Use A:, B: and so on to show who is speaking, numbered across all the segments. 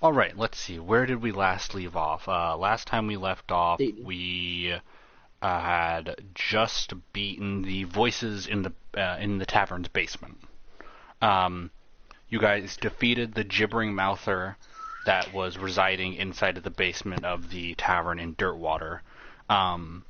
A: All right, let's see. Where did we last leave off? Last time we left off,
B: Dayton.
A: we had just beaten the voices in the tavern's basement. You guys defeated the gibbering mouther that was residing inside of the basement of the tavern in Dirtwater. And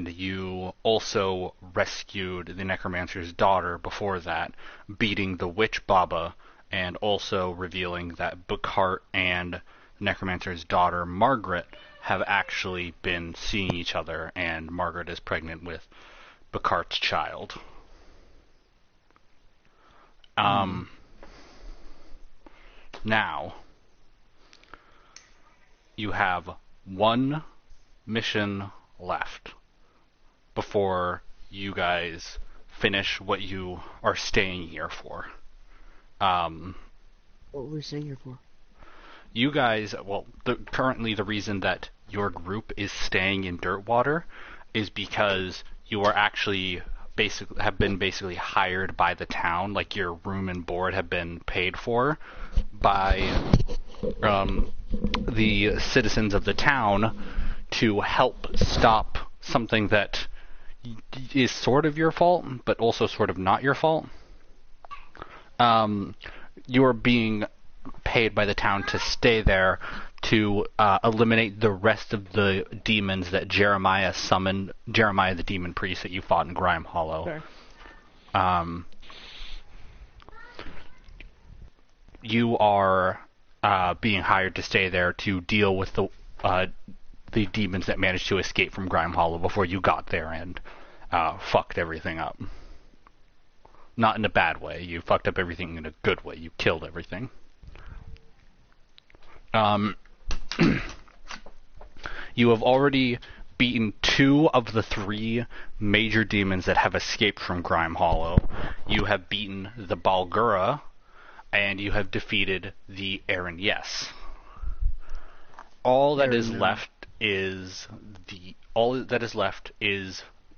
A: you also rescued the necromancer's daughter before that, beating the witch Baba, and also revealing that Bacart and the necromancer's daughter Margaret have actually been seeing each other, and Margaret is pregnant with Bacart's child. Now, you have one mission left before you guys finish what you are staying here for.
B: What were we staying here for?
A: You guys, currently the reason that your group is staying in Dirtwater is because you are actually have been basically hired by the town, like your room and board have been paid for by the citizens of the town to help stop something that is sort of your fault, but also sort of not your fault. You are being paid by the town to stay there to eliminate the rest of the demons that Jeremiah summoned, Jeremiah the demon priest that you fought in Grime Hollow.
B: Okay.
A: You are being hired to stay there to deal with the demons that managed to escape from Grime Hollow before you got there and fucked everything up. Not in a bad way. You fucked up everything in a good way. You killed everything. You have already beaten 2 of the 3 major demons that have escaped from Grime Hollow. You have beaten the Balgura, and you have defeated the Aaron Yes. All that is left is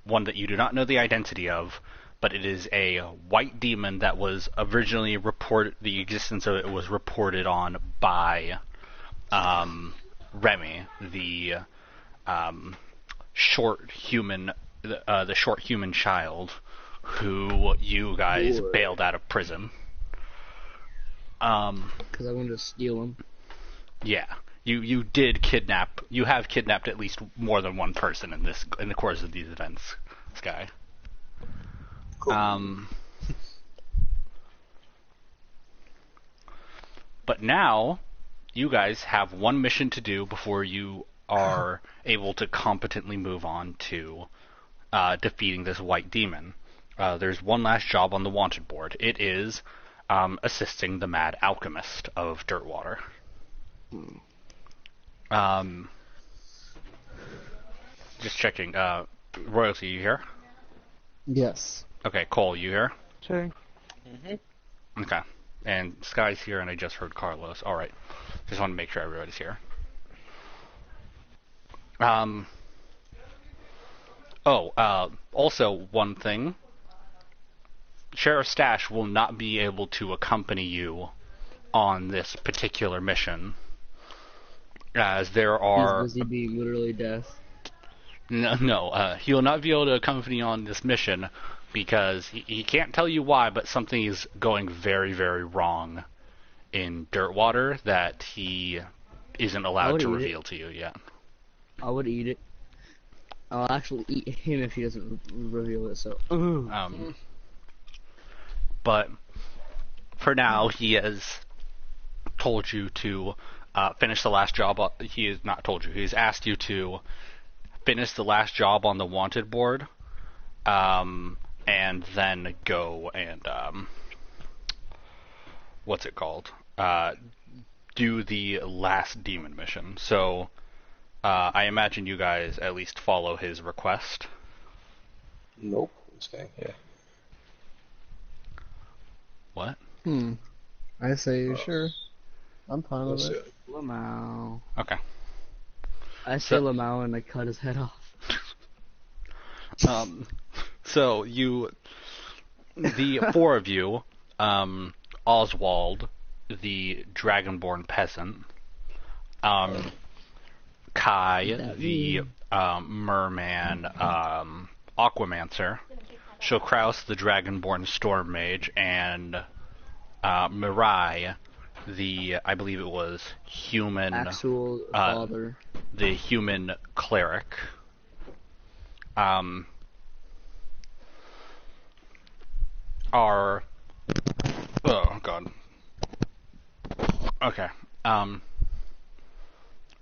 A: one that you do not know the identity of, but it is a white demon that was originally reported. The existence of it was reported on by Remy, the short human child who you guys bailed out of prison.
B: Because I wanted to steal him.
A: Yeah. You did kidnap. You have kidnapped at least more than one person in the course of these events, Sky.
C: Cool.
A: But now, you guys have one mission to do before you are able to competently move on to defeating this white demon. There's one last job on the wanted board. It is assisting the Mad Alchemist of Dirtwater. Just checking. Royalty, you here?
B: Yes.
A: Okay, Cole, you here?
B: Sure.
C: Mm-hmm.
A: Okay. And Sky's here, and I just heard Carlos. All right. Just want to make sure everybody's here. Also one thing. Sheriff Stash will not be able to accompany you on this particular mission, as there are...
B: He's busy being literally death.
A: No, he will not be able to accompany you on this mission because he can't tell you why, but something is going very, very wrong in Dirtwater that he isn't allowed to reveal to you yet.
B: I would eat it. I'll actually eat him if he doesn't reveal it, so...
A: But for now, he has told you to finish the last job. He has not told you. He's asked you to finish the last job on the wanted board, and then go and what's it called? Do the last demon mission. So I imagine you guys at least follow his request.
C: Nope. Okay. Yeah.
A: What?
D: I say sure. I'm fine with
C: Let's
D: it.
C: see.
B: Lamau.
A: Okay.
B: I say Lamau and I cut his head off.
A: So the 4 of you, Oswald, the Dragonborn peasant, Kai, the merman Aquamancer, Shokraus, the Dragonborn Storm Mage, and Mirai, I believe it was human,
B: Actual father.
A: the human cleric. Are oh god. Okay.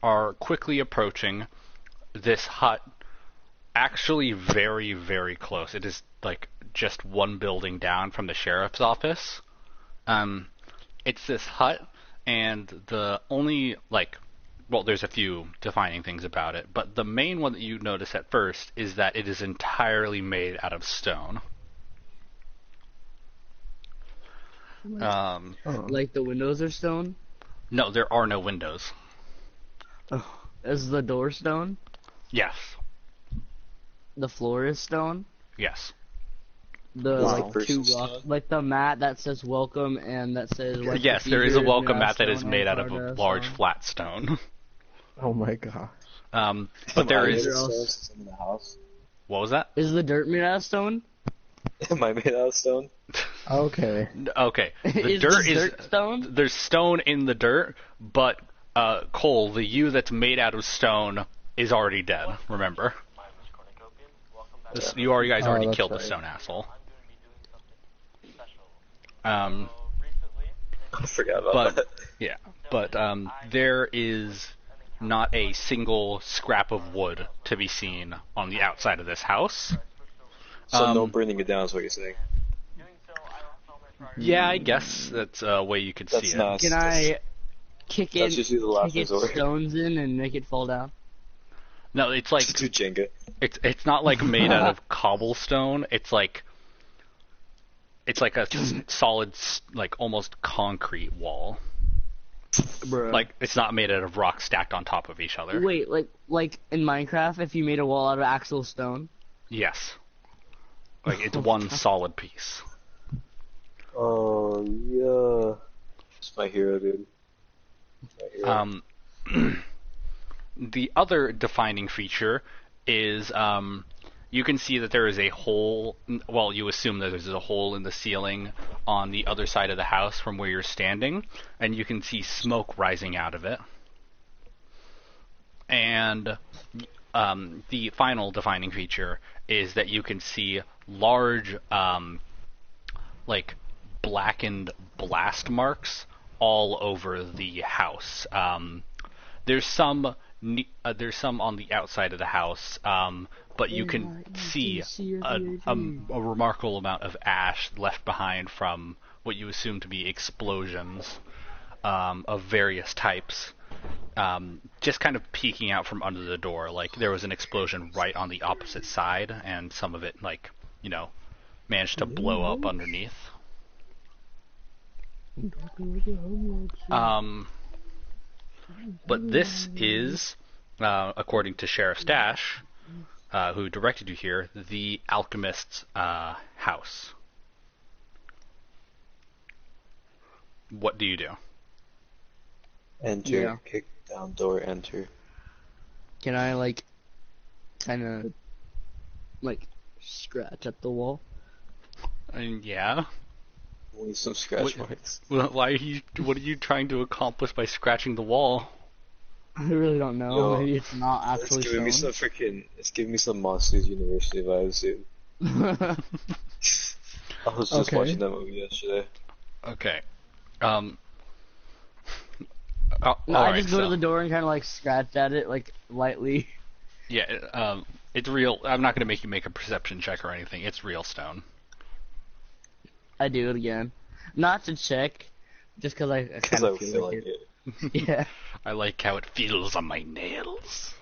A: Are quickly approaching this hut. Actually, very, very close. It is like just one building down from the sheriff's office. It's this hut, and the only there's a few defining things about it, but the main one that you notice at first is that it is entirely made out of stone.
B: Like the windows are stone?
A: No, there are no windows.
B: Oh. Is the door stone?
A: Yes.
B: The floor is stone?
A: Yes.
B: The
D: Wow.
B: two rock, like the mat that says welcome and that says like
A: Yes,
B: the
A: there is a
B: feeder
A: welcome
B: made
A: mat that is
B: stone
A: made out
B: and
A: of a
B: part
A: large
B: stone.
A: flat stone.
D: Oh my god.
A: But there
C: Am I
A: is.
C: made of stone since I'm in the house?
A: What was that?
B: Is the dirt made out of stone?
C: Am I made out of stone?
D: Okay.
A: Okay. The
B: Is
A: dirt
B: the
A: is.
B: dirt stone?
A: There's stone in the dirt, but Cole, the you that's made out of stone, is already dead. Remember? You guys
D: Oh,
A: already
D: that's
A: killed the
D: right.
A: stone asshole.
C: I forgot about
A: But
C: that.
A: yeah, but there is not a single scrap of wood to be seen on the outside of this house.
C: So no
A: um,
C: burning it down is what you're saying.
A: Yeah, I guess that's a way you could
C: That's
A: see it.
C: not.
B: Can I kick
C: That's
B: it,
C: usually the last
B: kick its
C: resort.
B: stones in and make it fall down?
A: No, it's like
C: Do Jenga.
A: it's not like made out of cobblestone. It's like a solid, like almost concrete wall.
B: Bruh.
A: Like it's not made out of rocks stacked on top of each other.
B: Wait, like in Minecraft, if you made a wall out of actual stone?
A: Yes. Like it's one solid piece.
C: Oh yeah. It's my hero, dude. My hero.
A: The other defining feature is you can see that there is a hole. Well, you assume that there's a hole in the ceiling on the other side of the house from where you're standing, and you can see smoke rising out of it. And the final defining feature is that you can see large, like blackened blast marks all over the house. There's some on the outside of the house, but you can see a remarkable amount of ash left behind from what you assume to be explosions of various types, just kind of peeking out from under the door. Like there was an explosion right on the opposite side, and some of it, managed to blow up underneath. But this is, according to Sheriff Stash, who directed you here, the alchemist's house. What do you do?
C: Enter.
B: Yeah.
C: Kick down door. Enter.
B: Can I kind of scratch at the wall?
A: Yeah.
C: We need some scratch
A: Wait.
C: marks.
A: Well, what are you trying to accomplish by scratching the wall?
B: I really don't know.
C: Yo,
B: Maybe it's not
C: It's
B: actually
C: giving me
B: stone.
C: some freaking. It's giving me some Monsters University vibes, dude. I was just
D: Okay.
C: watching that movie yesterday.
A: Okay.
B: No, I
A: alright,
B: just go to
A: so-
B: the door and kind of scratch at it lightly.
A: Yeah, it's real. I'm not going to make you make a perception check or anything. It's real stone.
B: I do it again, not to check, just because I
C: Because
B: kind
C: I
B: of
C: feel
B: feel
C: like
B: like
C: it.
B: it. Yeah.
A: I like how it feels on my nails.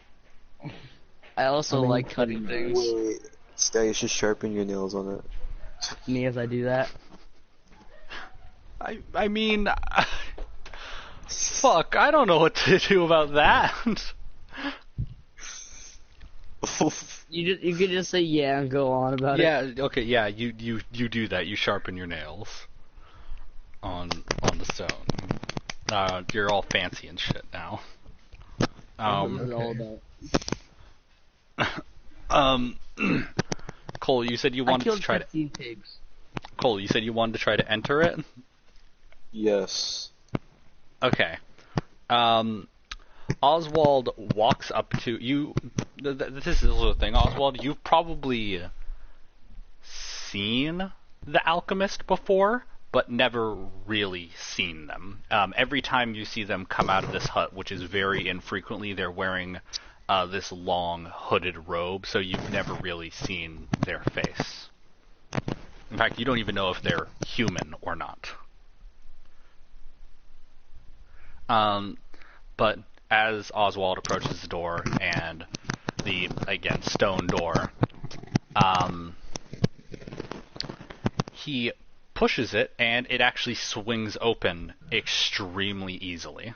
B: I also
D: I mean,
B: like cutting things.
C: Wait, Sky, you should sharpen your nails on it.
B: Me as I do that.
A: I mean, fuck, I don't know what to do about that.
B: You could just say yeah and go on about it.
A: Yeah, okay, yeah, you do that. You sharpen your nails on the stone. You're all fancy and shit now.
B: What is it all about?
A: Cole, you said you
B: I
A: wanted to
B: killed
A: try to.
B: 15 pigs.
A: Cole, you said you wanted to try to enter it.
C: Yes.
A: Okay. Oswald walks up to you. This is the thing, Oswald. You've probably seen the alchemist before, but never really seen them. Every time you see them come out of this hut, which is very infrequently, they're wearing this long hooded robe, so you've never really seen their face. In fact, you don't even know if they're human or not. But as Oswald approaches the door and the, again, stone door, he pushes it and it actually swings open extremely easily.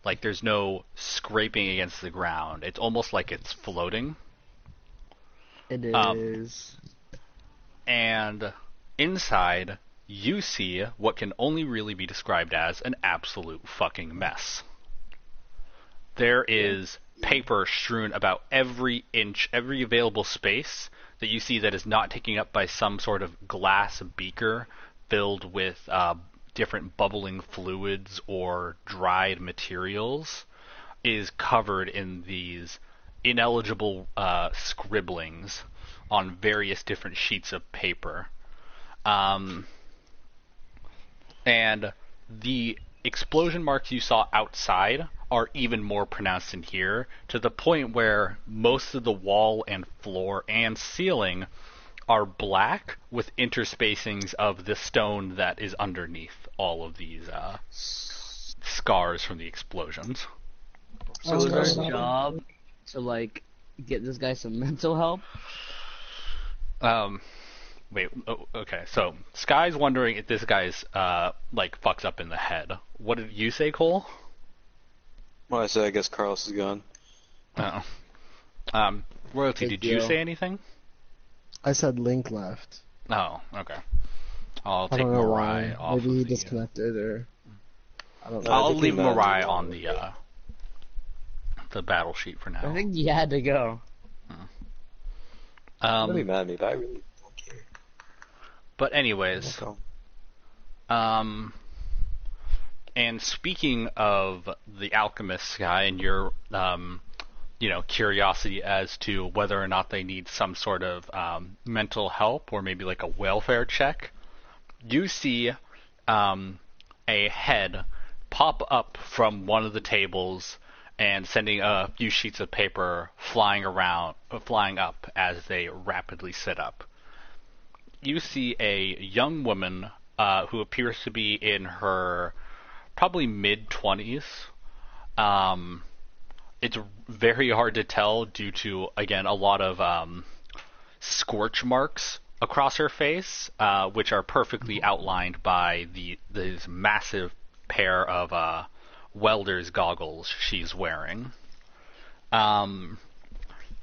A: Like there's no scraping against the ground. It's almost like it's floating.
B: It is.
A: And inside, you see what can only really be described as an absolute fucking mess. There is paper strewn about every inch, every available space that you see that is not taken up by some sort of glass beaker filled with different bubbling fluids or dried materials is covered in these ineligible scribblings on various different sheets of paper. And the explosion marks you saw outside are even more pronounced in here, to the point where most of the wall and floor and ceiling are black with interspacings of the stone that is underneath all of these scars from the explosions.
B: So is our job to, like, get this guy some mental help?
A: Okay, so Sky's wondering if this guy's, like, fucks up in the head. What did you say, Cole?
C: Well, I said I guess Carlos is gone.
A: Oh. Royalty,
B: Big
A: did you
B: deal.
A: say anything?
D: I said Link left.
A: Oh, okay. I'll
D: I
A: take
D: don't know
A: Mirai
D: why.
A: off
D: Maybe
A: of
D: he
A: the,
D: disconnected or I don't know.
C: I
A: I'll
C: think
A: leave
C: he might
A: Mirai
C: have
A: on
C: been
A: the battle sheet for now.
B: I think he had to go.
C: Don't be mad at me, but I really don't care.
A: But anyways,
C: Okay.
A: and speaking of the alchemist guy and your, curiosity as to whether or not they need some sort of mental help or maybe like a welfare check, you see a head pop up from one of the tables and sending a few sheets of paper flying up as they rapidly sit up. You see a young woman who appears to be in her probably mid-20s. It's very hard to tell due to, again, a lot of scorch marks across her face, which are perfectly outlined by these massive pair of welder's goggles she's wearing.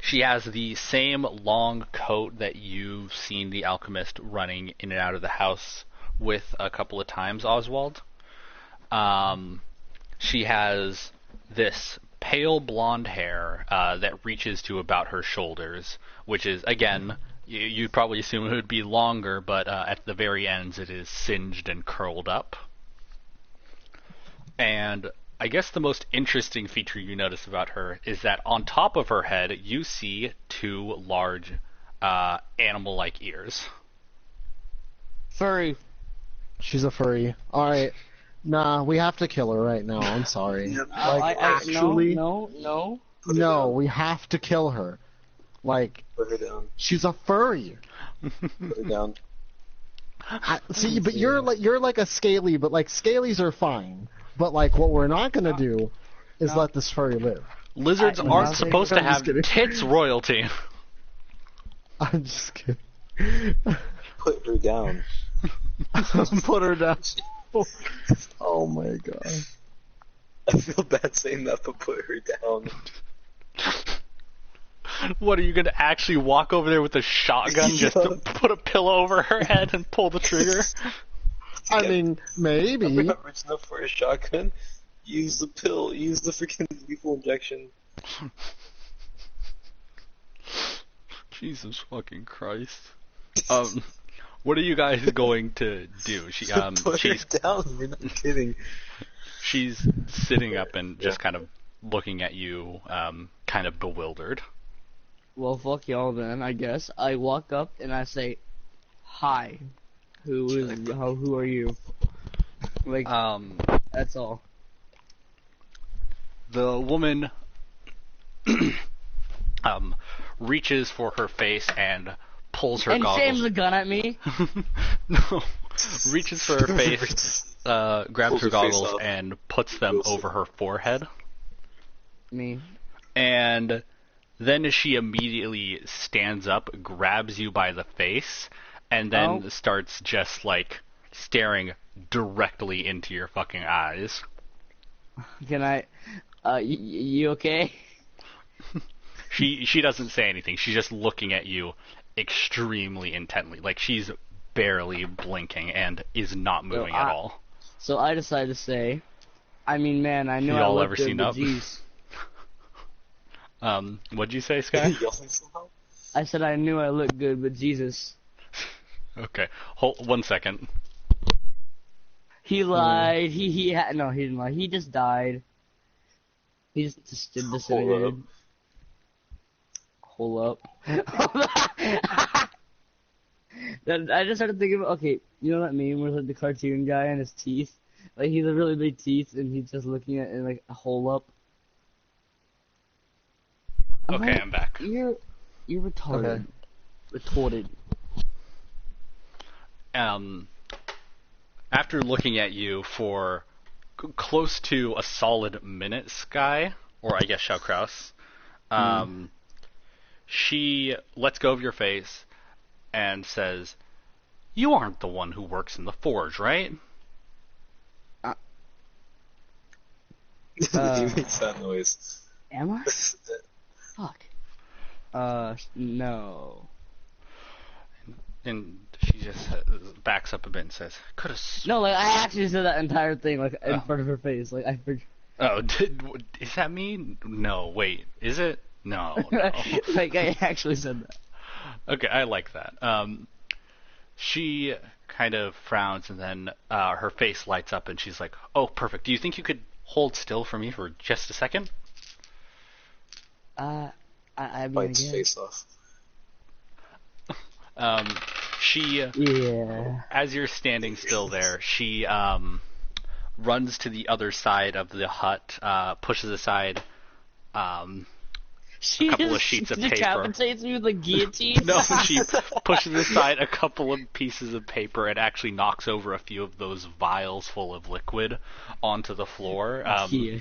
A: She has the same long coat that you've seen the alchemist running in and out of the house with a couple of times, Oswald. She has this pale blonde hair that reaches to about her shoulders, which is, again, you'd probably assume it would be longer, but at the very ends it is singed and curled up. And I guess the most interesting feature you notice about her is that on top of her head you see two large animal-like ears.
B: Furry.
D: She's a furry. Alright. Nah, we have to kill her right now. I'm sorry. Actually,
B: no.
D: no, we have to kill her. Like,
C: Put her down.
D: she's a furry.
C: Put her down.
D: See, but you're like a scaly, but like scalies are fine. But like, what we're not gonna do is let this furry live.
A: Lizards
B: I'm
A: aren't
B: not
A: supposed to
D: I'm just
A: have
D: kidding.
A: tits royalty.
D: I'm just kidding.
C: Put her down.
D: Put her down. Oh my god.
C: I feel bad saying that, but put her down.
A: What, are you going to actually walk over there with a shotgun just to put a pillow over her head and pull the trigger?
D: I mean, maybe.
C: I'm rich enough for a shotgun. Use the pill. Use the freaking lethal injection.
A: Jesus fucking Christ. What are you guys going to do? She's
C: Put her down. You're not kidding.
A: she's sitting up and just kind of looking at you, kind of bewildered.
B: Well, fuck y'all then, I guess. I walk up and I say, "Hi, who are you?" Like, that's all.
A: The woman reaches for her face and pulls her
B: And
A: goggles.
B: shames a gun at me.
A: No, reaches for her face, grabs
C: Pulls
A: her
C: her face
A: goggles
C: off.
A: and puts them over her forehead.
B: Me.
A: And then she immediately stands up, grabs you by the face, and then
B: Oh.
A: starts just like staring directly into your fucking eyes.
B: Can I? You okay?
A: She doesn't say anything. She's just looking at you extremely intently. Like she's barely blinking and is not moving at all.
B: So I decided to say, I mean, man, I knew I
A: Y'all
B: looked
A: ever
B: good,
A: seen
B: but
A: Up?
B: jeez.
A: What'd you say, Sky?
C: Yelling somehow.
B: I said I knew I looked good, but Jesus.
A: Okay, hold 1 second.
B: He lied. He had no. He didn't lie. He just died. He just did this.
C: Hold up.
B: Hold up. Then I just started thinking, okay, you know that meme where like the cartoon guy and his teeth, like he's a really big teeth and he's just looking at it like a hole up.
A: Okay, I'm back.
B: You're retarded.
D: Okay.
B: Retorted.
A: After looking at you for close to a solid minute, Sky, or I guess Shao Kraus, she lets go of your face and says, "You aren't the one who works in the forge, right?"
C: He makes that noise.
B: Am I? Fuck. No.
A: And she just backs up a bit and says, "Could have."
B: No, like I actually said that entire thing like in
A: Oh.
B: front of her face. Like I
A: Oh, is that me? No, wait, is it? No. No.
B: like I actually said that.
A: Okay, I like that. She kind of frowns and then her face lights up and she's like, "Oh, perfect. Do you think you could hold still for me for just a second?"
B: I mean, I
C: Bites
B: guess.
C: face off.
A: She,
B: Yeah.
A: as you're standing still there, she runs to the other side of the hut, pushes aside
B: She
A: couple of
B: just
A: sheets of paper.
B: decapitates me with a guillotine.
A: No, she pushes aside a couple of pieces of paper and actually knocks over a few of those vials full of liquid onto the floor.
B: Yeah.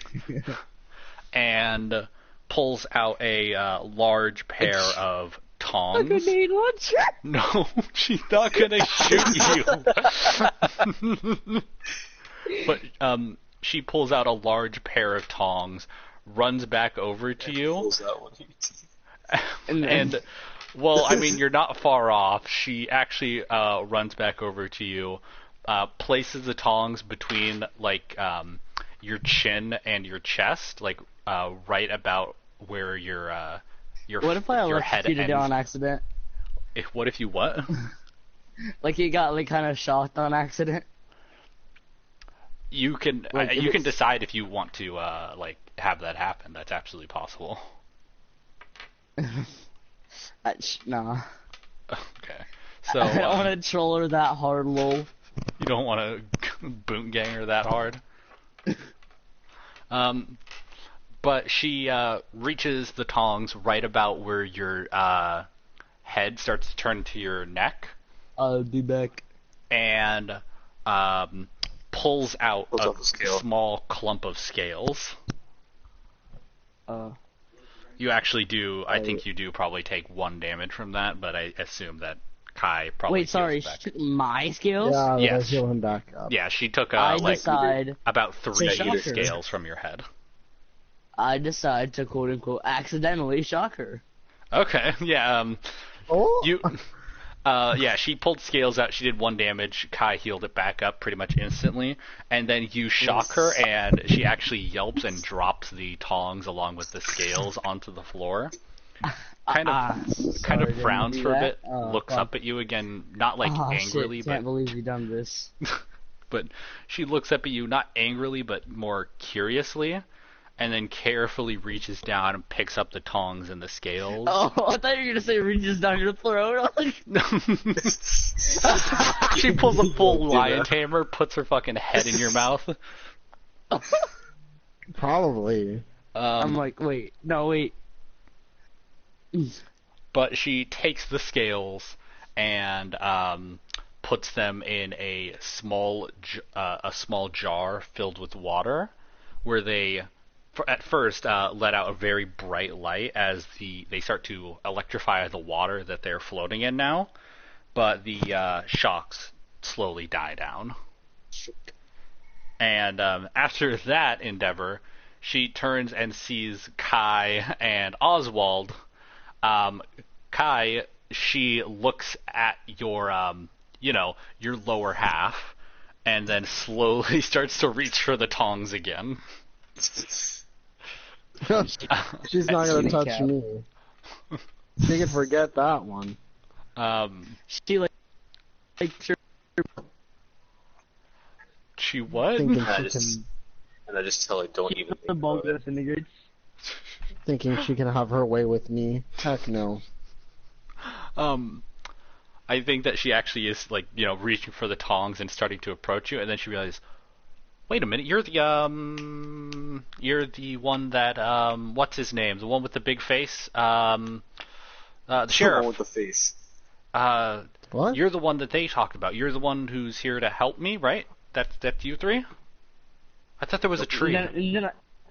A: And pulls out a large pair of
B: A
A: tongs.
B: grenade launcher.
A: No, she's not gonna shoot you. But she pulls out a large pair of tongs, runs back over to you,
C: Pulls out one of your teeth.
A: and well, I mean, you're not far off. She actually runs back over to you, places the tongs between like your chin and your chest, like right about where your
B: What if I
A: your head
B: electrocuted it on
A: ends.
B: accident?
A: What if you what?
B: Like he got like kind of shocked on accident.
A: You can
B: Like, if
A: you can
B: it's-
A: decide if you want to like have that happen. That's absolutely possible.
B: Nah.
A: Okay. So
B: I don't want to troll her that hard, lol.
A: you don't want to boot gang her that hard. But she reaches the tongs right about where your head starts to turn to your neck,
B: I'll be back.
A: and pulls out
C: Pulls
A: a
C: out the scale.
A: small clump of scales. You actually do. I think you do probably take 1 damage from that, but I assume that Kai probably.
B: Wait, sorry,
A: heals
B: she
A: back.
B: took my skills?
D: Yeah, but I
A: Yes.
D: heal him back up.
A: Yeah, she took
B: I
A: like
B: decide
A: about 3
B: shocker.
A: scales from your head.
B: to quote unquote accidentally shock her.
A: Okay, yeah.
D: Oh,
A: You Yeah, she pulled scales out. She did 1 damage. Kai healed it back up pretty much instantly, and then you shock her, and she actually yelps and drops the tongs along with the scales onto the floor. Kind of frowns for a bit, looks up at you again, not like angrily,
B: shit, can't believe you done this.
A: but she looks up at you not angrily, but more curiously. And then carefully reaches down and picks up the tongs and the scales.
B: Oh, I thought you were gonna say reaches down your throat.
A: She pulls a full lion tamer, puts her fucking head in your mouth.
D: Probably.
B: I'm like, wait.
A: But she takes the scales and puts them in a small jar filled with water, where they at first let out a very bright light as they start to electrify the water that they're floating in now, but the shocks slowly die down. And after that endeavor, she turns and sees Kai and Oswald. Kai, she looks at your your lower half, and then slowly starts to reach for the tongs again.
D: She's not gonna touch me. She can forget that one.
B: She
A: she what?
D: Thinking
C: And I just tell her, don't even
B: the
C: think
B: bulk
C: about
B: of disintegrates.
D: thinking she can have her way with me. Heck no.
A: I think that she actually is reaching for the tongs and starting to approach you, and then she realizes, wait a minute, you're the one that what's his name? The one with the big face? The sheriff.
C: The one with the face.
D: What?
A: You're the one that they talked about. You're the one who's here to help me, right? That's you three? I thought there was a tree.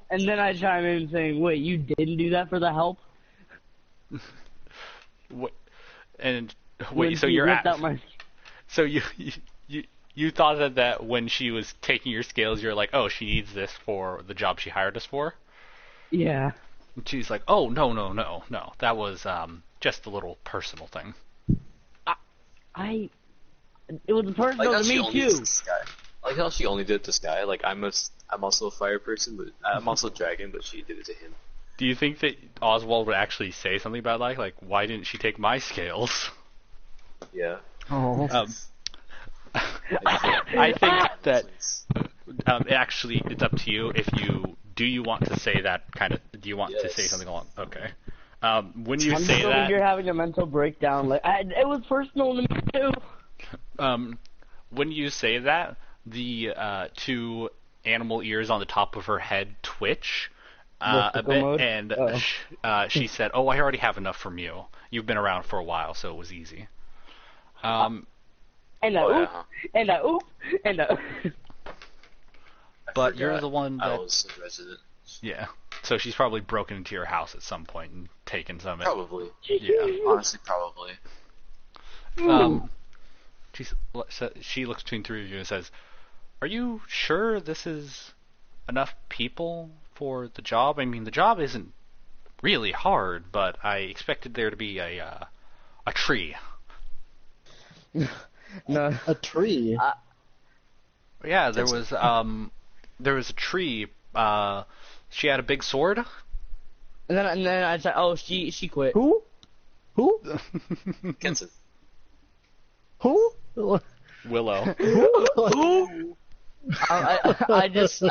B: And then I chime in saying, wait, you didn't do that for the help?
A: What? And wait, so you're so you thought that when she was taking your scales, you're like, oh, she needs this for the job she hired us for?
B: Yeah.
A: And she's like, oh, no. That was just a little personal thing.
B: It was personal to me too.
C: I like how she only did it to Sky. Like I'm also a fire person, but I'm also a dragon, but she did it to him.
A: Do you think that Oswald would actually say something about like why didn't she take my scales?
C: Yeah.
D: Oh.
A: I think that actually it's up to you. Do you want to say that kind of? Do you want to say something along? Okay. When you say that,
B: you're having a mental breakdown. Like it was personal to me too.
A: When you say that, the 2 animal ears on the top of her head twitch a bit,
B: mode?
A: and she said, "Oh, I already have enough from you. You've been around for a while, so it was easy."
B: And a oop.
A: But you're the one that
C: I was a resident.
A: Yeah. So she's probably broken into your house at some point and taken some.
C: Probably.
A: Yeah.
C: Honestly, probably.
A: She looks between 3 of you and says, "Are you sure this is enough people for the job? I mean, the job isn't really hard, but I expected there to be a tree."
B: No.
D: A tree?
A: Yeah, there was a tree. She had a big sword.
B: And then I said, "Oh, she quit."
D: Who?
C: Kenson.
D: Who?
A: Willow.
D: Who?
B: I just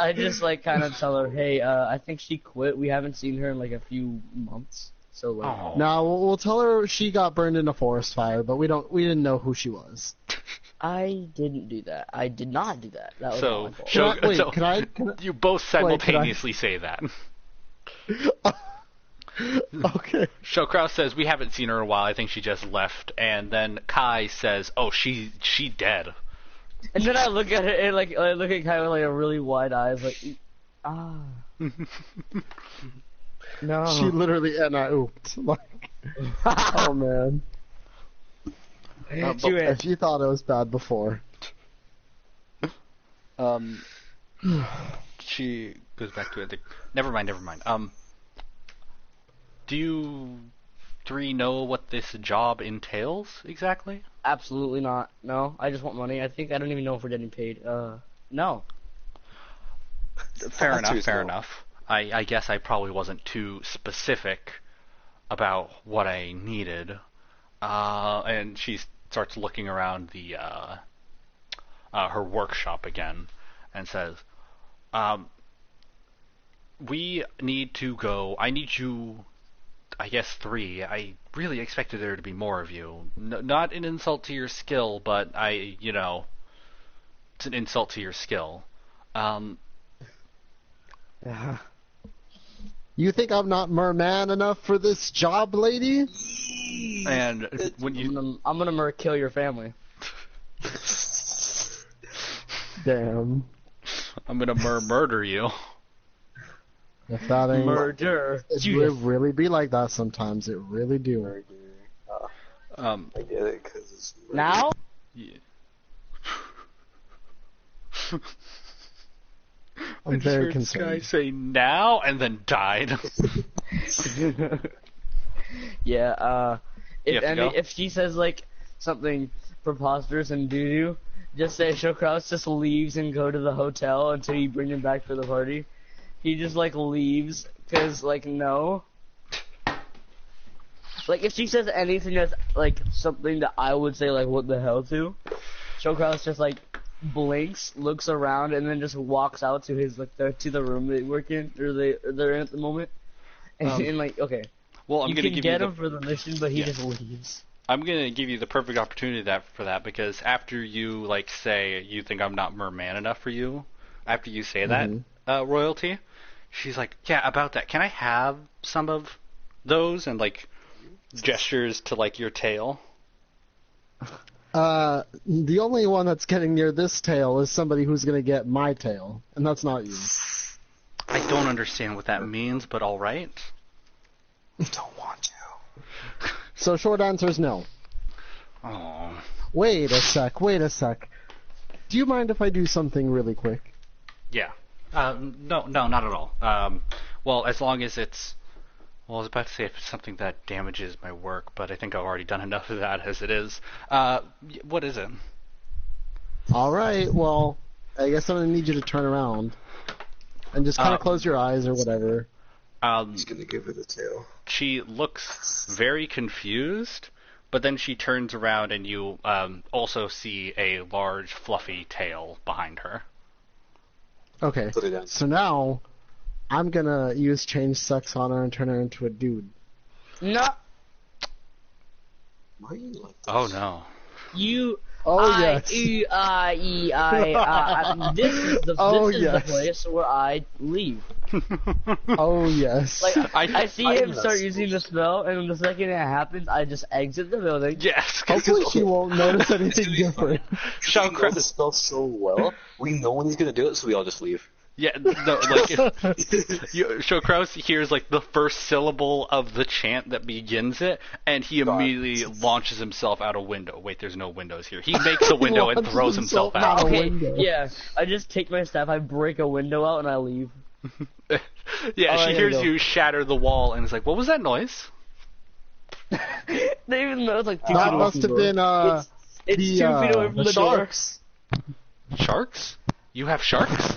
B: like kind of tell her, "Hey, I think she quit. We haven't seen her in like a few months." So like,
A: Oh.
D: No, we'll tell her she got burned in a forest fire, but we didn't know who she was.
B: I didn't do that. I did not do that. That was
A: So,
B: not my fault.
D: Can I?
A: You both simultaneously say that.
D: Okay.
A: Shokraus says, "We haven't seen her in a while. I think she just left." And then Kai says, "Oh, she dead."
B: And then I look at it and like I look at Kai with like a really wide eyes, like, no.
D: She literally and I ooped. Like, oh man. She thought it was bad before.
A: She goes back to it. Never mind. Do you 3 know what this job entails exactly?
B: absolutely not. No, I just want money. I don't even know if we're getting paid. No.
A: Fair enough, fair
C: no.
A: enough. I guess I probably wasn't too specific about what I needed. And she starts looking around the her workshop again and says, we need to go. I need you, I guess 3. I really expected there to be more of you. Not an insult to your skill, but it's an insult to your skill.
B: Yeah.
D: You think I'm not merman enough for this job, lady?
A: And when you
B: I'm gonna kill your family.
D: Damn.
A: I'm gonna murder you.
D: If that ain't...
B: Murder.
D: It really be like that sometimes. It really do.
C: I get it, because it's...
B: Now?
A: Yeah.
D: I'm very
A: This
D: concerned.
A: guy say now and then died.
B: Yeah,
A: You have to go?
B: if she says like something preposterous and doo-doo, just say Showcross just leaves and go to the hotel until you bring him back for the party. He just like leaves cause like no. Like if she says anything that's like something that I would say like what the hell to, Showcross just like blinks, looks around, and then just walks out to his like to the room they work in or they're in at the moment. And, and like okay.
A: Well, I'm
B: You
A: gonna
B: can
A: give
B: get
A: you
B: him for the mission, but he
A: Yeah.
B: just leaves.
A: I'm gonna give you the perfect opportunity for that because after you like say you think I'm not merman enough for you, after you say that royalty, she's like, yeah, about that. Can I have some of those and like gestures to like your tail?
D: The only one that's getting near this tail is somebody who's gonna get my tail, and that's not you.
A: I don't understand what that means, but all right.
C: Don't want to.
D: So short answer is no.
A: Oh,
D: Wait a sec. Do you mind if I do something really quick?
A: yeah. No, not at all. Well, as long as it's. Well, I was about to say if it's something that damages my work, but I think I've already done enough of that as it is. What is it?
D: Alright, well, I guess I'm gonna need you to turn around. And just kind of close your eyes or whatever.
C: He's gonna give her the tail.
A: She looks very confused, but then she turns around and you also see a large, fluffy tail behind her.
D: Okay,
C: Put it down.
D: so now, I'm gonna use change sex on her and turn her into a dude.
B: No,
C: Why are you like this?
A: Oh no.
B: you.
D: Oh, yes.
B: This is the
D: Oh,
B: this is
D: yes.
B: the place where I leave.
D: Oh, yes.
B: Like I see him
C: I'm
B: start
C: not
B: using the spell, and the second it happens, I just exit the building.
A: Yes.
D: Hopefully she won't notice anything different.
C: We know the spell so well. We know when he's gonna do it, so we all just leave.
A: Yeah, no, like Showcross hears like the first syllable of the chant that begins it, and he immediately launches himself out a window. Wait, there's no windows here. He makes a window and
D: launches
A: throws himself
D: himself
A: out.
D: a
B: Okay,
D: window.
B: yeah. I just take my staff, I break a window out, and I leave.
A: Yeah,
B: All
A: she
B: right,
A: hears
B: here we go.
A: you shatter the wall and is like, "What was that noise?"
B: They even know it's like 2 feet
D: That
B: away
D: must
B: from
D: have
B: the door.
D: been,
B: It's
D: the,
B: 2 feet away from
D: the
B: the
D: sharks.
A: Sharks? You have sharks?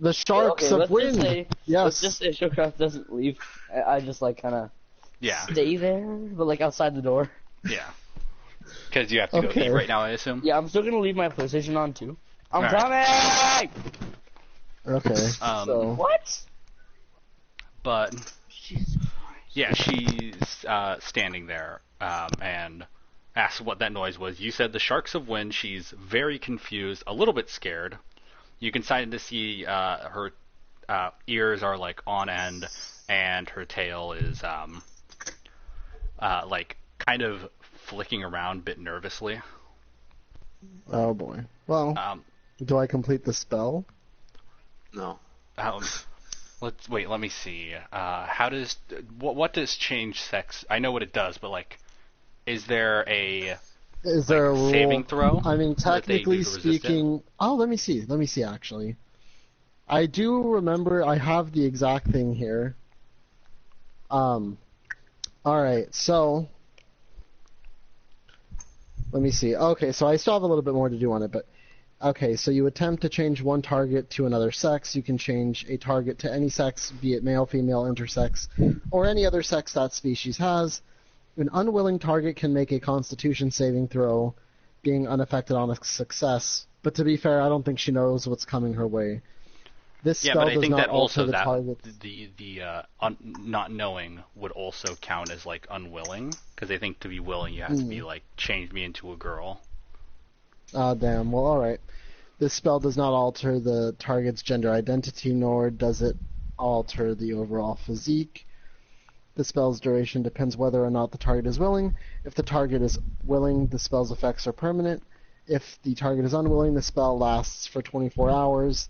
D: The sharks
B: Okay,
D: of
B: let's
D: wind.
B: just say,
D: Yes.
B: let's just say Showcraft doesn't leave. I just like kind of
A: Yeah,
B: stay there, but like outside the door.
A: yeah. Because you have to go
D: Okay.
A: eat right now, I assume.
B: Yeah, I'm still gonna leave my PlayStation on too. I'm
A: Alright.
B: coming.
D: Okay. So.
B: What?
A: But yeah, she's standing there and asks what that noise was. You said the sharks of wind. She's very confused, a little bit scared. You can kind of see her ears are like on end, and her tail is like kind of flicking around a bit nervously.
D: Oh boy. Well, do I complete the spell?
C: No.
A: Let me see. How does what does change sex? I know what it does, but like, is there a
D: Is there a rule?
A: saving throw?
D: I mean,
A: that they
D: technically
A: do to resist it?
D: speaking. Oh, let me see. Let me see. Actually, I do remember. I have the exact thing here. All right. So, Let me see. Okay, so I still have a little bit more to do on it, but okay, so you attempt to change one target to another sex. You can change a target to any sex, be it male, female, intersex, or any other sex that species has. An unwilling target can make a Constitution saving throw, being unaffected on a success. But to be fair, I don't think she knows what's coming her way. This
A: Yeah,
D: spell
A: but I
D: does
A: think
D: not
A: that
D: alter
A: also
D: the
A: that
D: target.
A: not knowing would also count as like unwilling, because I think to be willing you have to be like change me into a girl.
D: Ah, damn. Well, alright. This spell does not alter the target's gender identity, nor does it alter the overall physique. The spell's duration depends whether or not the target is willing. If the target is willing, the spell's effects are permanent. If the target is unwilling, the spell lasts for 24 hours.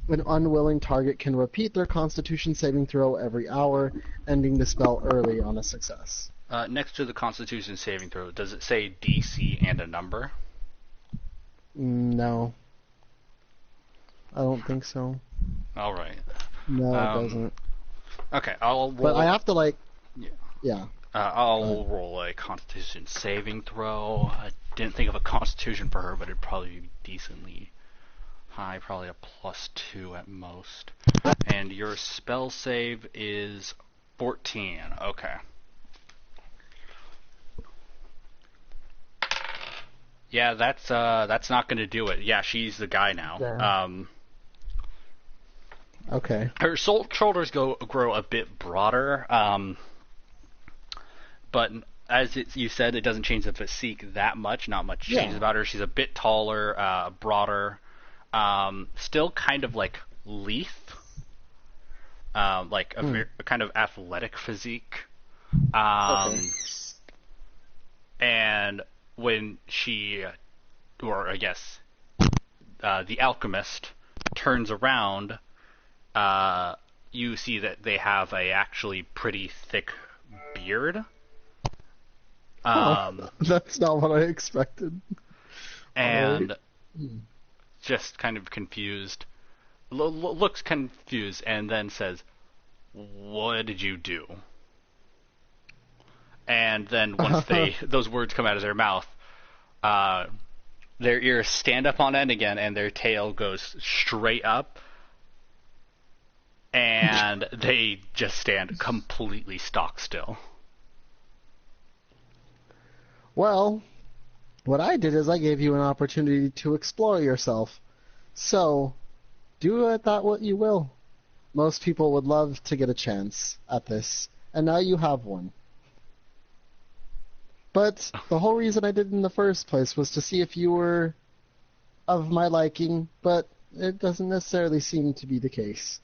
D: An unwilling target can repeat their Constitution saving throw every hour, ending the spell early on a success.
A: Next to the Constitution saving throw, does it say DC and a number?
D: No. I don't think so.
A: All right.
D: No, it doesn't.
A: Okay, I'll roll.
D: But I have to, like...
A: Yeah.
D: Yeah.
A: I'll roll a Constitution saving throw. I didn't think of a Constitution for her, but it'd probably be decently high, probably a +2 at most. And your spell save is 14. Okay. Yeah, that's not gonna do it. Yeah, she's the guy now.
B: Yeah.
D: Okay.
A: Her shoulders grow a bit broader, but as you said, it doesn't change the physique that much. Not much changes about her. She's a bit taller, broader, still kind of like Leith, like a kind of athletic physique. And when she, or I guess, the alchemist turns around, you see that they have a actually pretty thick beard.
D: That's not what I expected.
A: And just kind of confused, looks confused, and then says, "What did you do?" And then once those words come out of their mouth, their ears stand up on end again, and their tail goes straight up, and they just stand completely stock still.
D: Well, what I did is I gave you an opportunity to explore yourself. So, do with that what you will. Most people would love to get a chance at this, and now you have one. But the whole reason I did it in the first place was to see if you were of my liking, but it doesn't necessarily seem to be the case.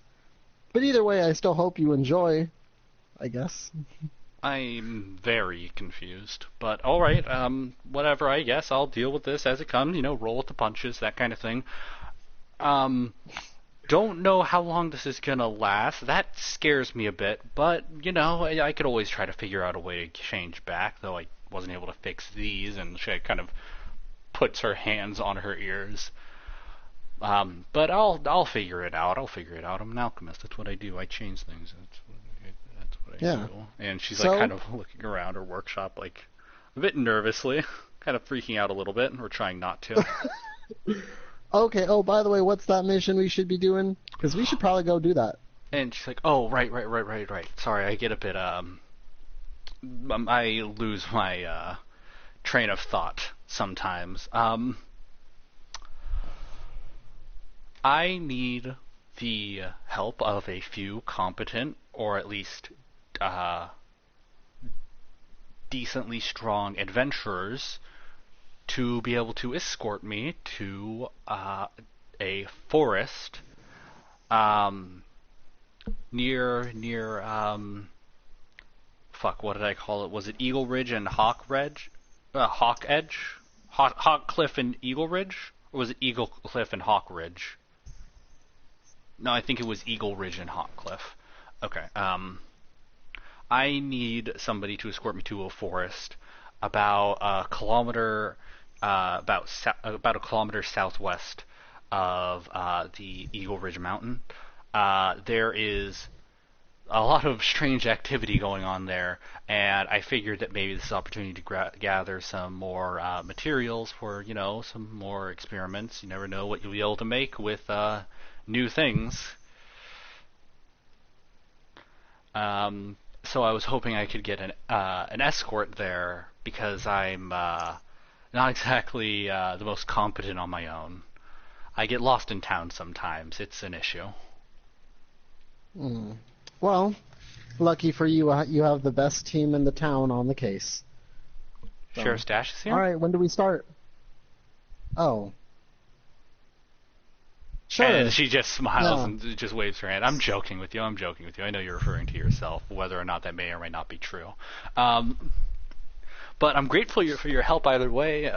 D: But either way, I still hope you enjoy, I guess.
A: I'm very confused, but alright, whatever, I guess I'll deal with this as it comes, roll with the punches, that kind of thing. Don't know how long this is gonna last. That scares me a bit, but, I could always try to figure out a way to change back, though I wasn't able to fix these, and she kind of puts her hands on her ears. But I'll figure it out. I'm an alchemist. That's what I do. I change things. That's what I do. And she's like kind of looking around her workshop, like a bit nervously, kind of freaking out a little bit, or trying not to.
D: Okay. Oh, by the way, what's that mission we should be doing? Because we should probably go do that.
A: And she's like, "Oh, right. Sorry, I get a bit I lose my train of thought sometimes. I need the help of a few competent, or at least decently strong adventurers to be able to escort me to a forest near what did I call it? Was it Eagle Ridge and Hawk Ridge? Hawk Edge? Hawk Cliff and Eagle Ridge? Or was it Eagle Cliff and Hawk Ridge? No, I think it was Eagle Ridge and Hawk Cliff. Okay. I need somebody to escort me to a forest about a kilometer, about a kilometer southwest of the Eagle Ridge Mountain. There is a lot of strange activity going on there, and I figured that maybe this is an opportunity to gather some more materials for, some more experiments. You never know what you'll be able to make with new things. So I was hoping I could get an escort there because I'm not exactly the most competent on my own. I get lost in town sometimes. It's an issue.
D: Well, lucky for you, you have the best team in the town on the case. So.
A: Sheriff Stash is here?
D: All right, when do we start? Oh. Sure.
A: And she just smiles and just waves her hand. I'm joking with you. I know you're referring to yourself, whether or not that may or may not be true. But I'm grateful for your help either way.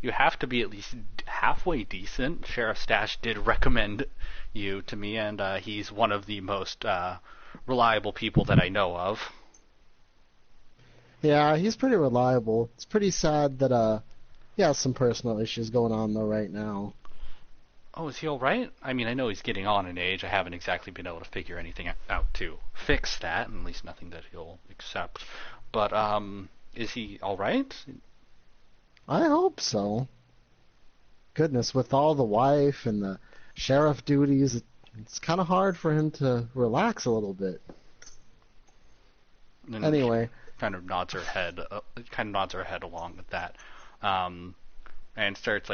A: You have to be at least halfway decent. Sheriff Stash did recommend you to me, and he's one of the most reliable people that I know of.
D: Yeah, he's pretty reliable. It's pretty sad that he has some personal issues going on though right now.
A: Oh, is he all right? I mean, I know he's getting on in age. I haven't exactly been able to figure anything out to fix that, at least nothing that he'll accept. But is he all right?
D: I hope so. Goodness, with all the wife and the sheriff duties, it's kind of hard for him to relax a little bit.
A: And
D: anyway,
A: kind of nods her head along with that, and starts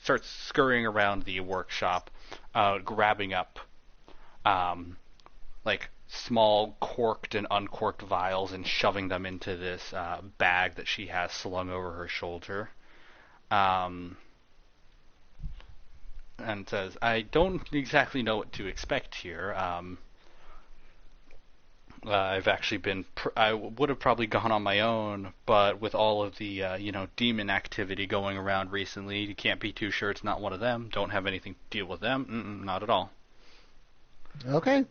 A: starts scurrying around the workshop, grabbing up small corked and uncorked vials and shoving them into this bag that she has slung over her shoulder. And says, I don't exactly know what to expect here. I've actually I would have probably gone on my own, but with all of the, demon activity going around recently, you can't be too sure it's not one of them. Don't have anything to deal with them. Not at all.
D: Okay.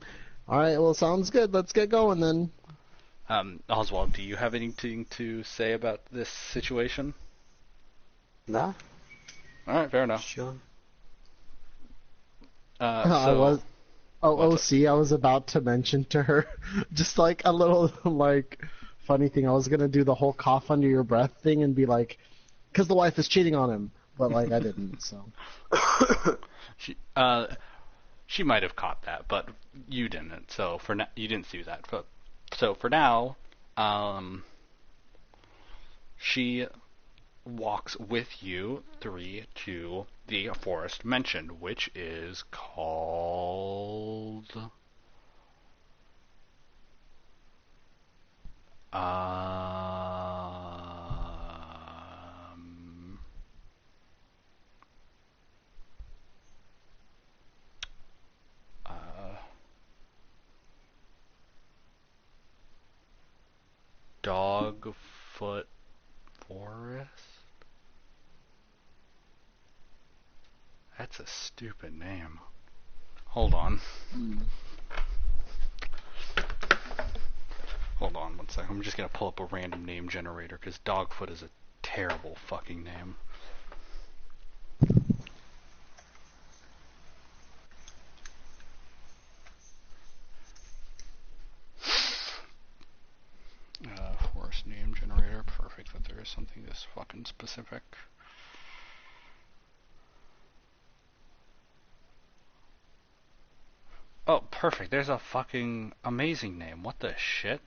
D: All right, well, sounds good. Let's get going then.
A: Oswald, do you have anything to say about this situation?
C: Nah.
A: All right, fair enough.
C: Sure.
D: I was about to mention to her just like a little funny thing. I was gonna do the whole cough under your breath thing and be like, because the wife is cheating on him, but I didn't. So
A: she might have caught that, but you didn't. So for now, you didn't see that. So for now, she walks with you three to the forest mentioned, which is called Dogfoot Forest? That's a stupid name. Hold on. Hold on one second. I'm just gonna pull up a random name generator because Dogfoot is a terrible fucking name. Forest name generator. Perfect that there is something this fucking specific. Oh, perfect. There's a fucking amazing name. What the shit?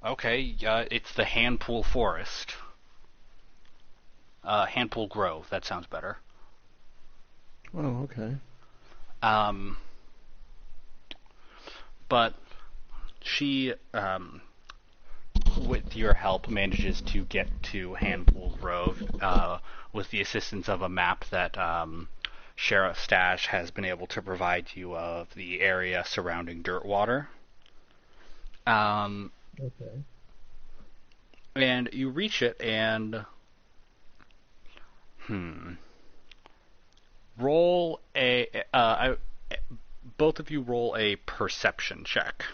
A: Okay, it's the Handpool Forest. Handpool Grove. That sounds better.
D: Oh, okay.
A: But she, with your help, manages to get to Handpool Grove with the assistance of a map that Sheriff Stash has been able to provide you of the area surrounding Dirtwater.
D: Okay.
A: And you reach it and roll both of you roll a perception check.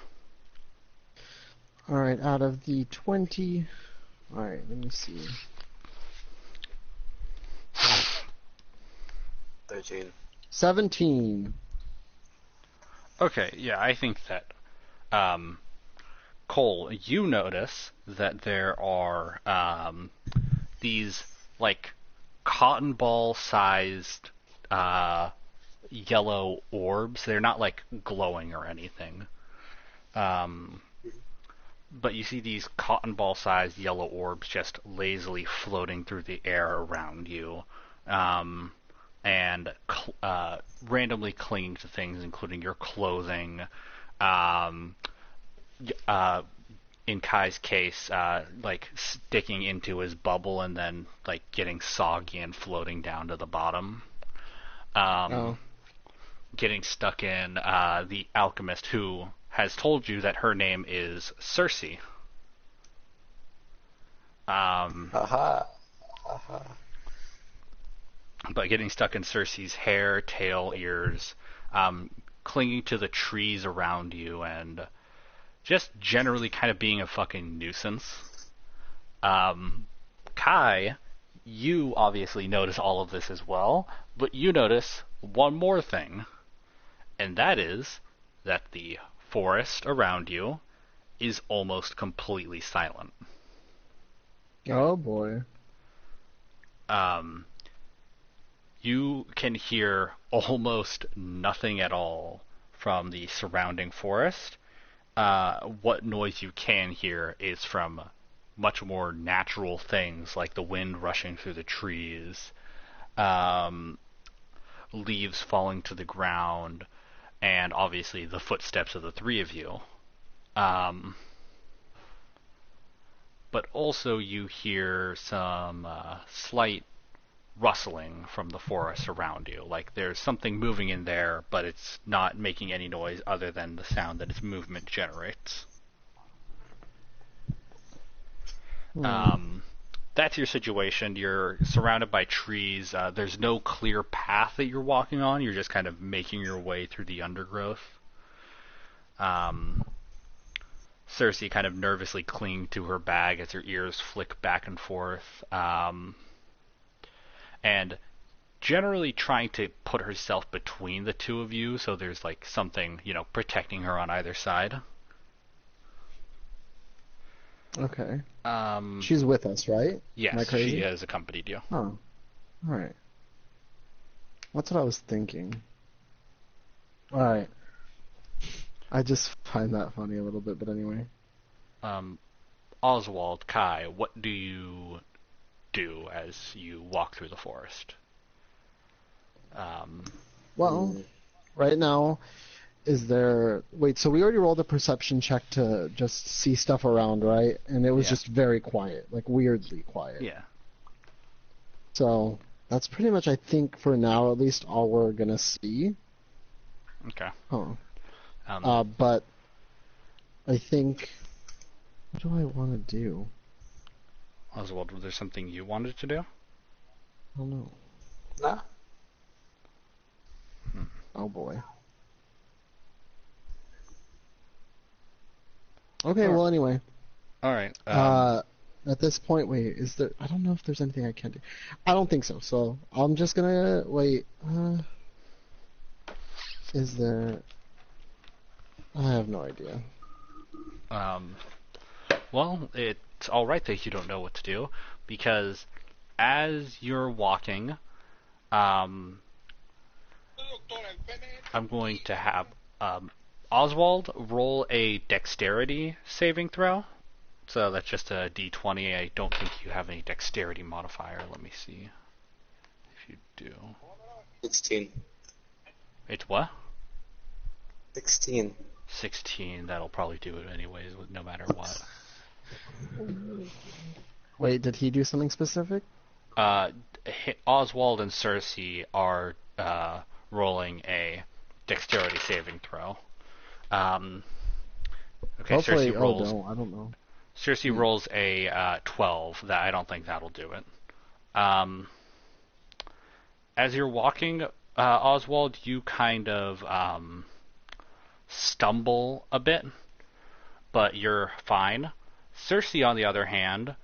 D: All right, out of the 20. All right, let me see.
C: 13.
D: 17.
A: Okay, yeah, I think that um, Cole, you notice that there are these like cotton ball sized yellow orbs. They're not like glowing or anything. Um, but you see these cotton ball sized yellow orbs just lazily floating through the air around you. Um, and randomly clinging to things, including your clothing. Um, in Kai's case, like sticking into his bubble and then like getting soggy and floating down to the bottom.
D: Oh.
A: Getting stuck in the alchemist, who has told you that her name is Circe.
C: Haha.
A: But getting stuck in Circe's hair, tail, ears, clinging to the trees around you, and just generally kind of being a fucking nuisance. Kai, you obviously notice all of this as well, but you notice one more thing, and that is that the forest around you is almost completely silent.
D: Oh boy.
A: Um, you can hear almost nothing at all from the surrounding forest. What noise you can hear is from much more natural things like the wind rushing through the trees, um, leaves falling to the ground, and obviously the footsteps of the three of you. Um, but also you hear some slight rustling from the forest around you. Like there's something moving in there, but it's not making any noise other than the sound that its movement generates. That's your situation. You're surrounded by trees. There's no clear path that you're walking on. You're just kind of making your way through the undergrowth. Circe kind of nervously clinging to her bag as her ears flick back and forth. And generally trying to put herself between the two of you, so there's like something, protecting her on either side.
D: Okay. She's with us, right? Am I
A: Yes,
D: crazy?
A: she has accompanied you.
D: Oh. Alright. That's what I was thinking. Alright. I just find that funny a little bit, but anyway.
A: Oswald, Kai, what do you do as you walk through the forest?
D: Well, right now, is there... Wait, so we already rolled a perception check to just see stuff around, right? And it was
A: Yeah.
D: just very quiet, like weirdly quiet.
A: Yeah.
D: So, that's pretty much, I think, for now, at least, all we're gonna see.
A: Okay.
D: Huh.
A: Um,
D: But I think... What do I want to do?
A: Oswald, was there something you wanted to do?
D: I don't know.
C: Nah.
D: Oh boy. Okay, well anyway.
A: Alright.
D: At this point, wait, is there... I don't know if there's anything I can do. I don't think so, so I'm just gonna... Wait, is there... I have no idea.
A: Well, it's alright that you don't know what to do, because as you're walking, I'm going to have Oswald roll a dexterity saving throw. So that's just a d20. I don't think you have any dexterity modifier. Let me see if you do.
C: 16.
A: It's what?
C: 16.
A: 16. That'll probably do it anyways, no matter what.
D: Wait, did he do something specific?
A: Oswald and Circe are rolling a dexterity saving throw. Okay,
D: Hopefully,
A: Circe rolls.
D: no, I don't know.
A: Circe rolls a 12. That I don't think that'll do it. As you're walking, Oswald, you kind of stumble a bit, but you're fine. Circe, on the other hand,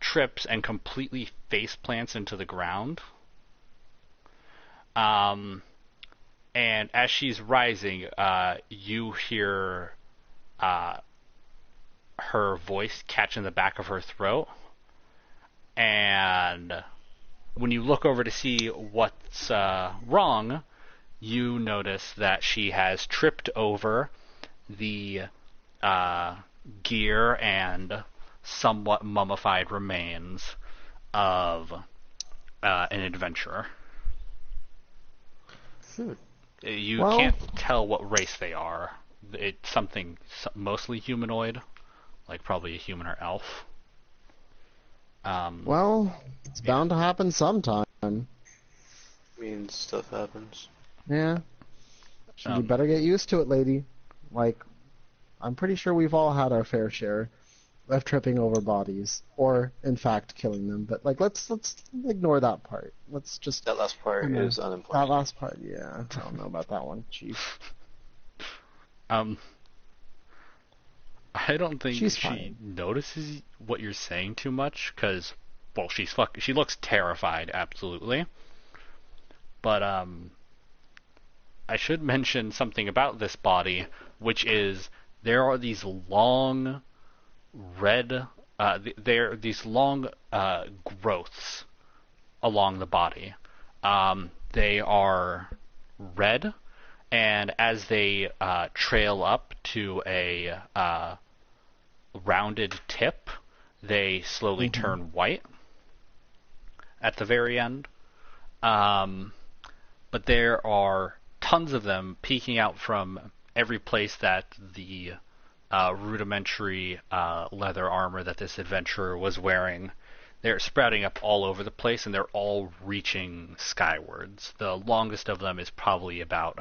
A: trips and completely face plants into the ground. And And as she's rising, you hear her voice catch in the back of her throat. And when you look over to see what's wrong, you notice that she has tripped over the gear and somewhat mummified remains of an adventurer. You
D: Well-
A: can't tell what race they are. It's something mostly humanoid, like probably a human or elf.
D: Well, it's bound to happen sometime.
C: I mean, stuff happens.
D: Yeah. You
A: Um,
D: better get used to it, lady. Like, I'm pretty sure we've all had our fair share of tripping over bodies, or in fact killing them. But like, let's ignore that part. Let's just
C: That last part
D: I know.
C: is
D: that
C: unimportant.
D: last part. Yeah, I don't know about that one, Chief.
A: I don't think
D: She's
A: she
D: fine.
A: notices what you're saying too much, because, well, she looks terrified, absolutely. But, I should mention something about this body, which is there are these long red, there are these long growths along the body. They are red, and as they trail up to a rounded tip, they slowly turn white at the very end. But there are tons of them peeking out from every place that the rudimentary leather armor that this adventurer was wearing. They're sprouting up all over the place, and they're all reaching skywards. The longest of them is probably about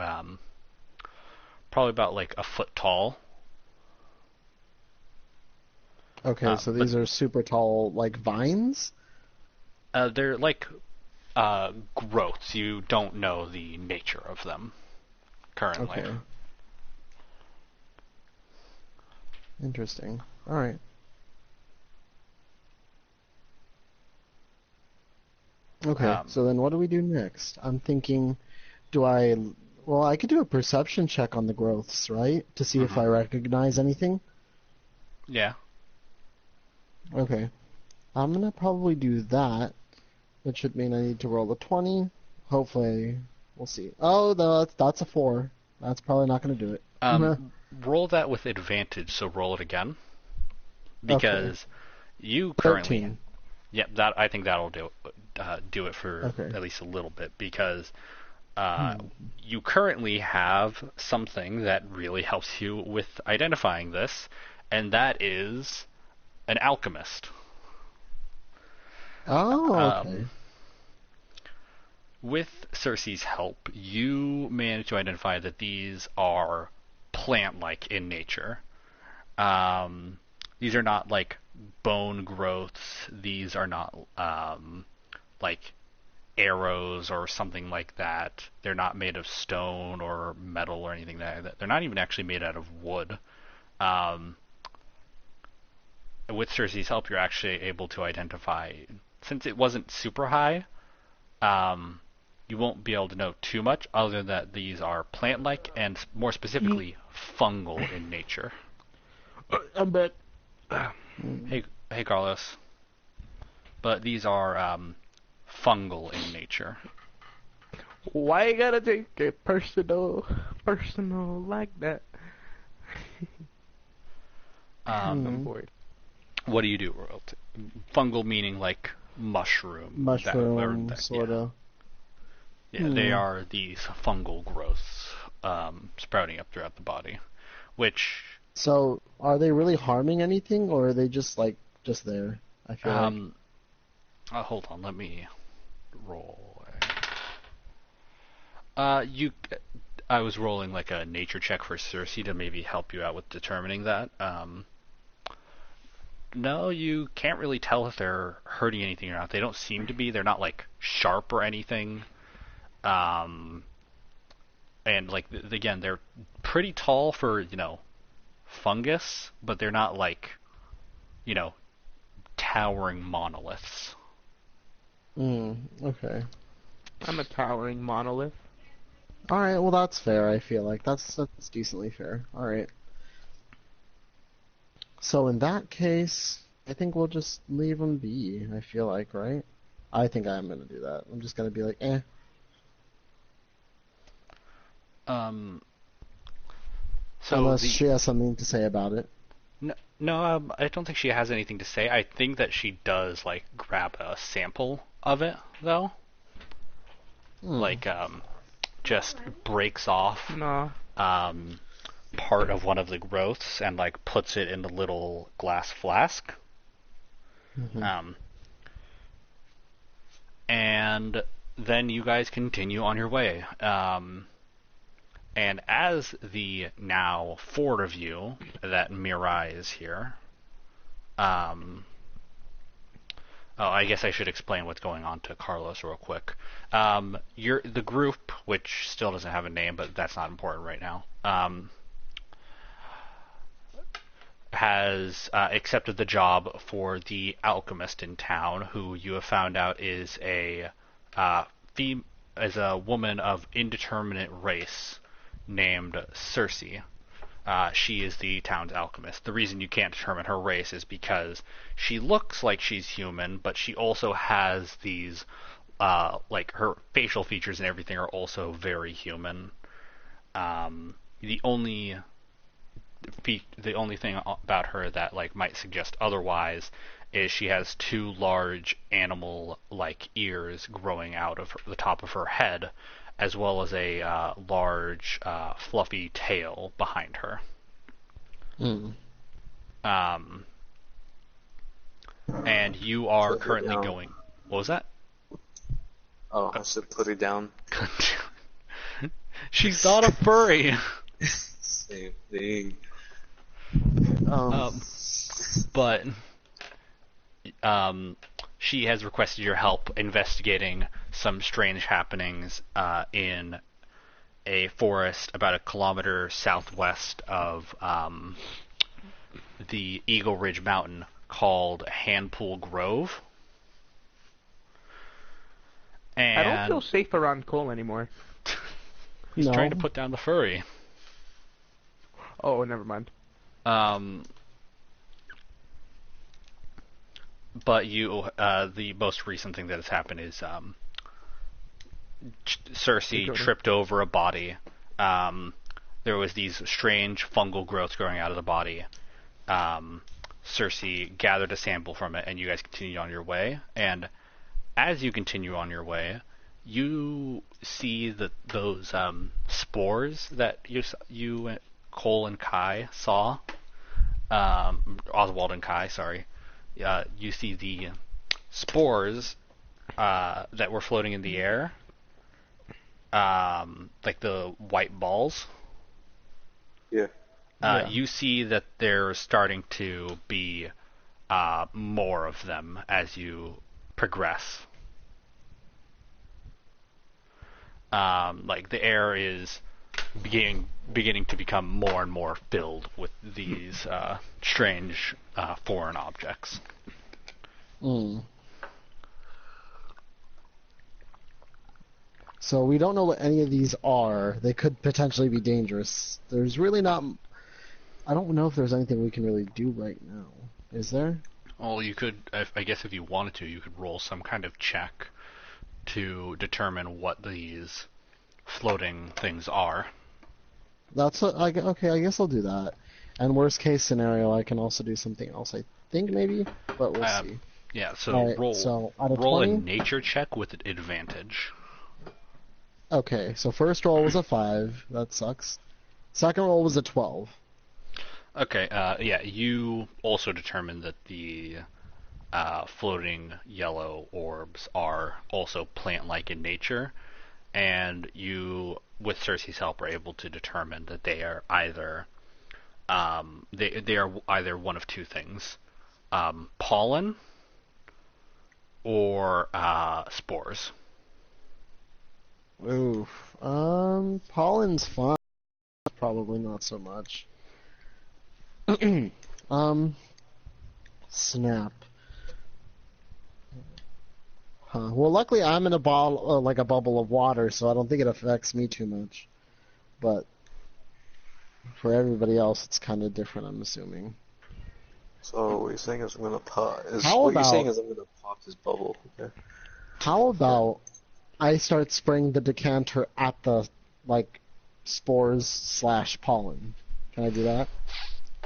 A: like a foot tall.
D: Okay, so these
A: but-
D: are super tall, like vines.
A: They're like growths. You don't know the nature of them currently.
D: Okay. Interesting. All right. Okay, so then what do we do next? I'm thinking, well, I could do a perception check on the growths, right? To see if I recognize anything.
A: Yeah.
D: Okay. I'm gonna probably do that, which should mean I need to roll a 20. Hopefully, we'll see. Oh, that's a 4. That's probably not gonna do it.
A: Roll that with advantage, so roll it again. Because you currently
D: 13.
A: Yep, that I think that'll do it for
D: Okay.
A: at least a little bit, because you currently have something that really helps you with identifying this, and that is an alchemist.
D: Oh, okay.
A: With Cersei's help, you manage to identify that these are plant-like in nature. These are not like bone growths. These are not like arrows or something like that. They're not made of stone or metal or anything like that. They're not even actually made out of wood. With Cersei's help, you're actually able to identify, since it wasn't super high, you won't be able to know too much other than that these are plant-like and more specifically fungal in nature.
B: I'm back.
A: Hey Carlos. But these are fungal in nature.
E: Why you gotta take it personal like that? I'm bored.
A: What do you do? Fungal meaning like mushroom.
D: Mushroom,
A: yeah.
D: sorta.
A: Yeah, they are these fungal growths sprouting up throughout the body, which
D: So, are they really harming anything, or are they just just there? I feel like.
A: hold on, let me roll. I was rolling like a nature check for Cersei to maybe help you out with determining that. No, you can't really tell if they're hurting anything or not. They don't seem to be. They're not like sharp or anything. And like again, they're pretty tall for fungus, but they're not like towering
D: All right, well that's fair. I feel like that's decently fair. All right. So in that case, I think we'll just leave them be. I feel like, right? I think I'm gonna do that. I'm just gonna be like, eh.
A: So
D: Unless she has something to say about it.
A: no, I don't think she has anything to say. I think that she does like grab a sample of it though. Like just breaks off
E: No.
A: part of one of the growths and like puts it in the little glass flask. And then you guys continue on your way. And as the now four of you that Mirai is here, oh, I guess I should explain what's going on to Carlos real quick. The group, which still doesn't have a name, but that's not important right now, has accepted the job for the alchemist in town, who you have found out is a woman of indeterminate race named Cersei. She is the town's alchemist. The reason you can't determine her race is because she looks like she's human, but she also has these, like her facial features and everything are also very human. The only thing about her that like might suggest otherwise is she has two large animal-like ears growing out of the top of her head, as well as a large, fluffy tail behind her. And you are
C: Put her
A: currently
C: down.
A: going... What was that?
C: Oh, I should put her down.
A: She's not a furry!
C: Same thing.
A: But she has requested your help investigating some strange happenings in a forest about a kilometer southwest of the Eagle Ridge Mountain called Handpool Grove. And
E: I don't feel safe around Cole anymore.
A: he's
D: No.
A: trying to put down the furry.
E: Oh, never mind.
A: But the most recent thing that has happened is Cersei tripped over a body. There was these strange fungal growths growing out of the body. Cersei gathered a sample from it, and you guys continued on your way. And as you continue on your way, you see those spores that you Cole and Kai saw. Oswald and Kai, sorry. You see the spores that were floating in the air, like the white balls.
C: Yeah.
A: You see that there's starting to be more of them as you progress. Like the air is beginning to become more and more filled with these strange foreign objects.
D: So we don't know what any of these are. They could potentially be dangerous. There's really not... I don't know if there's anything we can really do right now. Is there?
A: Well, you could, I guess if you wanted to, you could roll some kind of check to determine what these floating things are.
D: That's what, okay, I guess I'll do that. And worst case scenario, I can also do something else, I think, maybe, but we'll see.
A: Yeah, so
D: Alright,
A: roll
D: so out of
A: roll
D: 20?
A: a nature check with advantage.
D: Okay, so first roll was a 5. That sucks. Second roll was a 12.
A: Okay, yeah, you also determined that the floating yellow orbs are also plant-like in nature, and you, with Cersei's help, are able to determine that they are either they are either one of two things: pollen or spores.
D: Oof. Pollen's fine. Probably not so much. Snap. Huh. Well, luckily I'm in a ball, like a bubble of water, so I don't think it affects me too much. But for everybody else, it's kind of different, I'm assuming.
C: So what you're saying is I'm gonna pop.
D: How
C: What you're saying
D: about-
C: is I'm gonna pop this bubble. Okay.
D: How about I start spraying the decanter at the, like, spores/pollen? Can I do that?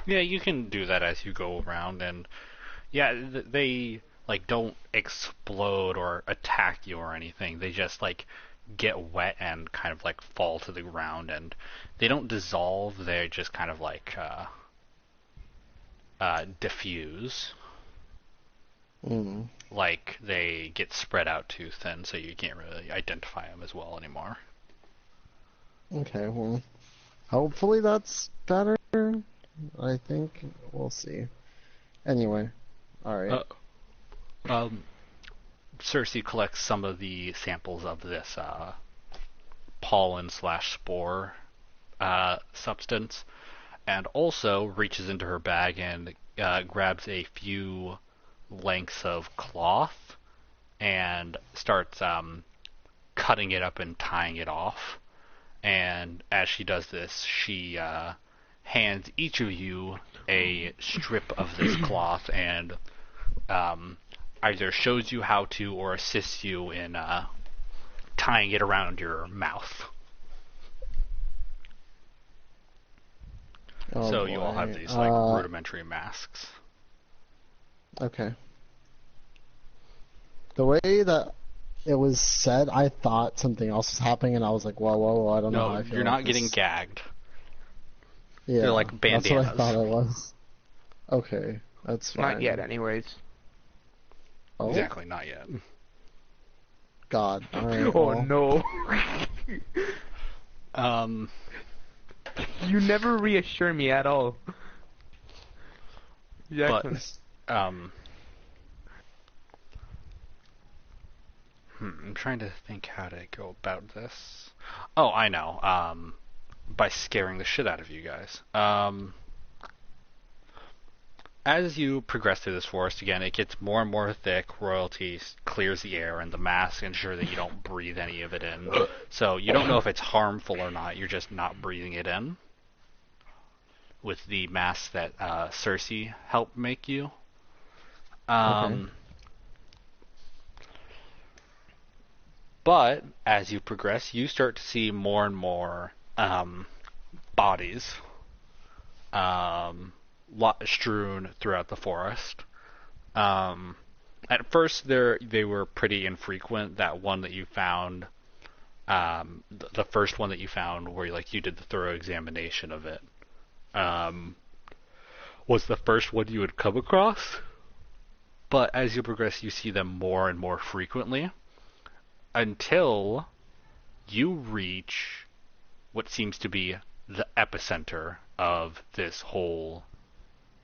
A: Yeah, you can do that as you go around, and yeah, they like don't explode or attack you or anything. They just like get wet and kind of like fall to the ground, and they don't dissolve. They just kind of like diffuse.
D: Mm.
A: Like they get spread out too thin, so you can't really identify them as well anymore.
D: Okay, well, hopefully that's better. I think we'll see. Anyway, alright.
A: Cersei collects some of the samples of this pollen/spore substance, and also reaches into her bag and grabs a few lengths of cloth and starts cutting it up and tying it off. And as she does this, she hands each of you a strip of this cloth and either shows you how to or assists you in tying it around your mouth.
D: Oh,
A: So you all have
D: boy.
A: these like rudimentary masks.
D: Okay. The way that it was said, I thought something else was happening, and I was like, whoa, I don't know how
A: No,
D: I feel
A: you're
D: about
A: not getting
D: this.
A: gagged.
D: Yeah,
A: they're like
D: that's what I
A: bandanas.
D: thought it was. Okay, that's fine.
E: Not yet, anyways.
D: Oh,
A: Exactly, not yet.
D: God. Alright,
E: Oh
D: well,
E: no.
A: Um,
E: You never reassure me at all. Jackson.
A: but I'm trying to think how to go about this. Oh, I know. By scaring the shit out of you guys. As you progress through this forest, again, it gets more and more thick. Royalty clears the air, and the masks ensure that you don't breathe any of it in. So you don't know if it's harmful or not. You're just not breathing it in. With the mask that Cersei helped make you.
D: Okay.
A: But as you progress, you start to see more and more bodies strewn throughout the forest. At first, they were pretty infrequent. That one that you found, the first one that you found, where you did the thorough examination of it, was the first one you would come across. But as you progress, you see them more and more frequently, until you reach what seems to be the epicenter of this whole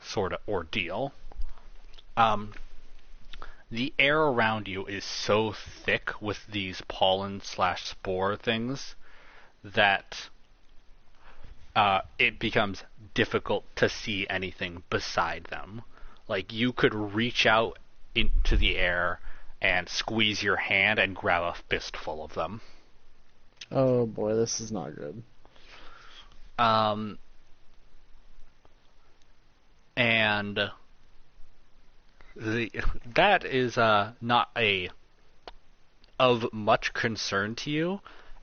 A: sort of ordeal. The air around you is so thick with these pollen/spore things that it becomes difficult to see anything beside them. Like, you could reach out into the air and squeeze your hand and grab a fistful of them.
D: Oh boy, this is not good.
A: And that is not of much concern to you,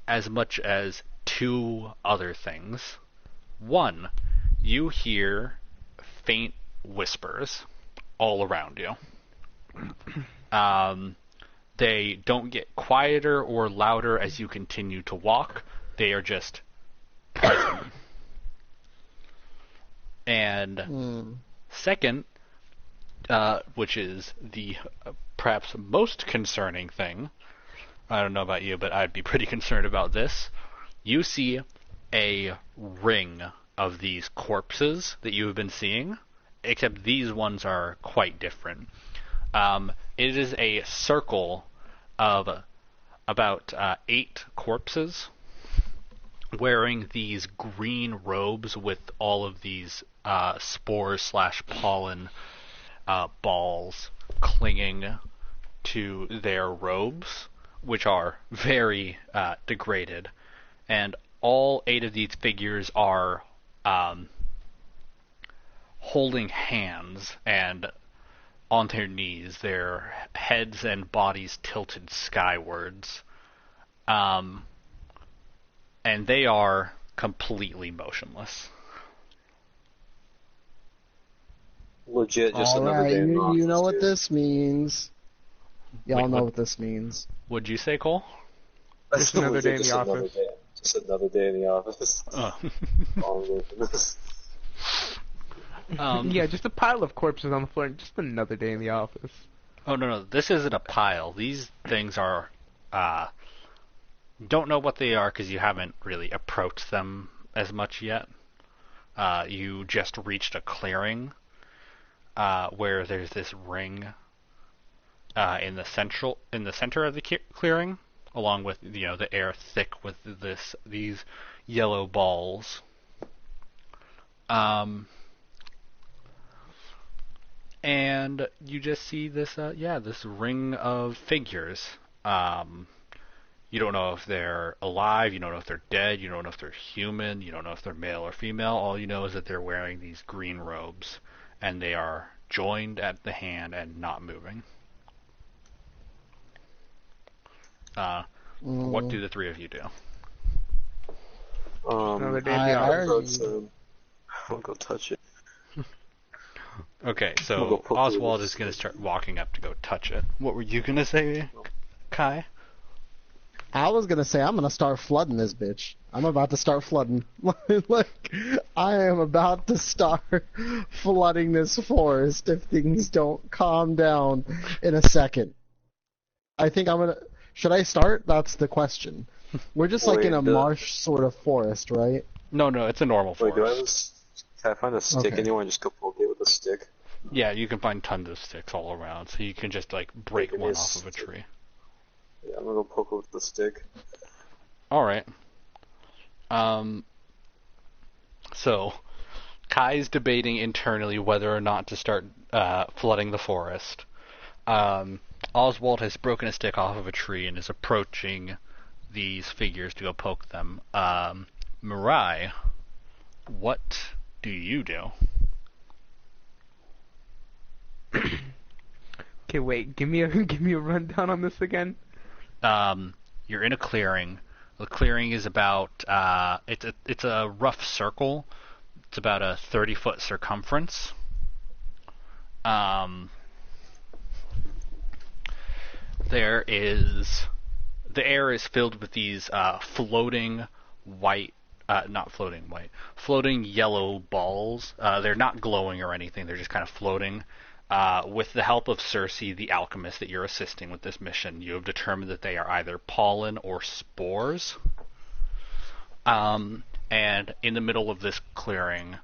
A: as much as two other things. One, you hear faint whispers all around you. They don't get quieter or louder as you continue to walk. They are just present. And second, which is the perhaps most concerning thing, I don't know about you, but I'd be pretty concerned about this. You see a ring of these corpses that you have been seeing, except these ones are quite different. It is a circle of about 8 corpses wearing these green robes with all of these spores/pollen balls clinging to their robes, which are very degraded, and all 8 of these figures are holding hands and on their knees, their heads and bodies tilted skywards. And they are completely motionless.
C: Legit, just another
D: Alright,
C: day in the office.
D: you know what
C: dude.
D: this means. Y'all
A: Wait,
D: know
A: what-
D: what this means.
A: What'd you say, Cole?
C: That's
E: Just another
C: legit,
E: day in the
C: just another
E: office.
C: day. Just another day in the office.
A: Oh.
C: All I'm doing for this.
E: Yeah, just a pile of corpses on the floor and just another day in the office.
A: Oh, no, this isn't a pile. These things are, don't know what they are because you haven't really approached them as much yet. You just reached a clearing, where there's this ring, in the center of the clearing, along with, the air thick with these yellow balls. And you just see this, this ring of figures. You don't know if they're alive, you don't know if they're dead, you don't know if they're human, you don't know if they're male or female. All you know is that they're wearing these green robes, and they are joined at the hand and not moving. What do the 3 of you do?
E: Another day in
D: I
E: the office.
D: already-
C: I'll go touch it.
A: Okay,
C: We'll
A: so
C: go poke
A: Oswald
C: it.
A: is going to start walking up to go touch it. What were you going to say, Kai?
D: I was gonna say I'm gonna start flooding this bitch. I'm about to start flooding. Like I am about to start flooding this forest if things don't calm down in a second. I think I'm gonna. Should I start? That's the question. We're just like
C: Wait,
D: in a
C: the-
D: marsh sort of forest, right?
A: No, it's a normal
C: Wait, do I have
A: forest.
C: can I find a stick
D: Okay.
C: anywhere and just go poke it with a stick?
A: Yeah, you can find tons of sticks all around, so you can just break
C: Give me
A: one
C: a
A: off of a
C: stick.
A: tree.
C: Yeah, I'm gonna go poke it with the stick.
A: All right. So Kai's debating internally whether or not to start flooding the forest. Oswald has broken a stick off of a tree and is approaching these figures to go poke them. Mirai, what do you do?
E: Okay, wait. Give me a rundown on this again.
A: You're in a clearing. The clearing is about it's a rough circle. It's about a 30-foot circumference. The air is filled with these floating yellow balls. They're not glowing or anything. They're just kind of floating. With the help of Cersei, the alchemist that you're assisting with this mission, you have determined that they are either pollen or spores. And in the middle of this clearing,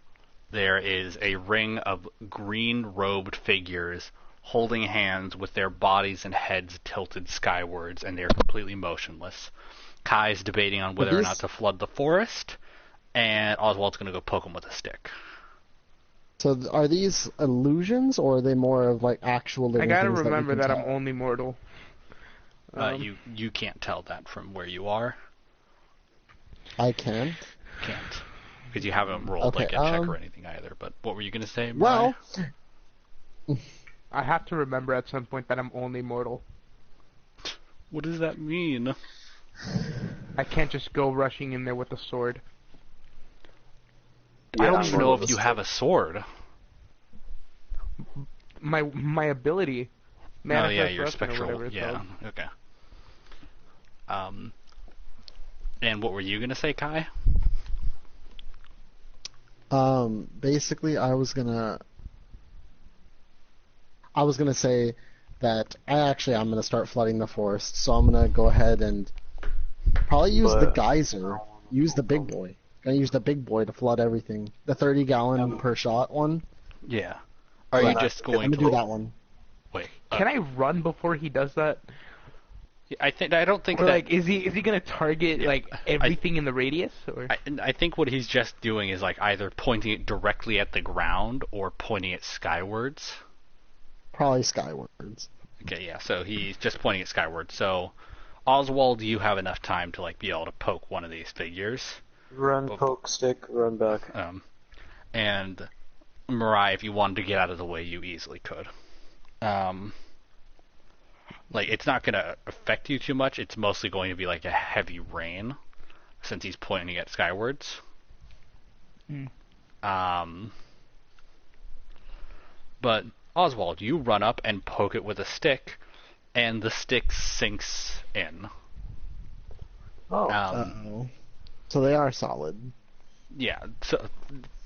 A: there is a ring of green-robed figures holding hands with their bodies and heads tilted skywards, and they're completely motionless. Kai's debating on whether or not to flood the forest, and Oswald's going to go poke him with a stick.
D: So are these illusions or are they more of like actual
E: I
D: living
E: gotta
D: things
E: remember
D: that,
E: that
D: we
E: I'm
D: can
E: only mortal.
A: You can't tell that from where you are.
D: tell? I can.
A: Can't. Because you haven't rolled
D: Okay,
A: a check or anything either. But what were you going to say,
D: Well,
A: Mariah?
E: I have to remember at some point that I'm only mortal.
A: What does that mean?
E: I can't just go rushing in there with a sword.
A: I
C: Yeah,
A: don't
C: I'm
A: even know
C: rolling
A: if
C: with
A: you
C: a
A: have a sword.
E: My ability.
A: Oh yeah,
E: Manifest
A: your
E: Weapon or
A: spectral.
E: whatever it's
A: Yeah.
E: called.
A: Okay. And what were you gonna say, Kai?
D: Basically, I was gonna say that I'm gonna start flooding the forest. So I'm gonna go ahead and probably use the
C: But-
D: geyser. Use the big boy. Gonna use the big boy to flood everything. The 30-gallon per shot one.
A: Yeah. Are
D: Right.
A: you just
D: I'm
A: going
D: gonna
A: to
D: do that one.
A: wait?
E: Can I run before he does that?
A: I don't think
E: Or
A: that.
E: like, is he gonna target like everything in the radius? Or
A: I think what he's just doing is either pointing it directly at the ground or pointing it skywards.
D: Probably skywards.
A: Okay, yeah. So he's just pointing it skyward. So, Oswald, you have enough time to like be able to poke one of these figures.
C: Run,
A: Well-
C: poke, stick, run back.
A: And Mirai, if you wanted to get out of the way, you easily could. Like it's not gonna affect you too much. It's mostly going to be like a heavy rain, since he's pointing it skywards. But Oswald, you run up and poke it with a stick, and the stick sinks in.
C: Oh.
D: Uh-oh. So they are solid.
A: Yeah. So,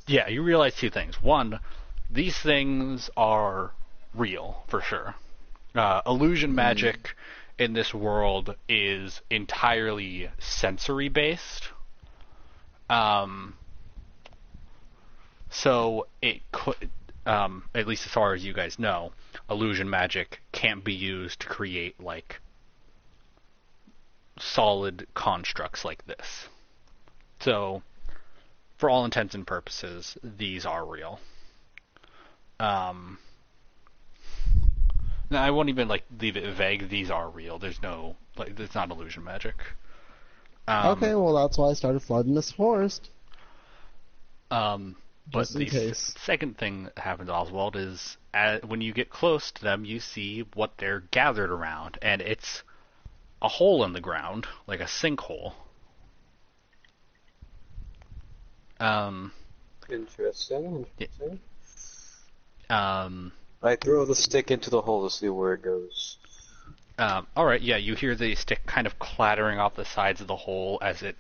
A: yeah, you realize two things. One, these things are real for sure. Illusion magic in this world is entirely sensory based. So it could, at least as far as you guys know, illusion magic can't be used to create like solid constructs like this. So, for all intents and purposes, these are real. No, I won't even like leave it vague. These are real. There's no like, it's not illusion magic.
D: Okay, well that's why I started flooding this forest.
A: But
D: Just in
A: the
D: case.
A: second thing that happens, Oswald, is when you get close to them, you see what they're gathered around, and it's a hole in the ground, like a sinkhole.
C: Interesting.
A: Yeah.
C: I throw the stick into the hole to see where it goes.
A: Alright, yeah, you hear the stick kind of clattering off the sides of the hole as it,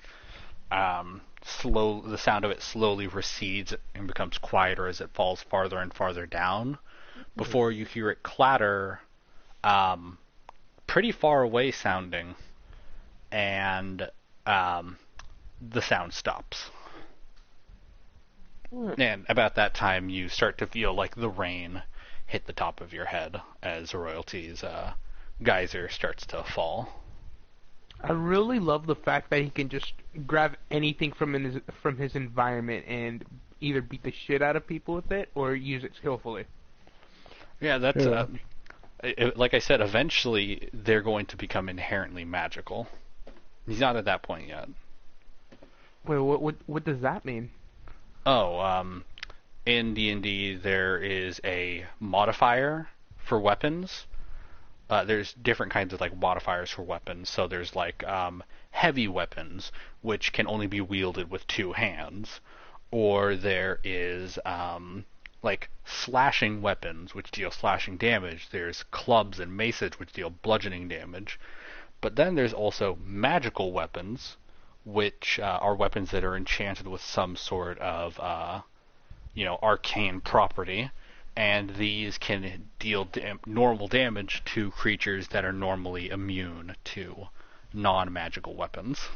A: the sound of it slowly recedes and becomes quieter as it falls farther and farther down, before you hear it clatter, pretty far away sounding, and, the sound stops. And about that time, you start to feel like the rain hit the top of your head as Royalty's geyser starts to fall.
E: I really love the fact that he can just grab anything from his environment and either beat the shit out of people with it or use it skillfully.
A: Yeah, that's
D: Yeah.
A: Like I said, eventually they're going to become inherently magical. He's not at that point yet.
E: Wait, what does that mean?
A: Oh, in D&D there is a modifier for weapons. There's different kinds of like modifiers for weapons. So there's like heavy weapons, which can only be wielded with two hands, or there is like slashing weapons, which deal slashing damage. There's clubs and maces, which deal bludgeoning damage. But then there's also magical weapons, which are weapons that are enchanted with some sort of, arcane property, and these can deal normal damage to creatures that are normally immune to non-magical weapons.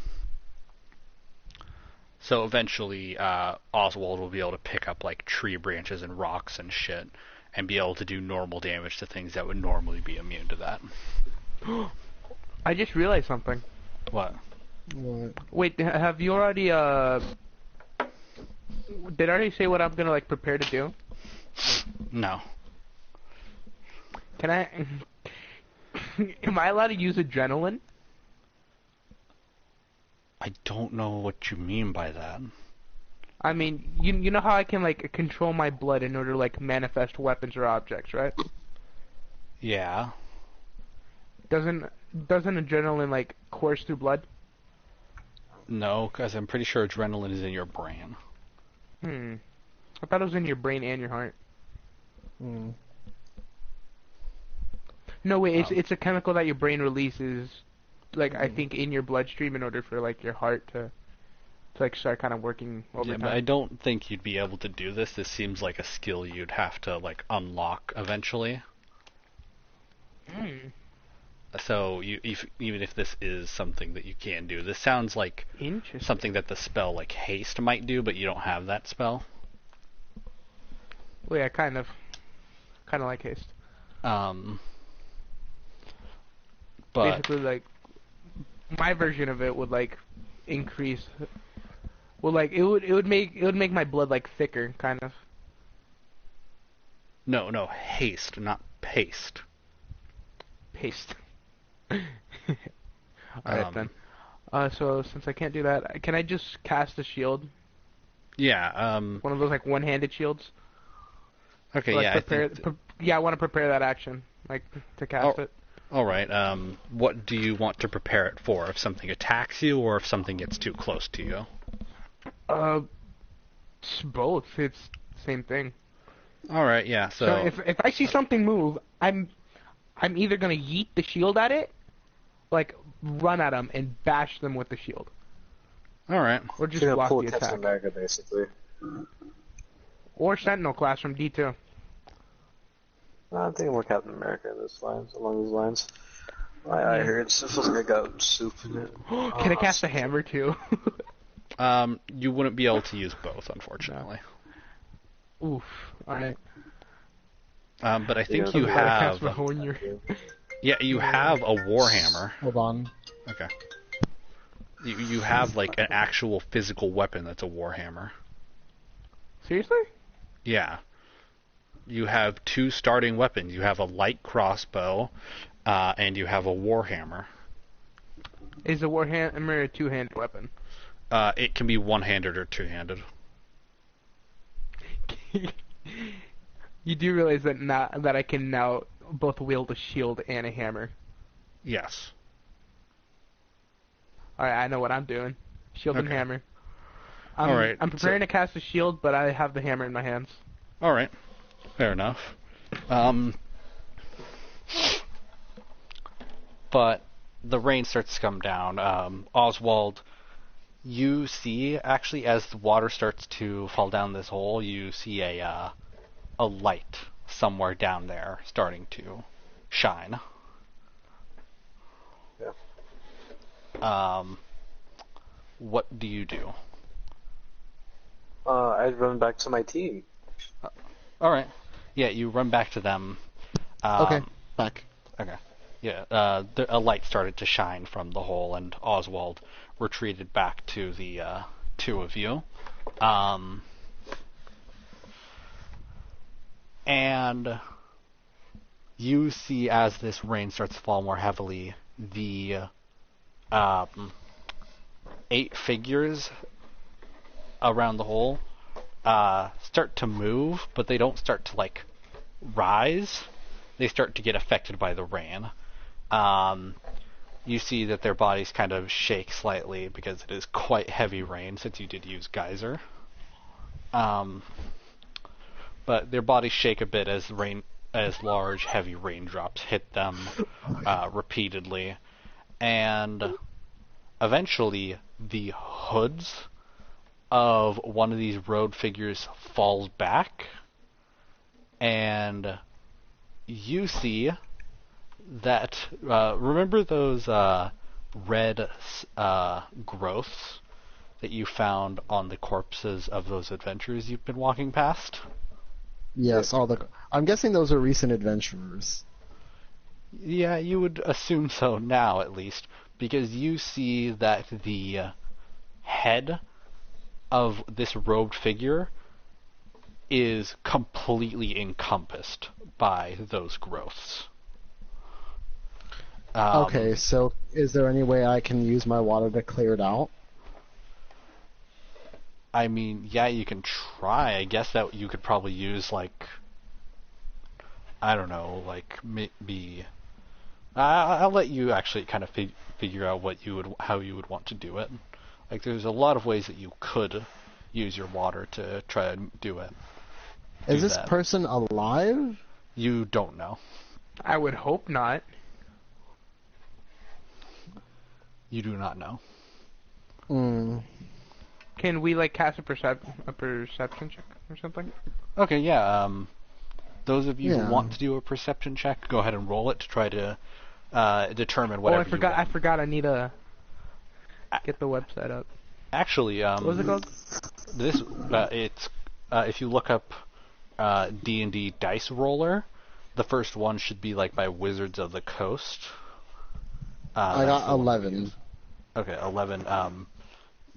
A: So eventually, Oswald will be able to pick up like tree branches and rocks and shit, and be able to do normal damage to things that would normally be immune to that.
E: I just realized something.
A: What?
D: What?
E: Wait, have you already did I already say what I'm gonna like prepare to do?
A: No.
E: Can I? Am I allowed to use adrenaline?
A: I don't know what you mean by that.
E: I mean, you know how I can like control my blood in order to like manifest weapons or objects, right?
A: Yeah.
E: Doesn't adrenaline like course through blood?
A: No, because I'm pretty sure adrenaline is in your brain.
E: I thought it was in your brain and your heart.
D: Hmm.
E: No, wait, it's a chemical that your brain releases, like I think in your bloodstream in order for like your heart to like start kind of working over
A: Yeah,
E: time.
A: but I don't think you'd be able to do this. This seems like a skill you'd have to like unlock eventually. So even if this is something that you can do, this sounds like
E: Interesting.
A: something that the spell like haste might do, but you don't have that spell.
E: Well, yeah, kind of like haste.
A: But
E: Basically, like my version of it would like increase. Well, like it would make my blood like thicker, kind of.
A: no, haste, not paste.
E: Paste. Alright
A: Um,
E: then. So since I can't do that, can I just cast a shield?
A: Yeah.
E: One of those like one-handed shields?
A: Okay.
E: Like
A: Yeah.
E: prepare, yeah, I want to prepare that action, like to cast it.
A: All right. What do you want to prepare it for? If something attacks you, or if something gets too close to you?
E: It's both. It's the same thing.
A: All right. Yeah.
E: So
A: So.
E: if I see something move, I'm either gonna yeet the shield at it, like run at them and bash them with the shield,
A: All right.
E: or just
C: You're gonna
E: block
C: pull
E: the
C: Captain
E: attack.
C: America, basically.
E: Or Sentinel class from D2.
C: I'm thinking more Captain America in this lines, along these lines. I heard it feels like I got soup in it.
E: Can I cast a hammer too?
A: You wouldn't be able to use both, unfortunately.
E: Oof. Alright.
A: But I think
C: Yeah,
A: you
C: but
A: have.
E: Cast my when you're...
A: Yeah, you have a warhammer.
D: Hold on.
A: Okay. You have like an actual physical weapon that's a warhammer.
E: Seriously?
A: Yeah. You have two starting weapons. You have a light crossbow, and you have a warhammer.
E: Is a warhammer a two-handed weapon?
A: It can be one-handed or two-handed.
E: You do realize that that I can now both wield a shield and a hammer.
A: Yes.
E: Alright, I know what I'm doing. Shield and
A: Okay.
E: hammer.
A: Alright,
E: I'm preparing to cast a shield, but I have the hammer in my hands.
A: All right. Fair enough. But the rain starts to come down. Oswald, you see, actually, as the water starts to fall down this hole, you see a light somewhere down there starting to shine.
C: Yeah.
A: What do you do?
C: I'd run back to my team.
A: All right. Yeah, you run back to them.
D: Okay, back.
A: Okay. Yeah, a light started to shine from the hole, and Oswald retreated back to the two of you. And you see, as this rain starts to fall more heavily, the 8 figures around the hole start to move, but they don't start to, like, rise. They start to get affected by the rain. You see that their bodies kind of shake slightly because it is quite heavy rain since you did use geyser. But their bodies shake a bit as large, heavy raindrops hit them repeatedly, and eventually the hoods of one of these road figures falls back, and you see that remember those red growths that you found on the corpses of those adventurers you've been walking past?
D: Yes, I'm guessing those are recent adventurers.
A: Yeah, you would assume so now, at least, because you see that the head of this robed figure is completely encompassed by those growths.
D: Okay, so is there any way I can use my water to clear it out?
A: I mean, yeah, you can try. I guess that you could probably use, like, I don't know, like, maybe... I'll let you actually kind of figure out how you would want to do it. Like, there's a lot of ways that you could use your water to try and do it.
D: Is this
A: that.
D: person alive?
A: You don't know.
E: I would hope not.
A: You do not know.
D: Hmm.
E: Can we like cast a perception check or something?
A: Okay, yeah. Those of you
D: Yeah.
A: who want to do a perception check, go ahead and roll it to try to determine whatever
E: I forgot.
A: you
E: I
A: want.
E: forgot. I need to get the website up.
A: Actually,
E: What was it called?
A: this it's if you look up D&D Dice Roller, the first one should be like by Wizards of the Coast.
D: I
A: That's
D: got
A: the one we
D: 11.
A: use. Okay, 11.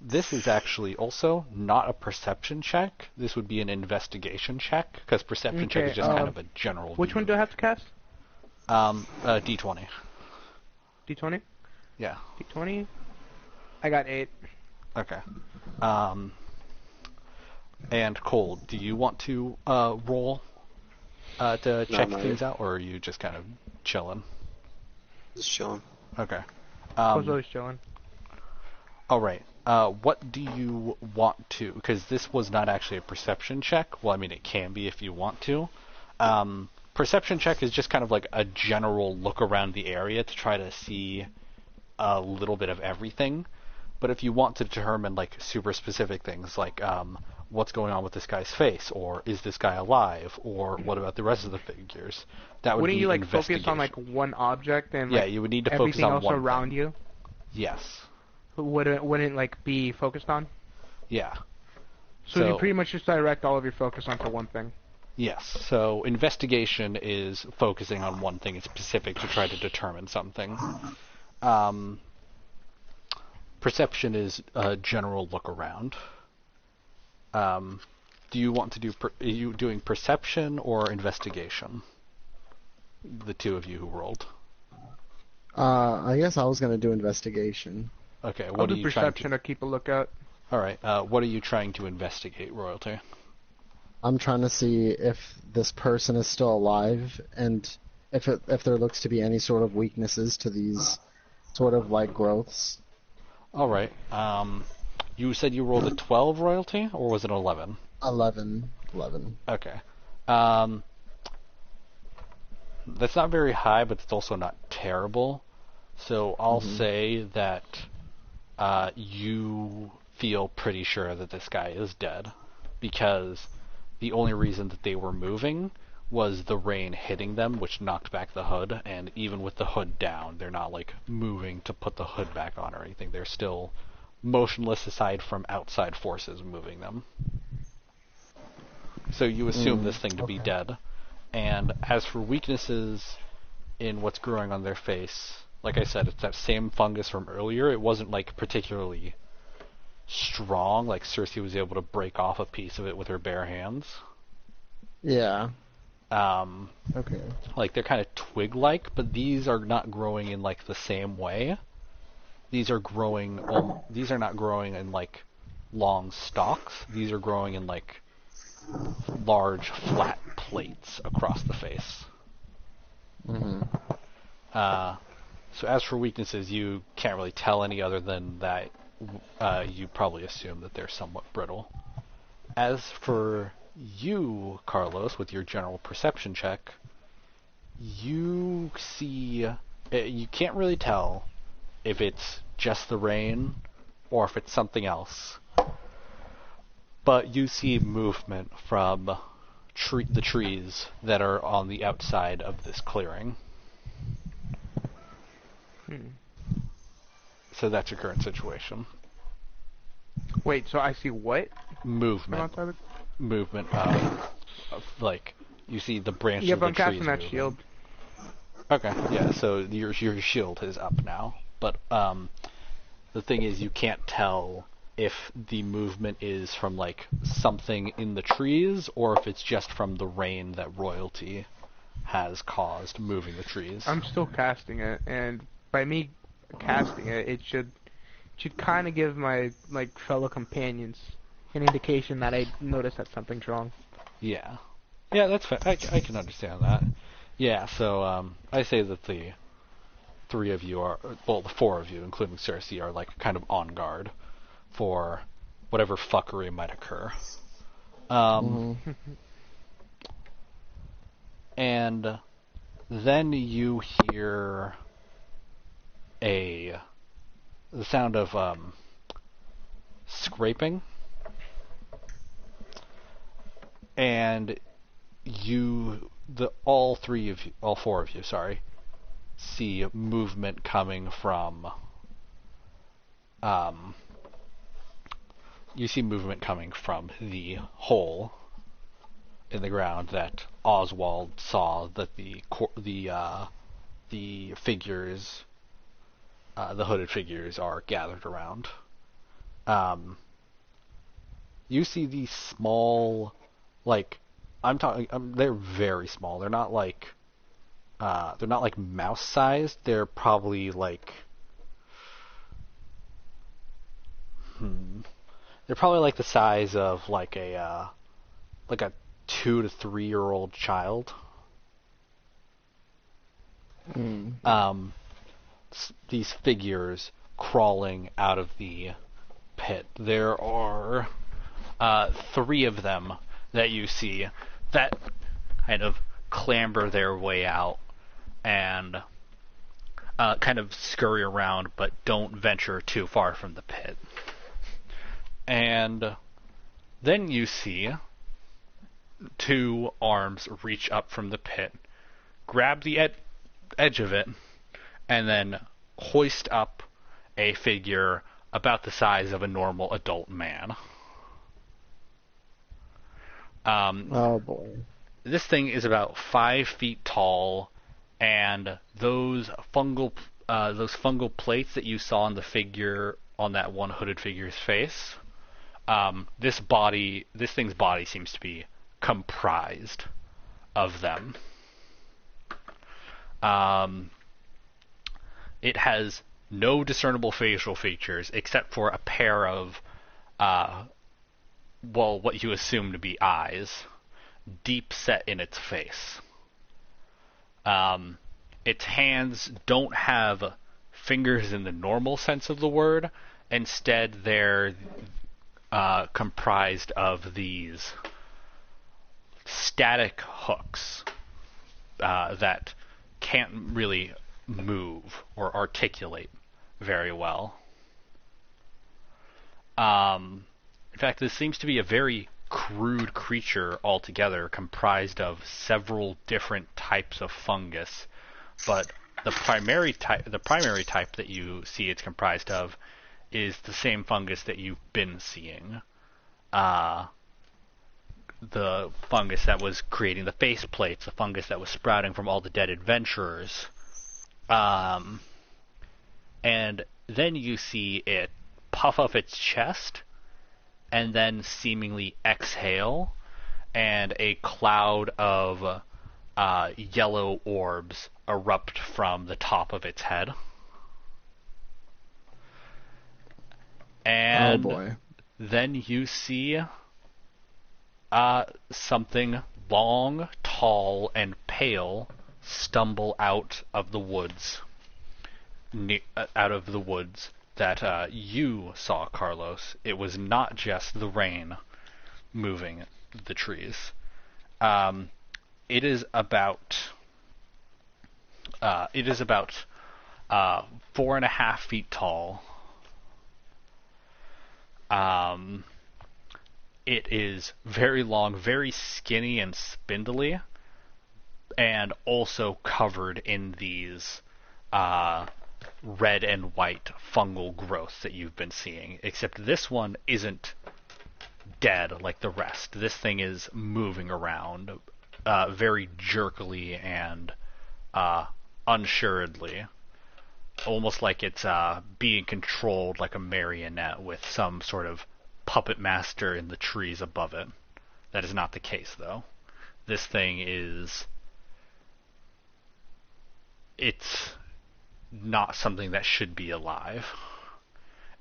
A: This is actually also not a perception check. This would be an investigation check, because perception check
E: Okay,
A: is just kind of a general
E: Which
A: view.
E: one do I have to cast?
A: D20.
E: D20.
A: Yeah.
E: D20. I got 8.
A: Okay. And Cole, do you want to roll to check
C: not
A: things
C: yet.
A: out, or are you just kind of chilling?
C: Just chilling.
A: Okay.
E: I was always chilling.
A: All right. What do you want to? Because this was not actually a perception check. Well, I mean, it can be if you want to. Perception check is just kind of like a general look around the area to try to see a little bit of everything. But if you want to determine like super specific things, like what's going on with this guy's face, or is this guy alive, or what about the rest of the figures, that would
E: Wouldn't
A: be
E: you like focus
A: investigation.
E: on like one object and
A: Yeah,
E: like
A: you would need to focus
E: everything
A: on
E: else
A: one
E: around
A: thing.
E: you?
A: Yes.
E: Wouldn't like be focused on?
A: Yeah.
E: So you pretty much just direct all of your focus onto one thing.
A: Yes. So investigation is focusing on one thing in specific to try to determine something. Perception is a general look around. Do you want to do? Are you doing perception or investigation? The two of you who rolled.
D: I guess I was gonna do investigation.
A: Okay.
E: I'll
A: What are
E: do
A: you trying to?
E: perception to keep a lookout.
A: All right. What are you trying to investigate, Royalty?
D: I'm trying to see if this person is still alive and if there looks to be any sort of weaknesses to these sort of like growths.
A: All right. You said you rolled a 12, Royalty, or was it 11?
D: 11.
A: Okay. That's not very high, but it's also not terrible. So I'll say that you feel pretty sure that this guy is dead, because the only reason that they were moving was the rain hitting them, which knocked back the hood, and even with the hood down, they're not like moving to put the hood back on or anything. They're still motionless aside from outside forces moving them. So you assume this thing to be dead. And as for weaknesses in what's growing on their face, like I said, it's that same fungus from earlier. It wasn't like particularly strong, like Cersei was able to break off a piece of it with her bare hands.
D: Yeah. Okay.
A: Like they're kind of twig-like, but these are not growing in like the same way. These are growing. These are not growing in like long stalks. These are growing in like large flat plates across the face. So as for weaknesses, you can't really tell any other than that. You probably assume that they're somewhat brittle. As for you, Carlos, with your general perception check, you see, you can't really tell if it's just the rain or if it's something else. But you see movement from the trees that are on the outside of this clearing. So that's your current situation.
E: Wait, so I see what?
A: Movement of like you see the branches
E: Yeah,
A: of
E: but
A: the
E: I'm
A: trees
E: casting that
A: moving.
E: shield.
A: Okay, yeah, so your shield is up now, but the thing is you can't tell if the movement is from like something in the trees or if it's just from the rain that Royalty has caused moving the trees.
E: I'm still casting it, and by me casting it, it should kind of give my like fellow companions an indication that I noticed that something's wrong.
A: Yeah, that's fair. I can understand that. Yeah, so I say that the three of you are, well, the four of you, including Cersei, are like kind of on guard for whatever fuckery might occur. And then you hear the sound of scraping, and all four of you, see movement coming from the hole in the ground that Oswald saw that the figures, the hooded figures, are gathered around. You see these small, like, they're very small. They're not like they're not like mouse sized. They're probably like they're probably like the size of like a 2 to 3 year old child. These figures crawling out of the pit. There are 3 of them that you see that kind of clamber their way out and kind of scurry around, but don't venture too far from the pit. And then you see 2 arms reach up from the pit, grab the edge of it, and then hoist up a figure about the size of a normal adult man.
D: Oh boy.
A: This thing is about 5 feet tall, and those fungal plates that you saw on the figure, on that one hooded figure's face, this thing's body seems to be comprised of them. It has no discernible facial features except for a pair of, what you assume to be eyes, deep set in its face. Its hands don't have fingers in the normal sense of the word. Instead, they're comprised of these static hooks that can't really move or articulate very well. In fact, this seems to be a very crude creature altogether, comprised of several different types of fungus, but the primary type that you see it's comprised of is the same fungus that you've been seeing. The fungus that was creating the face plates, the fungus that was sprouting from all the dead adventurers. And then you see it puff up its chest and then seemingly exhale, and a cloud of yellow orbs erupt from the top of its head. And
D: oh boy.
A: then you see something long, tall, and pale stumble out of the woods. That you saw, Carlos. It was not just the rain moving the trees. It is about 4.5 feet tall. It is very long, very skinny and spindly, and also covered in these red and white fungal growths that you've been seeing, except this one isn't dead like the rest. This thing is moving around very jerkily and unsuredly, almost like it's being controlled like a marionette with some sort of puppet master in the trees above it. That is not the case, though. This thing it's not something that should be alive.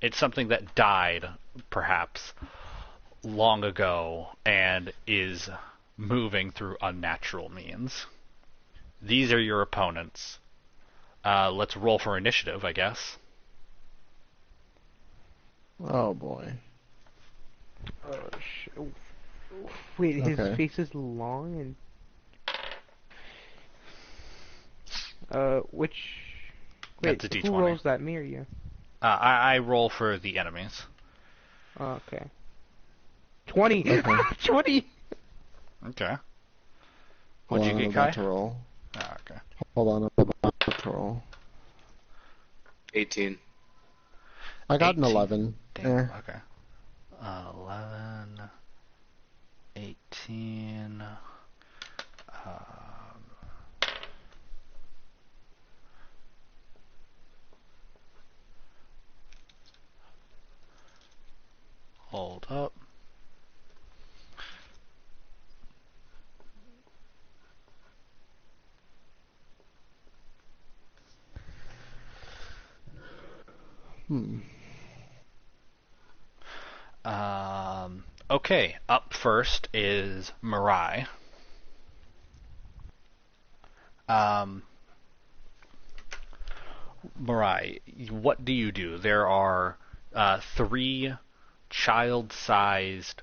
A: It's something that died, perhaps, long ago and is moving through unnatural means. These are your opponents. Let's roll for initiative, I guess.
D: Oh boy.
E: Wait, his
D: Okay.
E: face is long and which? Wait,
A: That's a D20.
E: who rolls that? Me or you?
A: I roll for the enemies.
E: Oh, okay. 20.
D: Okay.
E: 20.
A: Okay.
D: Hold
A: What'd you
D: on,
A: get,
D: I'm
A: Kai?
D: about to roll.
A: Okay.
D: Hold on, I'm about to roll.
C: 18.
D: I got an
A: 18.
D: 11.
A: Damn. Okay. 11, 18. Hold up. Okay, up first is Mirai. Mirai, what do you do? There are three child-sized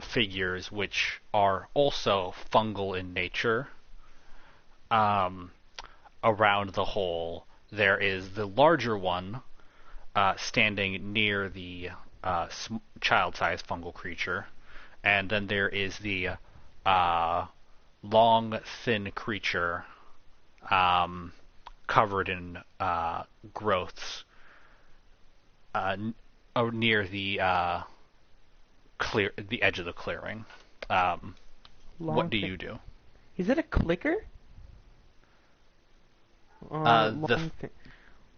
A: figures which are also fungal in nature around the hole. There is the larger one standing near the child-sized fungal creature, and then there is the long, thin creature covered in growths near the the edge of the clearing. What do you do?
E: Is it a clicker?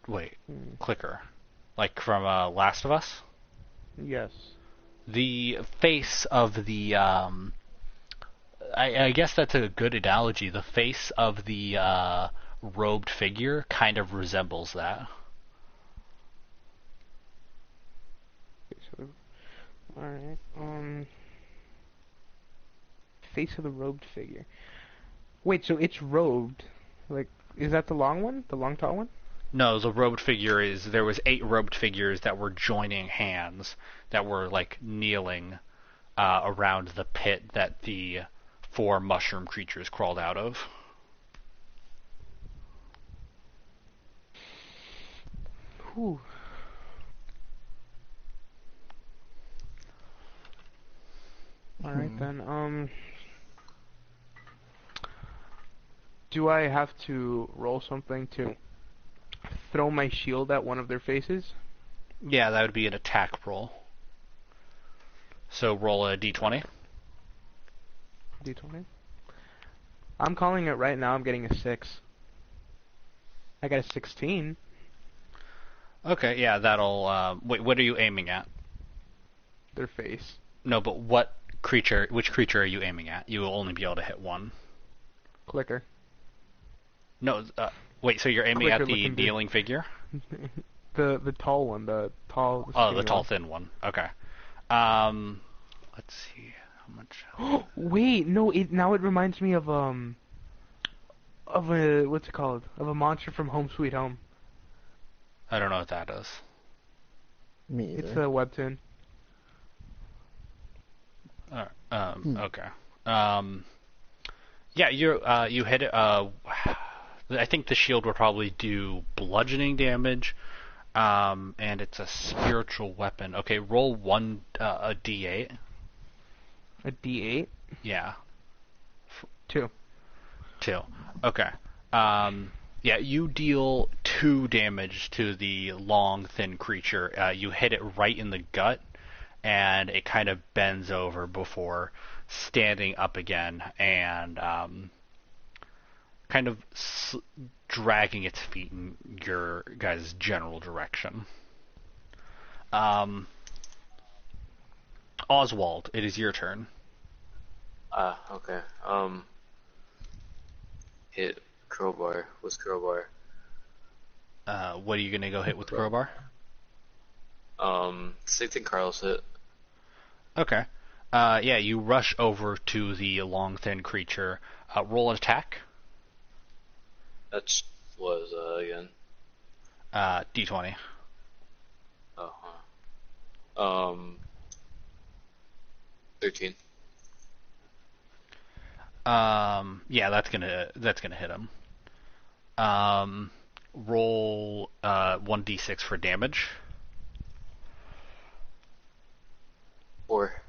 A: Wait, clicker, like from Last of Us?
E: Yes.
A: The face of the I guess that's a good analogy. The face of the robed figure kind of resembles that.
E: Alright, face of the robed figure. Wait, so it's robed. Like, is that the long one? The long, tall one?
A: No, the robed figure is... There was 8 robed figures that were joining hands, that were, like, kneeling around the pit that the 4 mushroom creatures crawled out of.
E: Whew. Alright then, do I have to roll something to throw my shield at one of their faces?
A: Yeah, that would be an attack roll. So roll a d20.
E: D20? I'm calling it right now, I'm getting a 6. I got a 16.
A: Okay, yeah, that'll... wait, what are you aiming at?
E: Their face.
A: No, but which creature are you aiming at? You will only be able to hit one.
E: Clicker.
A: No, wait, so you're aiming at the
E: Clicker-looking dude.
A: kneeling figure?
E: The tall one, the tall...
A: Oh, the
E: skinny
A: tall,
E: one.
A: thin one. Okay. Let's see how much...
E: Wait, no, now it reminds me of a... what's it called? Of a monster from Home Sweet Home.
A: I don't know what that is.
D: Me either.
E: It's a webtoon.
A: Okay. Yeah, you hit it. I think the shield would probably do bludgeoning damage, and it's a spiritual weapon. Okay, roll a d8.
E: A D8?
A: Yeah.
E: 2.
A: 2. Okay. Yeah, you deal 2 damage to the long, thin creature. You hit it right in the gut, and it kind of bends over before standing up again and kind of dragging its feet in your guys' general direction. Oswald, it is your turn.
C: Okay. Hit crowbar. What's crowbar?
A: What are you gonna go hit with the crowbar?
C: Same thing Carlos hit.
A: Okay. Yeah, you rush over to the long, thin creature. Roll an attack.
C: That's was again.
A: D20.
C: Oh. Huh. 13.
A: Yeah, that's gonna hit him. Roll 1d6 for damage.
C: 4.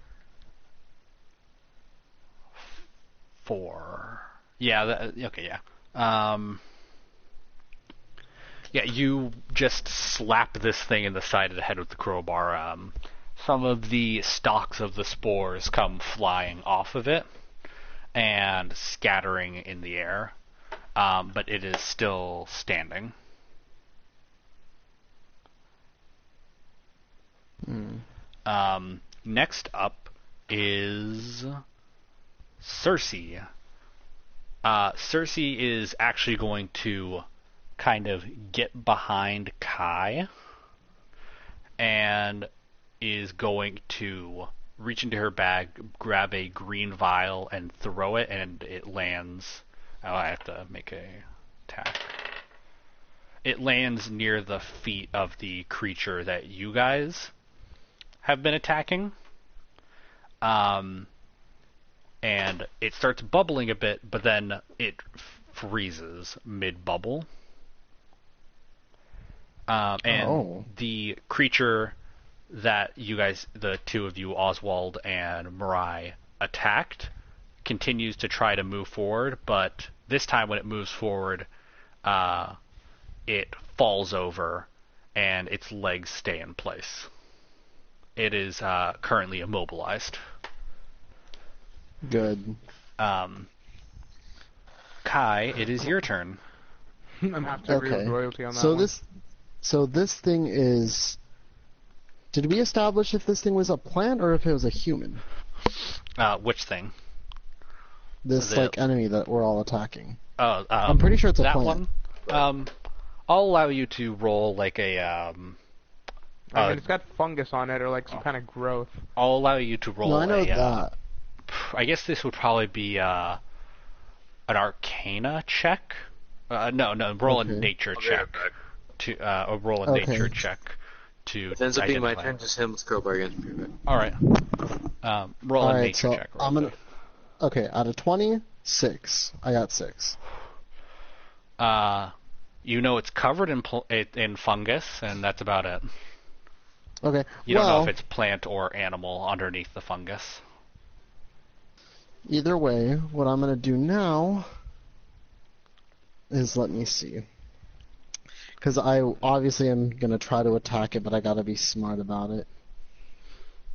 A: 4. Yeah. Okay. Yeah. Yeah. You just slap this thing in the side of the head with the crowbar. Some of the stalks of the spores come flying off of it and scattering in the air, but it is still standing. Next up is Cersei. Cersei is actually going to kind of get behind Kai and is going to reach into her bag, grab a green vial, and throw it, and it lands. Oh, I have to make a attack. It lands near the feet of the creature that you guys have been attacking. And it starts bubbling a bit, but then it freezes mid-bubble. And the creature that you guys, the two of you, Oswald and Mirai, attacked, continues to try to move forward, but this time when it moves forward, it falls over and its legs stay in place. It is currently immobilized.
D: Good.
A: Kai, it is your turn.
E: I'm gonna have to agree with
D: Okay.
E: royalty on that
D: So
E: one.
D: this thing is. Did we establish if this thing was a plant or if it was a human?
A: Which thing?
D: This
A: The-
D: enemy that we're all attacking.
A: Oh,
D: I'm pretty sure it's a
A: that
D: plant.
A: one. I'll allow you to roll like a.
E: I mean, it's got fungus on it or like some kind of growth.
A: I'll allow you to roll
D: No, I know
A: a.
D: that.
A: I guess this would probably be an Arcana check. No, roll a
D: Okay.
A: nature
C: I'll be right
A: check.
C: back.
A: Roll a
D: Okay.
A: nature check to.
C: If it ends up being my
A: identify.
C: turn, just him with crowbar against me.
A: All right. Roll a
D: All right,
A: nature
D: so
A: check.
D: I'm gonna. Okay, out of 20, 6. I got 6.
A: You know it's covered in fungus, and that's about it.
D: Okay.
A: You don't
D: well,
A: know if it's plant or animal underneath the fungus.
D: either way, what I'm gonna do now is let me see. Because I obviously am gonna try to attack it, but I gotta be smart about it.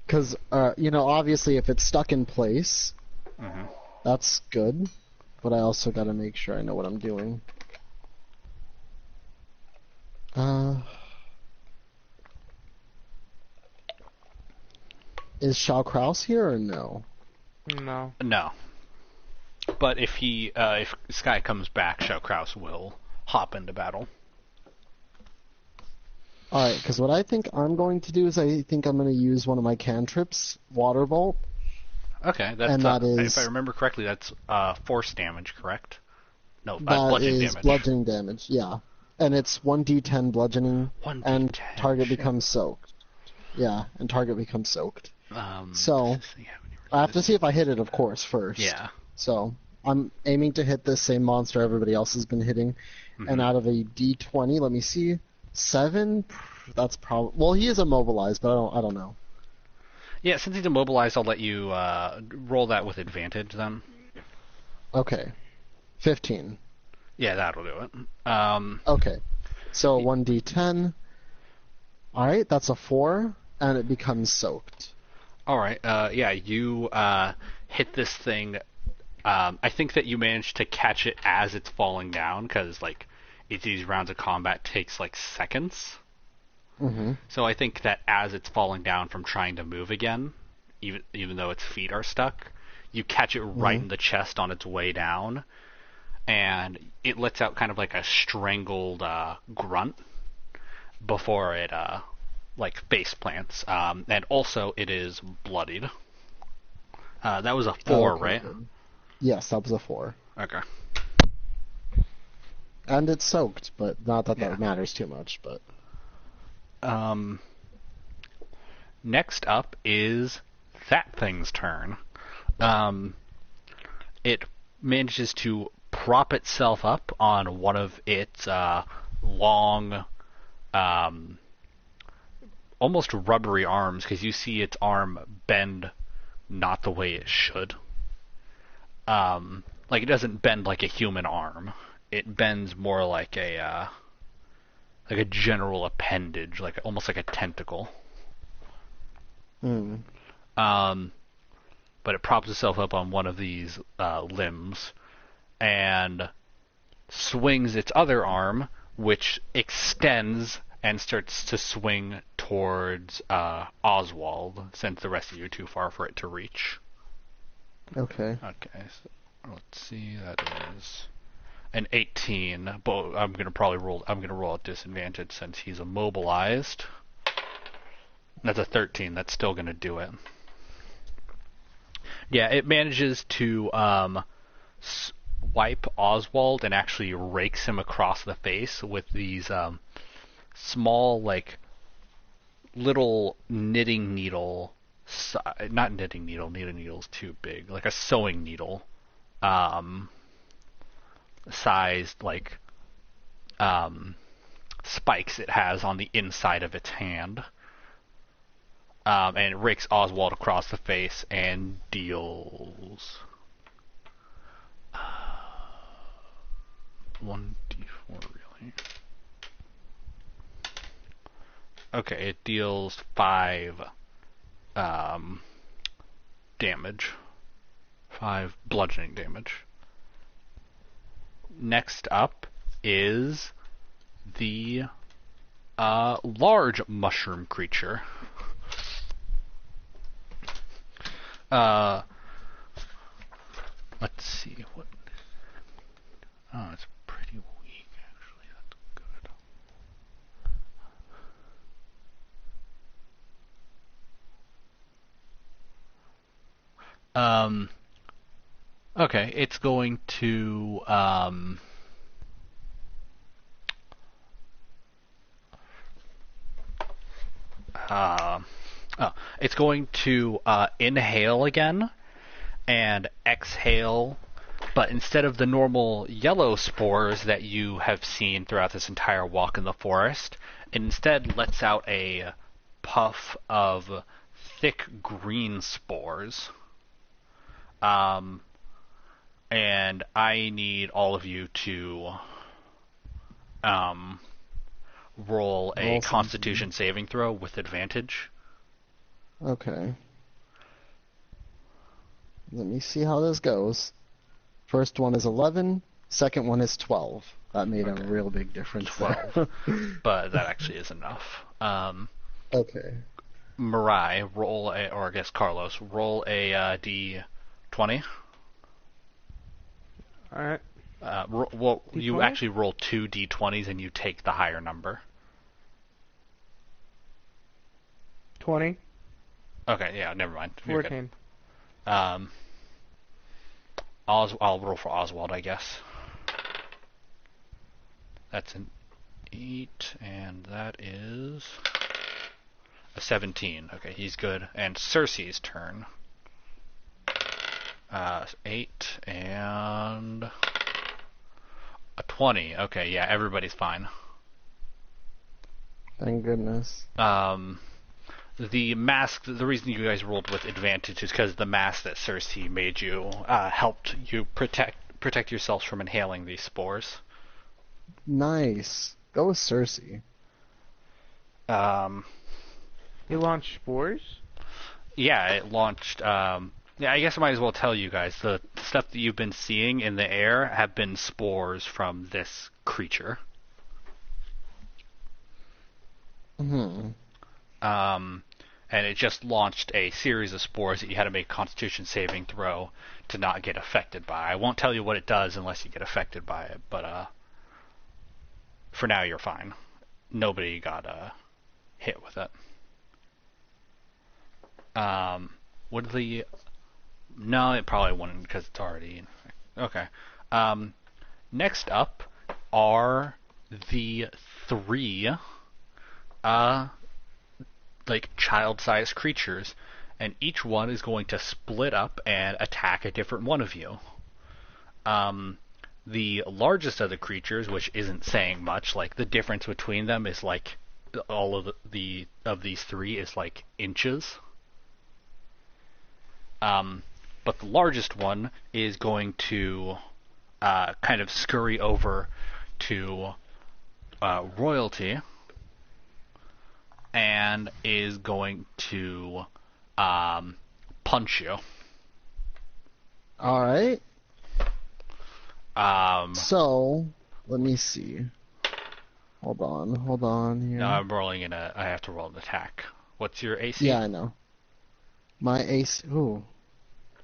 D: Because obviously, if it's stuck in place,
A: Mhm.
D: that's good. But I also gotta make sure I know what I'm doing. Is Shao Kraus here or no?
E: No.
A: No. But if Sky comes back, Shao Kraus will hop into battle.
D: Alright, because what I think I'm going to do is I think I'm going to use one of my cantrips, Water Bolt.
A: Okay, that's
D: And that is-
A: if I remember correctly, that's force damage, correct? No,
D: That
A: bludgeoning
D: is
A: damage.
D: bludgeoning damage, yeah. And it's 1d10 bludgeoning,
A: 1d10,
D: and target
A: shit.
D: becomes soaked. Yeah, and target becomes soaked. So,
A: let's see how many
D: I have to see if I hit it, of course, first.
A: Yeah.
D: So, I'm aiming to hit this same monster everybody else has been hitting. And out of a d20, let me see, 7? That's probably... Well, he is immobilized, but I don't know.
A: Yeah, since he's immobilized, I'll let you roll that with advantage then.
D: Okay. 15.
A: Yeah, that'll do it.
D: Okay. So 1d10. Alright, that's a 4, and it becomes soaked.
A: All right. Yeah, you hit this thing. I think that you managed to catch it as it's falling down, because these rounds of combat takes seconds.
D: Mm-hmm.
A: So I think that as it's falling down from trying to move again, even though its feet are stuck, you catch it right in the chest on its way down, and it lets out kind of like a strangled grunt before it face plants. And also it is bloodied. That was a 4,
D: Okay,
A: right?
D: good. Yes, that was a 4.
A: Okay.
D: And it's soaked, but not that
A: Yeah.
D: that matters too much, but...
A: Next up is that thing's turn. It manages to prop itself up on one of its long, almost rubbery arms, because you see its arm bend not the way it should. It doesn't bend like a human arm. It bends more like a general appendage, almost like a tentacle.
D: Hmm.
A: But it props itself up on one of these limbs and swings its other arm, which extends and starts to swing towards Oswald, since the rest of you are too far for it to reach.
D: Okay.
A: Okay, so let's see, that is an 18, but I'm gonna roll at disadvantage since he's immobilized. That's a 13. That's still going to do it. Yeah, it manages to swipe Oswald and actually rakes him across the face with these small, like, little knitting needle, not knitting needle's too big, like a sewing needle, sized, like, spikes it has on the inside of its hand. And it rakes Oswald across the face and deals 1d4, really. Okay, it deals 5 damage. 5 bludgeoning damage. Next up is the large mushroom creature. Let's see what. Oh, it's pretty weak actually. That's good. Okay, it's going to it's going to inhale again and exhale, but instead of the normal yellow spores that you have seen throughout this entire walk in the forest, it instead lets out a puff of thick green spores. And I need all of you to roll a Constitution saving throw with advantage.
D: Okay. Let me see how this goes. First one is 11. Second one is 12. That made a real big difference.
A: 12. But that actually is enough.
D: Okay.
A: Mirai, roll a, or I guess Carlos, roll a d20.
E: Alright.
A: Well, you
E: D20?
A: actually roll 2 d20s and you take the higher number.
E: 20.
A: Okay, yeah, never mind. You're good.
E: 14.
A: I'll roll for Oswald, I guess. That's an 8, and that is a 17. Okay, he's good. And Cersei's turn. 8 and a 20. Okay, yeah, everybody's fine.
D: Thank goodness.
A: The mask, the reason you guys rolled with advantage is because the mask that Cersei made you helped you protect yourselves from inhaling these spores.
D: Nice. Go with Cersei.
E: He launched spores?
A: Yeah, it launched. Yeah, I guess I might as well tell you guys the stuff that you've been seeing in the air have been spores from this creature. And it just launched a series of spores that you had to make a Constitution saving throw to not get affected by. I won't tell you what it does unless you get affected by it, but for now you're fine. Nobody got hit with it. Would the... No, it probably wouldn't because it's already... Okay. Next up are the 3... like child-sized creatures, and each one is going to split up and attack a different one of you. The largest of the creatures, which isn't saying much, like the difference between them is like all of these 3 is like inches. But the largest one is going to kind of scurry over to Royalty. And is going to punch you.
D: Alright. So, let me see. Hold on here.
A: No, I'm rolling I have to roll an attack. What's your AC?
D: Yeah, I know. My AC... Ooh.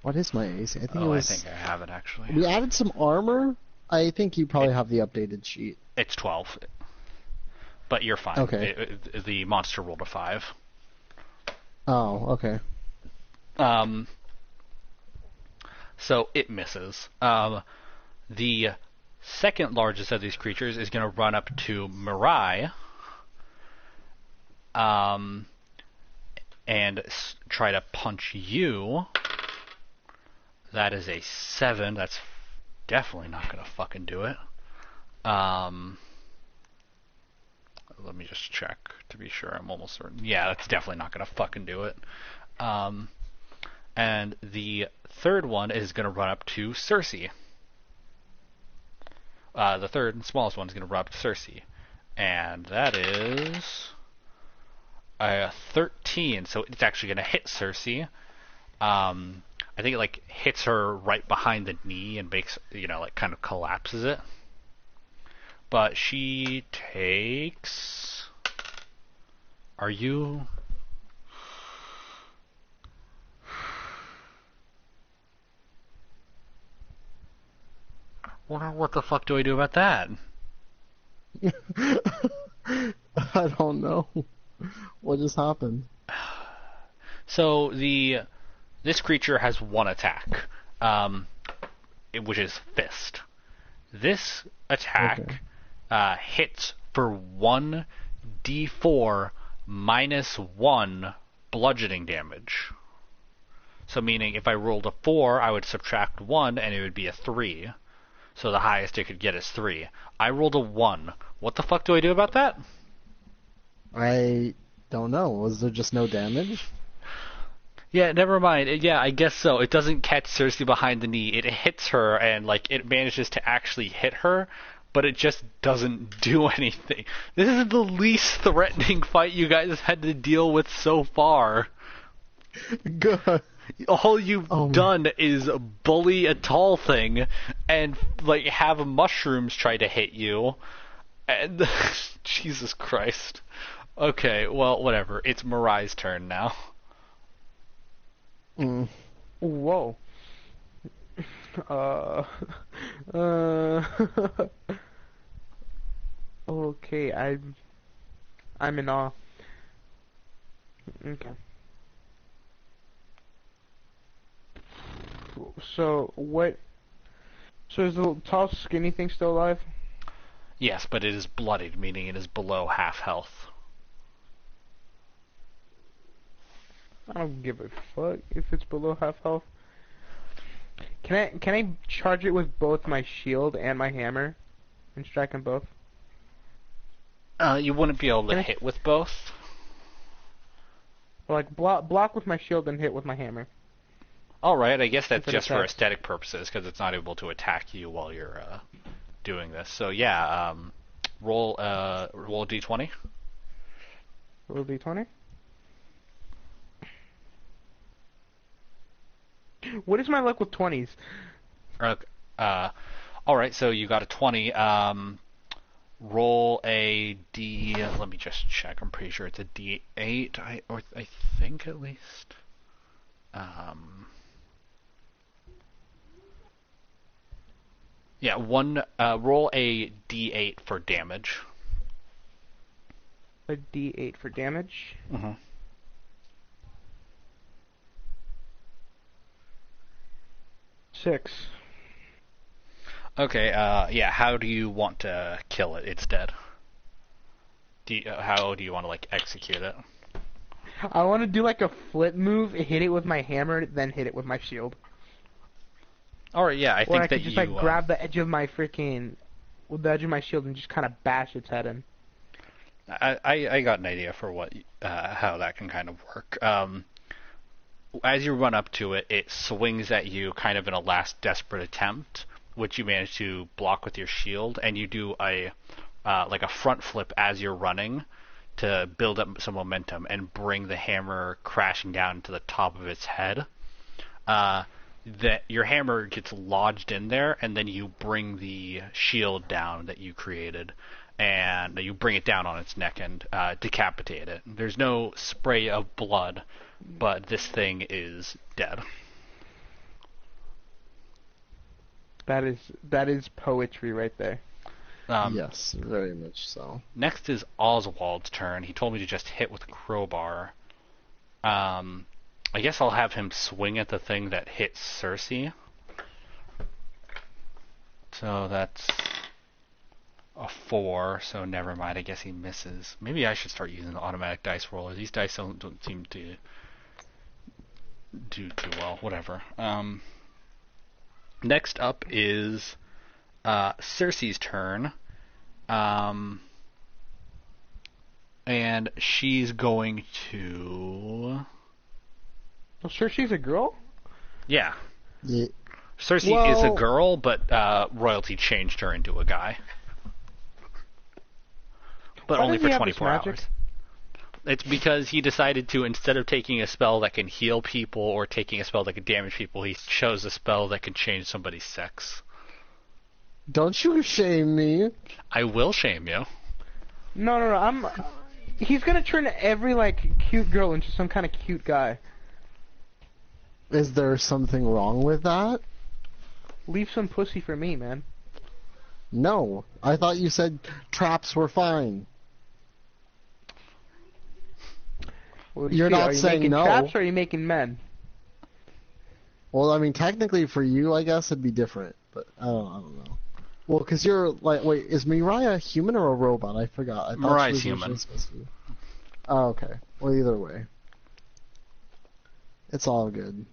D: What is my AC? I think it was...
A: I think I have it, actually.
D: We added some armor. I think you probably have the updated sheet.
A: It's 12. But you're fine.
D: Okay.
A: The monster rolled a 5.
D: Oh, okay.
A: Um, so it misses. The second largest of these creatures is going to run up to Mirai, um, and try to punch you. That is a 7. That's definitely not going to fucking do it. Let me just check to be sure. I'm almost certain. Yeah, that's definitely not going to fucking do it. And the third one is going to run up to Cersei. The third and smallest one is going to run up to Cersei. And that is a 13, so it's actually going to hit Cersei. I think it like hits her right behind the knee and makes, like kind of collapses it. But she takes... Are you... What the fuck do I do about that?
D: I don't know. What just happened?
A: So this creature has one attack, which is Fist. This attack hits for 1d4 minus 1 bludgeoning damage. So meaning if I rolled a 4, I would subtract 1 and it would be a 3. So the highest it could get is 3. I rolled a 1. What the fuck do I do about that?
D: I don't know. Was there just no damage?
A: Yeah, never mind. Yeah, I guess so. It doesn't catch Cersei behind the knee. It hits her, and it manages to actually hit her, but it just doesn't do anything. This is the least threatening fight you guys have had to deal with so far.
D: Good.
A: All you've done is bully a tall thing, and have mushrooms try to hit you. And Jesus Christ. Okay, well, whatever. It's Mirai's turn now.
E: Whoa. Okay, I'm in awe. Okay. So what? So is the tall, skinny thing still alive?
A: Yes, but it is bloodied, meaning it is below half health.
E: I don't give a fuck if it's below half health. Can I charge it with both my shield and my hammer, and strike them both?
A: You wouldn't be able to hit with both.
E: Or block with my shield and hit with my hammer.
A: All right, I guess that's
E: If it
A: just for
E: attacks.
A: aesthetic purposes because it's not able to attack you while you're doing this. So yeah, roll a d20.
E: Roll d20. What is my luck with 20s?
A: All right, so you got a 20. Roll a d. Let me just check. I'm pretty sure it's a d8. I think at least. Yeah, roll a d8 for damage.
E: A d8 for damage.
A: Mm-hmm.
E: 6.
A: Okay, yeah, how do you want to kill it? It's dead. How do you want to, execute it?
E: I want to do a flip move, hit it with my hammer, then hit it with my shield.
A: Alright, yeah, I
E: Or
A: think
E: I
A: that
E: could just
A: you...
E: grab the edge of my with the edge of my shield and just kind of bash its head in.
A: I got an idea for how that can kind of work. As you run up to it, it swings at you kind of in a last desperate attempt, which you manage to block with your shield, and you do a front flip as you're running to build up some momentum and bring the hammer crashing down to the top of its head. That your hammer gets lodged in there, and then you bring the shield down that you created, and you bring it down on its neck and decapitate it. There's no spray of blood, but this thing is dead.
E: That is poetry right there.
D: Yes, very much so.
A: Next is Oswald's turn. He told me to just hit with a crowbar. I guess I'll have him swing at the thing that hits Cersei. So that's a 4, so never mind. I guess he misses. Maybe I should start using the automatic dice roller. These dice don't seem to do too well. Whatever. Next up is Cersei's turn. And she's going to...
E: Oh, Cersei's a girl?
A: Yeah.
D: Yeah.
A: Cersei is a girl, but royalty changed her into a guy. But
E: Why
A: only
E: does
A: for
E: he have
A: 24
E: this
A: hours.
E: magic?
A: It's because he decided to, instead of taking a spell that can heal people or taking a spell that can damage people, he chose a spell that can change somebody's sex.
D: Don't you shame me.
A: I will shame you.
E: No. He's gonna turn every like cute girl into some kind of cute guy.
D: Is there something wrong with that?
E: Leave some pussy for me, man.
D: No. I thought you said traps were fine.
E: Well,
D: You're not
E: are you
D: saying
E: making
D: no.
E: traps or are you making men?
D: Well, I mean, technically for you, I guess it'd be different, but I don't know. Well, because you're like, wait, is Mirai a human or a robot? I forgot. I thought
A: Mirai's
D: she was
A: human.
D: supposed to be. Oh, okay. Well, either way, it's all good.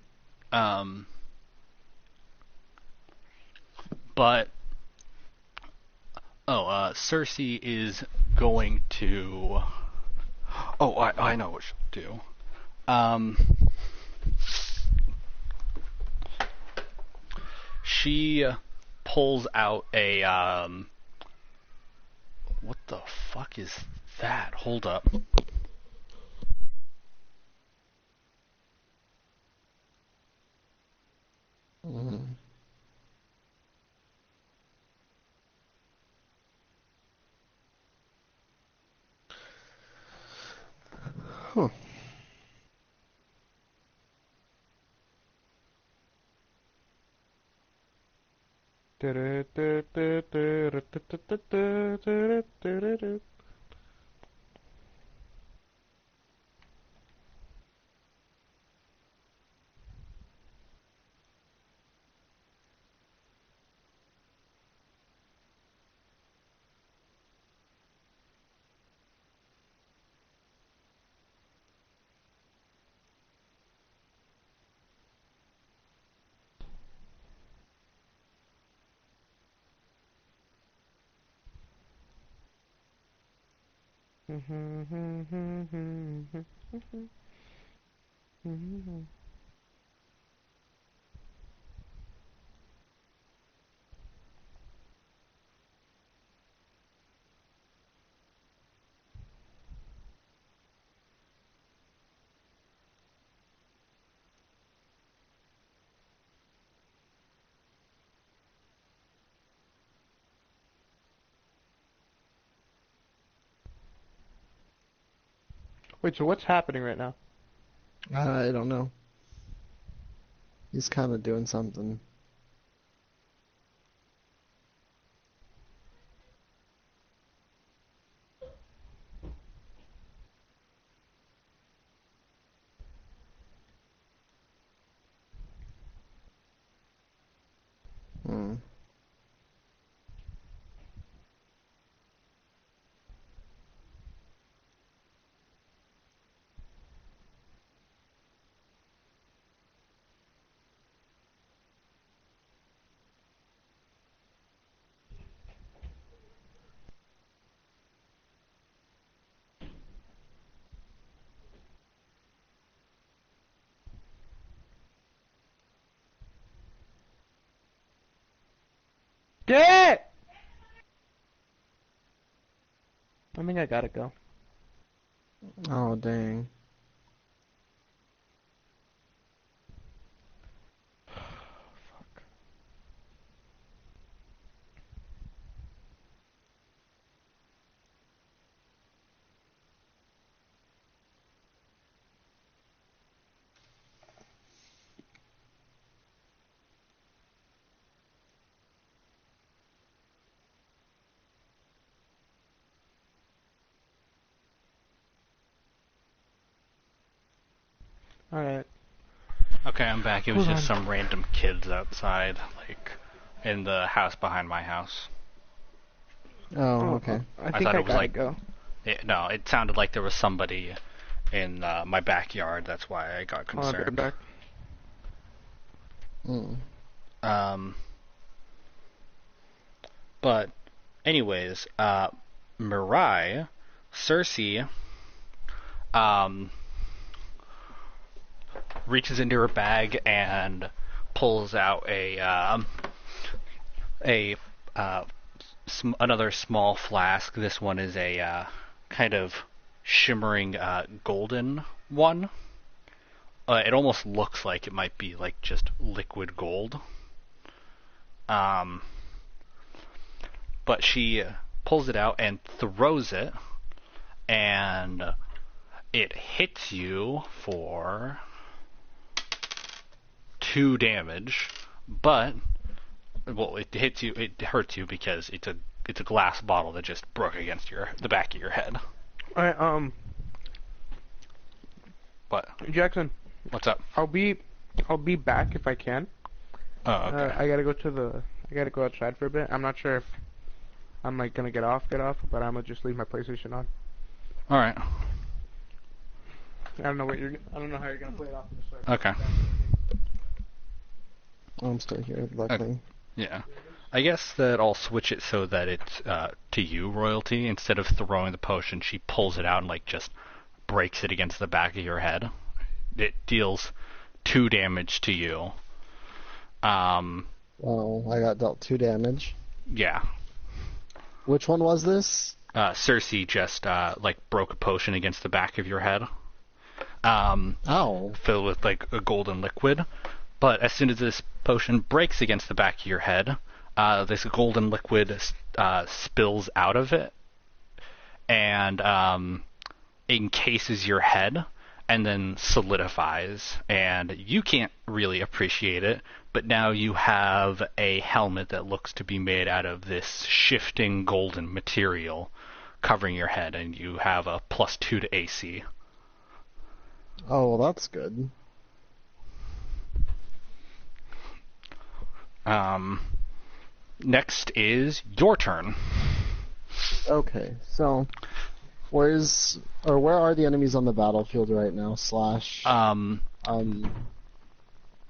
A: But Cersei is going to. Oh, I know what she'll do. She pulls out a what the fuck is that? Hold up.
D: Mm. Huh.
E: Wait, so what's happening right now?
D: I don't know. He's kind of doing something. Hmm.
E: Get! I think I gotta go.
D: Oh, dang.
E: Alright.
A: Okay, I'm back. It was
E: Hold
A: just
E: on.
A: some random kids outside, like, in the house behind my house.
D: Oh, okay.
E: I
A: I
E: think
A: thought
E: I
A: it was
E: gotta
A: like-
E: go.
A: No, it sounded like there was somebody in my backyard. That's why I got
E: I'll be right
A: concerned.
E: back.
D: Mm.
A: But, anyways, Mirai, Cersei, reaches into her bag and pulls out another small flask. This one is a kind of shimmering golden one. It almost looks like it might be like just liquid gold. But she pulls it out and throws it, and it hits you for 2 damage. But it hurts you because it's a glass bottle that just broke against the back of your head.
E: Alright,
A: What?
E: Jackson,
A: What's up?
E: I'll be back if I can.
A: Oh, okay.
E: I gotta go outside for a bit. I'm not sure if I'm like gonna get off, but I'm gonna just leave my PlayStation on.
A: All right.
E: I don't know how you're gonna play it off in the start.
A: Okay.
D: I'm still here, luckily.
A: Yeah. I guess that I'll switch it so that it's to you, Royalty. Instead of throwing the potion, she pulls it out and like just breaks it against the back of your head. It deals 2 damage to you.
D: Oh, I got dealt 2 damage.
A: Yeah.
D: Which one was this?
A: Cersei just like broke a potion against the back of your head.
D: Ow.
A: Filled with like a golden liquid. But as soon as this potion breaks against the back of your head, this golden liquid spills out of it and encases your head and then solidifies. And you can't really appreciate it, but now you have a helmet that looks to be made out of this shifting golden material covering your head, and you have a +2 to AC.
D: Oh, well, that's good.
A: Next is your turn.
D: Okay, so where are the enemies on the battlefield right now? Slash.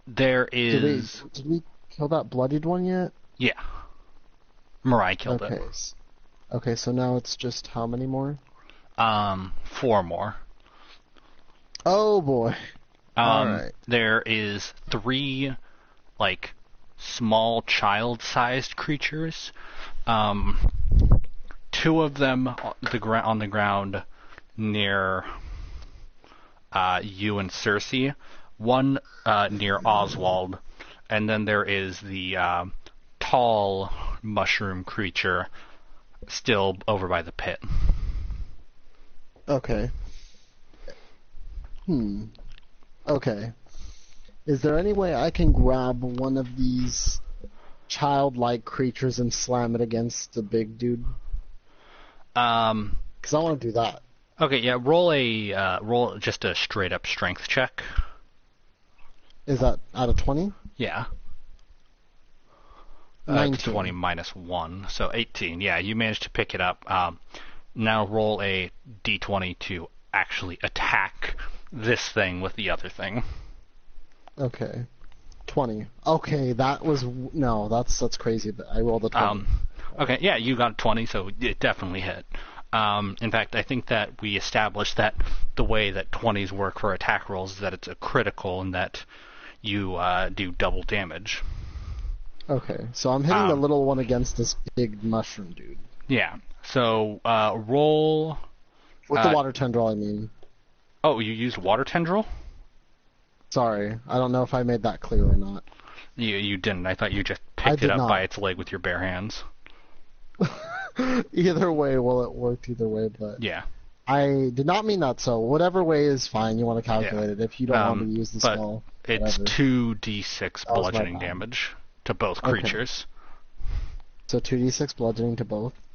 A: There is...
D: Did we kill that bloodied one yet?
A: Yeah. Mirai killed
D: Okay.
A: it.
D: Okay, so now it's just how many more?
A: 4 more.
D: Oh boy. Alright.
A: There is 3, like, small child-sized creatures. 2 of them on the ground near you and Cersei. 1 near Oswald. And then there is the tall mushroom creature still over by the pit.
D: Okay. Okay. Is there any way I can grab one of these childlike creatures and slam it against the big dude? Because I want to do that.
A: Okay, yeah, roll just a straight up strength check.
D: Is that out of 20?
A: Yeah.
D: 19.
A: 20 minus 1, so 18. Yeah, you managed to pick it up. Now roll a d20 to actually attack this thing with the other thing.
D: Okay. 20. Okay, that's crazy. But I rolled a 20.
A: Okay, yeah, you got 20, so it definitely hit. In fact, I think that we established that the way that 20s work for attack rolls is that it's a critical and that you do double damage.
D: Okay, so I'm hitting the little one against this big mushroom dude.
A: Yeah, so roll...
D: With the water tendril, I mean.
A: Oh, you used water tendril?
D: Sorry, I don't know if I made that clear or not.
A: You didn't. I thought you just picked it up by its leg with your bare hands.
D: Either way, well, it worked either way, but...
A: Yeah.
D: I did not mean that, so whatever way is fine. You want to calculate it. If you don't want to use the spell,
A: it's
D: whatever.
A: 2d6 bludgeoning
D: my bad.
A: damage to both
D: Okay.
A: creatures.
D: So 2d6 bludgeoning to both?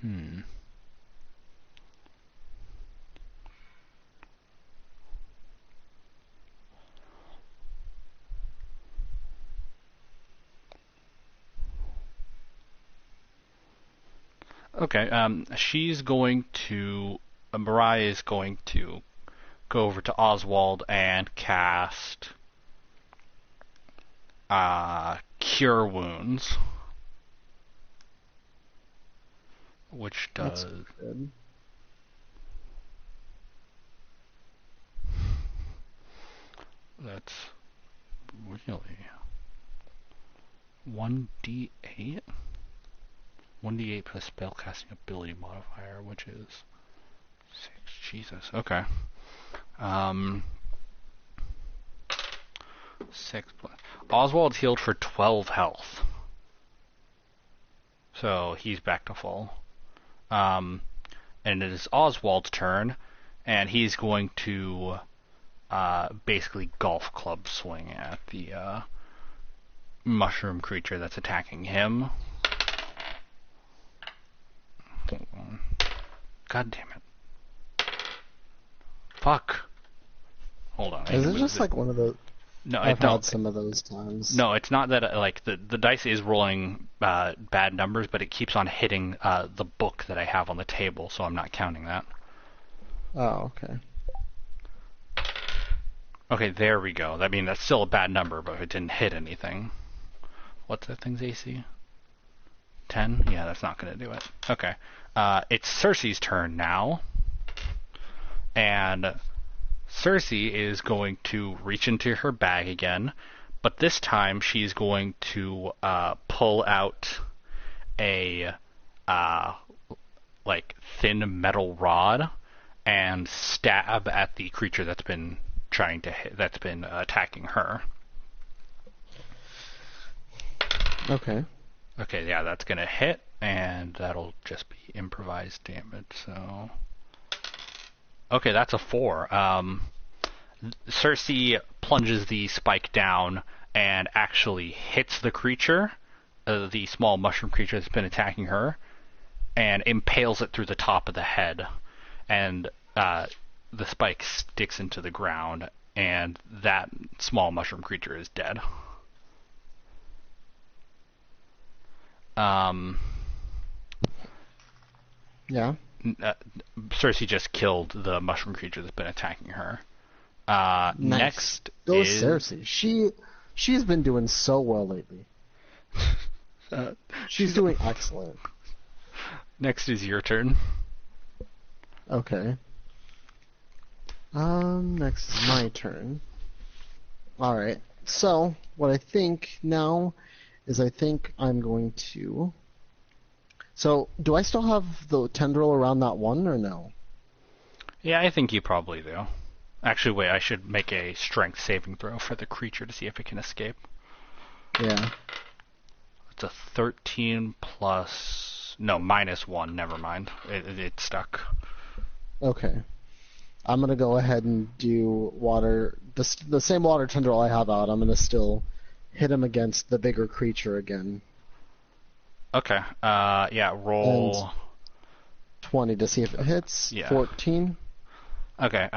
A: Hmm. Okay, she's going to, Mariah is going to go over to Oswald and cast Cure Wounds, which
D: That's
A: does
D: good.
A: that's really 1d8? 1d8 plus spellcasting ability modifier, which is 6. Jesus. Okay. 6 plus. Oswald's healed for 12 health. So he's back to full. And it is Oswald's turn, and he's going to basically golf club swing at the mushroom creature that's attacking him. Hold on. God damn it. Fuck. Hold on.
D: Is it just like one of those?
A: No,
D: I've
A: no.
D: had some of those times.
A: No, it's not that. Like the dice is rolling bad numbers, but it keeps on hitting the book that I have on the table, so I'm not counting that.
D: Oh, okay.
A: Okay, there we go. I mean, that's still a bad number, but it didn't hit anything. What's that thing's AC? 10? Yeah, that's not going to do it. Okay. It's Cersei's turn now. And Cersei is going to reach into her bag again, but this time she's going to pull out a thin metal rod and stab at the creature that's been attacking her.
D: Okay.
A: Okay, yeah, that's gonna hit, and that'll just be improvised damage. So, okay, that's a 4. Cersei plunges the spike down and actually hits the creature, the small mushroom creature that's been attacking her, and impales it through the top of the head, and the spike sticks into the ground, and that small mushroom creature is dead.
D: Yeah.
A: Cersei just killed the mushroom creature that's been attacking her.
D: Nice.
A: Next
D: Go
A: is
D: Cersei. She's been doing so well lately. She's doing excellent.
A: Next is your turn.
D: Okay. Next is my turn. Alright. So, what I think now is I think I'm going to... So, do I still have the tendril around that one, or no?
A: Yeah, I think you probably do. Actually, wait, I should make a strength saving throw for the creature to see if it can escape.
D: Yeah.
A: It's a 13 plus... No, -1, never mind. It's stuck.
D: Okay. I'm going to go ahead and do water... The same water tendril I have out, I'm going to still hit him against the bigger creature again.
A: Okay, yeah, roll...
D: And 20 to see if it hits.
A: Yeah.
D: 14.
A: Okay,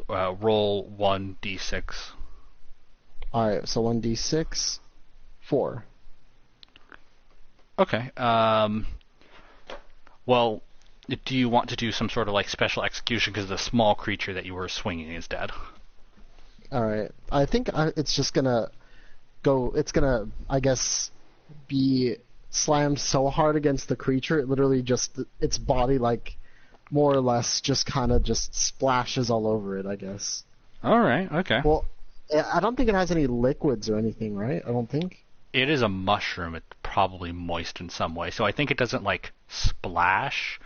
A: roll 1d6.
D: Alright, so 1d6. 4.
A: Okay, well, do you want to do some sort of like special execution because the small creature that you were swinging is dead?
D: Alright. I think it's just gonna go... It's gonna, I guess, be slammed so hard against the creature, it literally just... Its body, like, more or less just kind of just splashes all over it, I guess.
A: Alright, okay.
D: Well, I don't think it has any liquids or anything, right? I don't think.
A: It is a mushroom. It's probably moist in some way, so I think it doesn't like splash.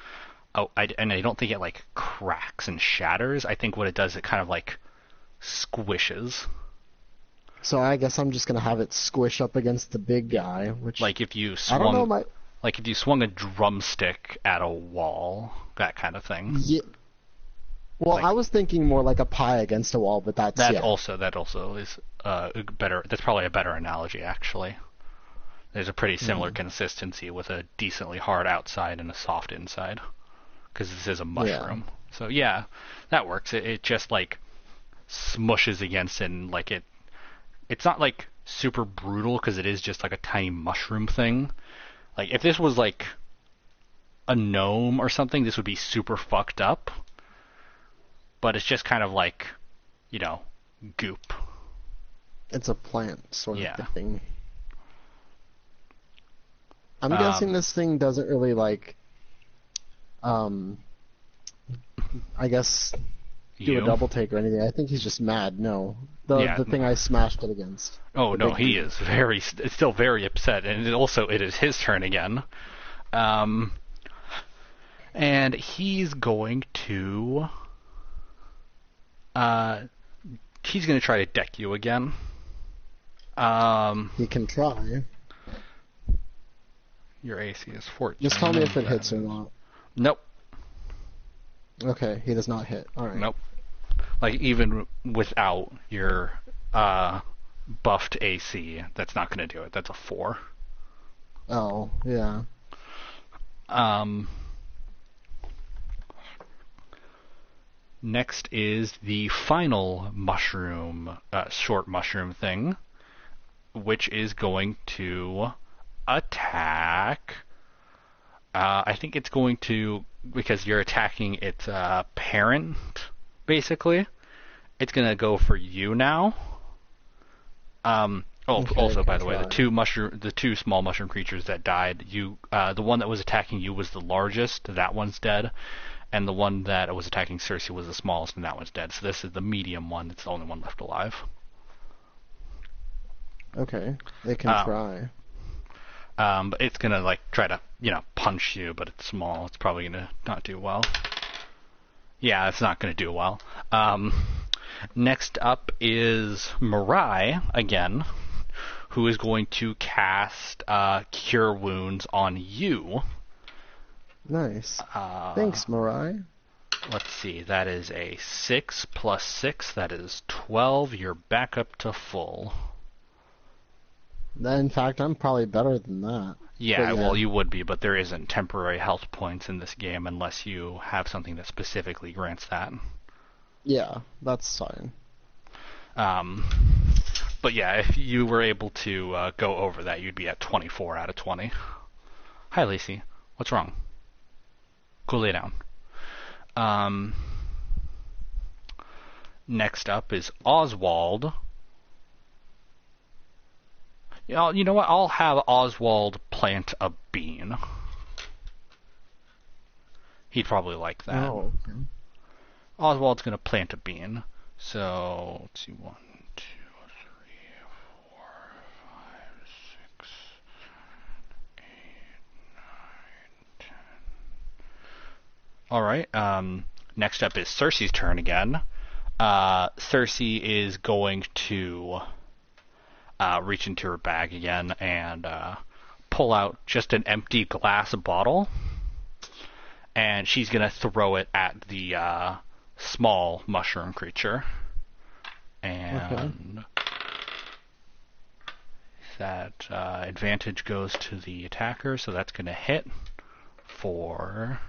A: And I don't think it like cracks and shatters. I think what it does, it kind of like squishes.
D: So I guess I'm just gonna have it squish up against the big guy, which
A: Like if you
D: I don't know.
A: swung, like if you swung a drumstick at a wall, that kind of thing.
D: Yeah. Well,
A: Like-
D: I was thinking more like a pie against a wall, but that's
A: That
D: yeah.
A: also is better. That's probably a better analogy, actually. There's a pretty similar consistency with a decently hard outside and a soft inside, because this is a mushroom. So yeah, that works. It just like smushes against it, and like it's not like super brutal because it is just like a tiny mushroom thing. Like if this was like a gnome or something, this would be super fucked up. But it's just kind of like, you know, goop.
D: It's a plant sort
A: Yeah.
D: of thing. I'm guessing this thing doesn't really like, I guess, do a double take or anything. I think he's just mad. No, the thing I smashed it against.
A: Oh no, he is still very upset, and it is his turn again. And he's going to try to deck you again.
D: He can try.
A: Your AC is 14.
D: Just tell me if it hits or not.
A: Nope.
D: Okay, he does not hit. All right.
A: Nope. Like even without your buffed AC, that's not going to do it. That's a 4.
D: Oh, yeah.
A: Next is the final mushroom, short mushroom thing, which is going to attack. I think it's going to, because you're attacking its parent, basically. It's going to go for you now. Also, by the way, the two small mushroom creatures that died, the one that was attacking you was the largest. That one's dead. And the one that was attacking Cersei was the smallest, and that one's dead. So this is the medium one. It's the only one left alive.
D: Okay, they can try.
A: But it's gonna like try to, punch you, but it's small. It's probably gonna not do well. Yeah, it's not gonna do well. Next up is Mirai again, who is going to cast Cure Wounds on you.
D: Nice. Thanks, Mirai.
A: Let's see. That is a 6 plus 6. That is 12. You're back up to full.
D: In fact, I'm probably better than that.
A: Yeah, well, you would be, but there isn't temporary health points in this game unless you have something that specifically grants that.
D: Yeah, that's fine.
A: But yeah, if you were able to go over that, you'd be at 24 out of 20. Hi, Lacey. What's wrong? Go lay down. Next up is Oswald. You know what? I'll have Oswald plant a bean. He'd probably like that.
D: Oh, okay.
A: Oswald's going to plant a bean. So, let's see. 1, 2, 3, 4, 5, 6, 8, 9, 10. Alright, next up is Cersei's turn again. Cersei is going to reach into her bag again and pull out just an empty glass bottle. And she's going to throw it at the small mushroom creature. And that advantage goes to the attacker, so that's going to hit for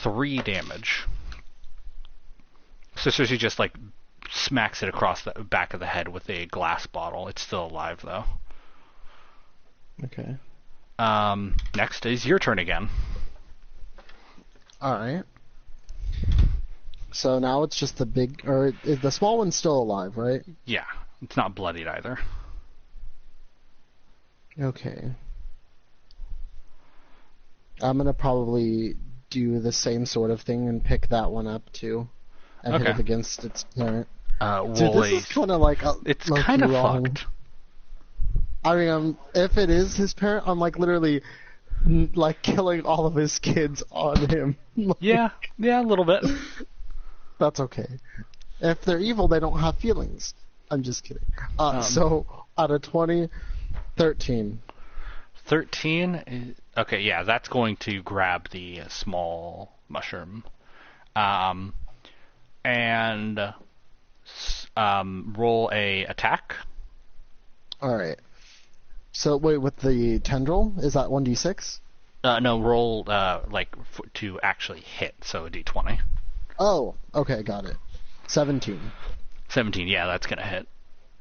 A: 3 damage. So Cersei just like smacks it across the back of the head with a glass bottle. It's still alive though.
D: Okay.
A: Next is your turn again.
D: Alright. So now it's just the small one's still alive, right?
A: Yeah, it's not bloodied either.
D: Okay. I'm gonna probably do the same sort of thing and pick that one up too. And hit it against its parent. Dude, this is kind of like
A: it's kind of
D: wrong.
A: fucked.
D: I mean, if it is his parent, I'm like literally like killing all of his kids on him.
A: Yeah, a little bit.
D: That's okay. If they're evil, they don't have feelings. I'm just kidding. So out of 20, 13.
A: 13 is, okay, yeah, that's going to grab the small mushroom. And roll a attack.
D: Alright. So wait, with the tendril, is that 1d6?
A: No, roll to actually hit, so a d20.
D: Oh, okay, got it. 17.
A: 17, yeah, that's gonna hit.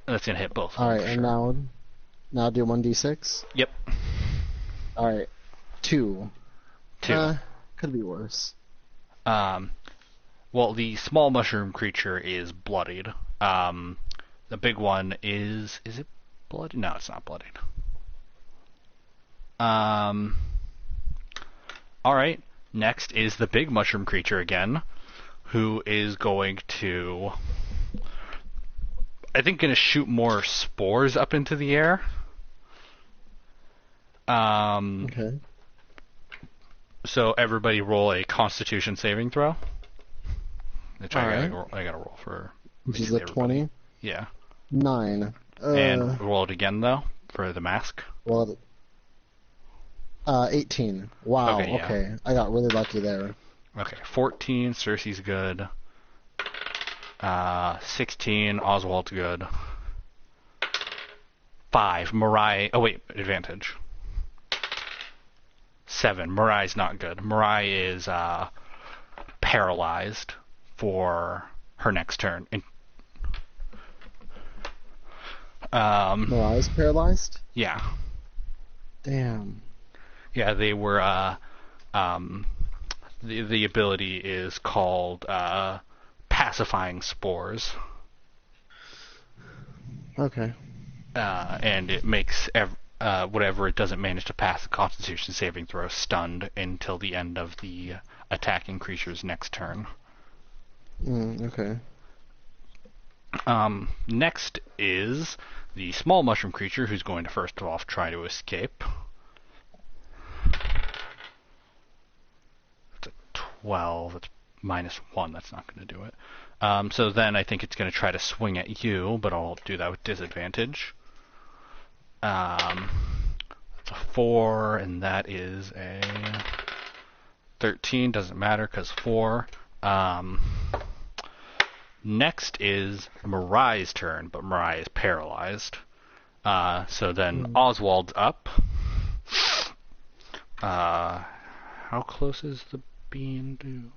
A: That's gonna hit both.
D: All right,
A: for
D: and
A: sure.
D: now do 1d6.
A: Yep.
D: All right, 2.
A: 2.
D: Could be worse.
A: Well, the small mushroom creature is bloodied. The big one is it bloodied? No, it's not bloodied. Alright, next is the big mushroom creature again, who is going to, I think, going to shoot more spores up into the air.
D: Okay.
A: So everybody roll a Constitution saving throw. Which I gotta roll for.
D: Which is a
A: everybody.
D: 20.
A: Yeah.
D: 9.
A: And roll it again though for the mask.
D: Well, 18. Wow.
A: Okay, yeah.
D: Okay, I got really lucky there.
A: Okay, 14. Cersei's good. 16. Oswald's good. 5. Mirai. Oh wait, advantage. 7. Mirai's not good. Mirai is paralyzed for her next turn.
D: Mirai's paralyzed?
A: Yeah.
D: Damn.
A: Yeah, they were. The ability is called pacifying spores.
D: Okay.
A: And it makes whatever it doesn't manage to pass the Constitution saving throw stunned until the end of the attacking creature's next turn.
D: Okay.
A: Next is the small mushroom creature, who's going to first off try to escape. It's a 12. It's -1. That's not going to do it. So then I think it's going to try to swing at you, but I'll do that with disadvantage. That's a 4, and that is a 13. Doesn't matter because 4. Next is Mirai's turn, but Mirai is paralyzed. So then Oswald's up. How close is the bean to?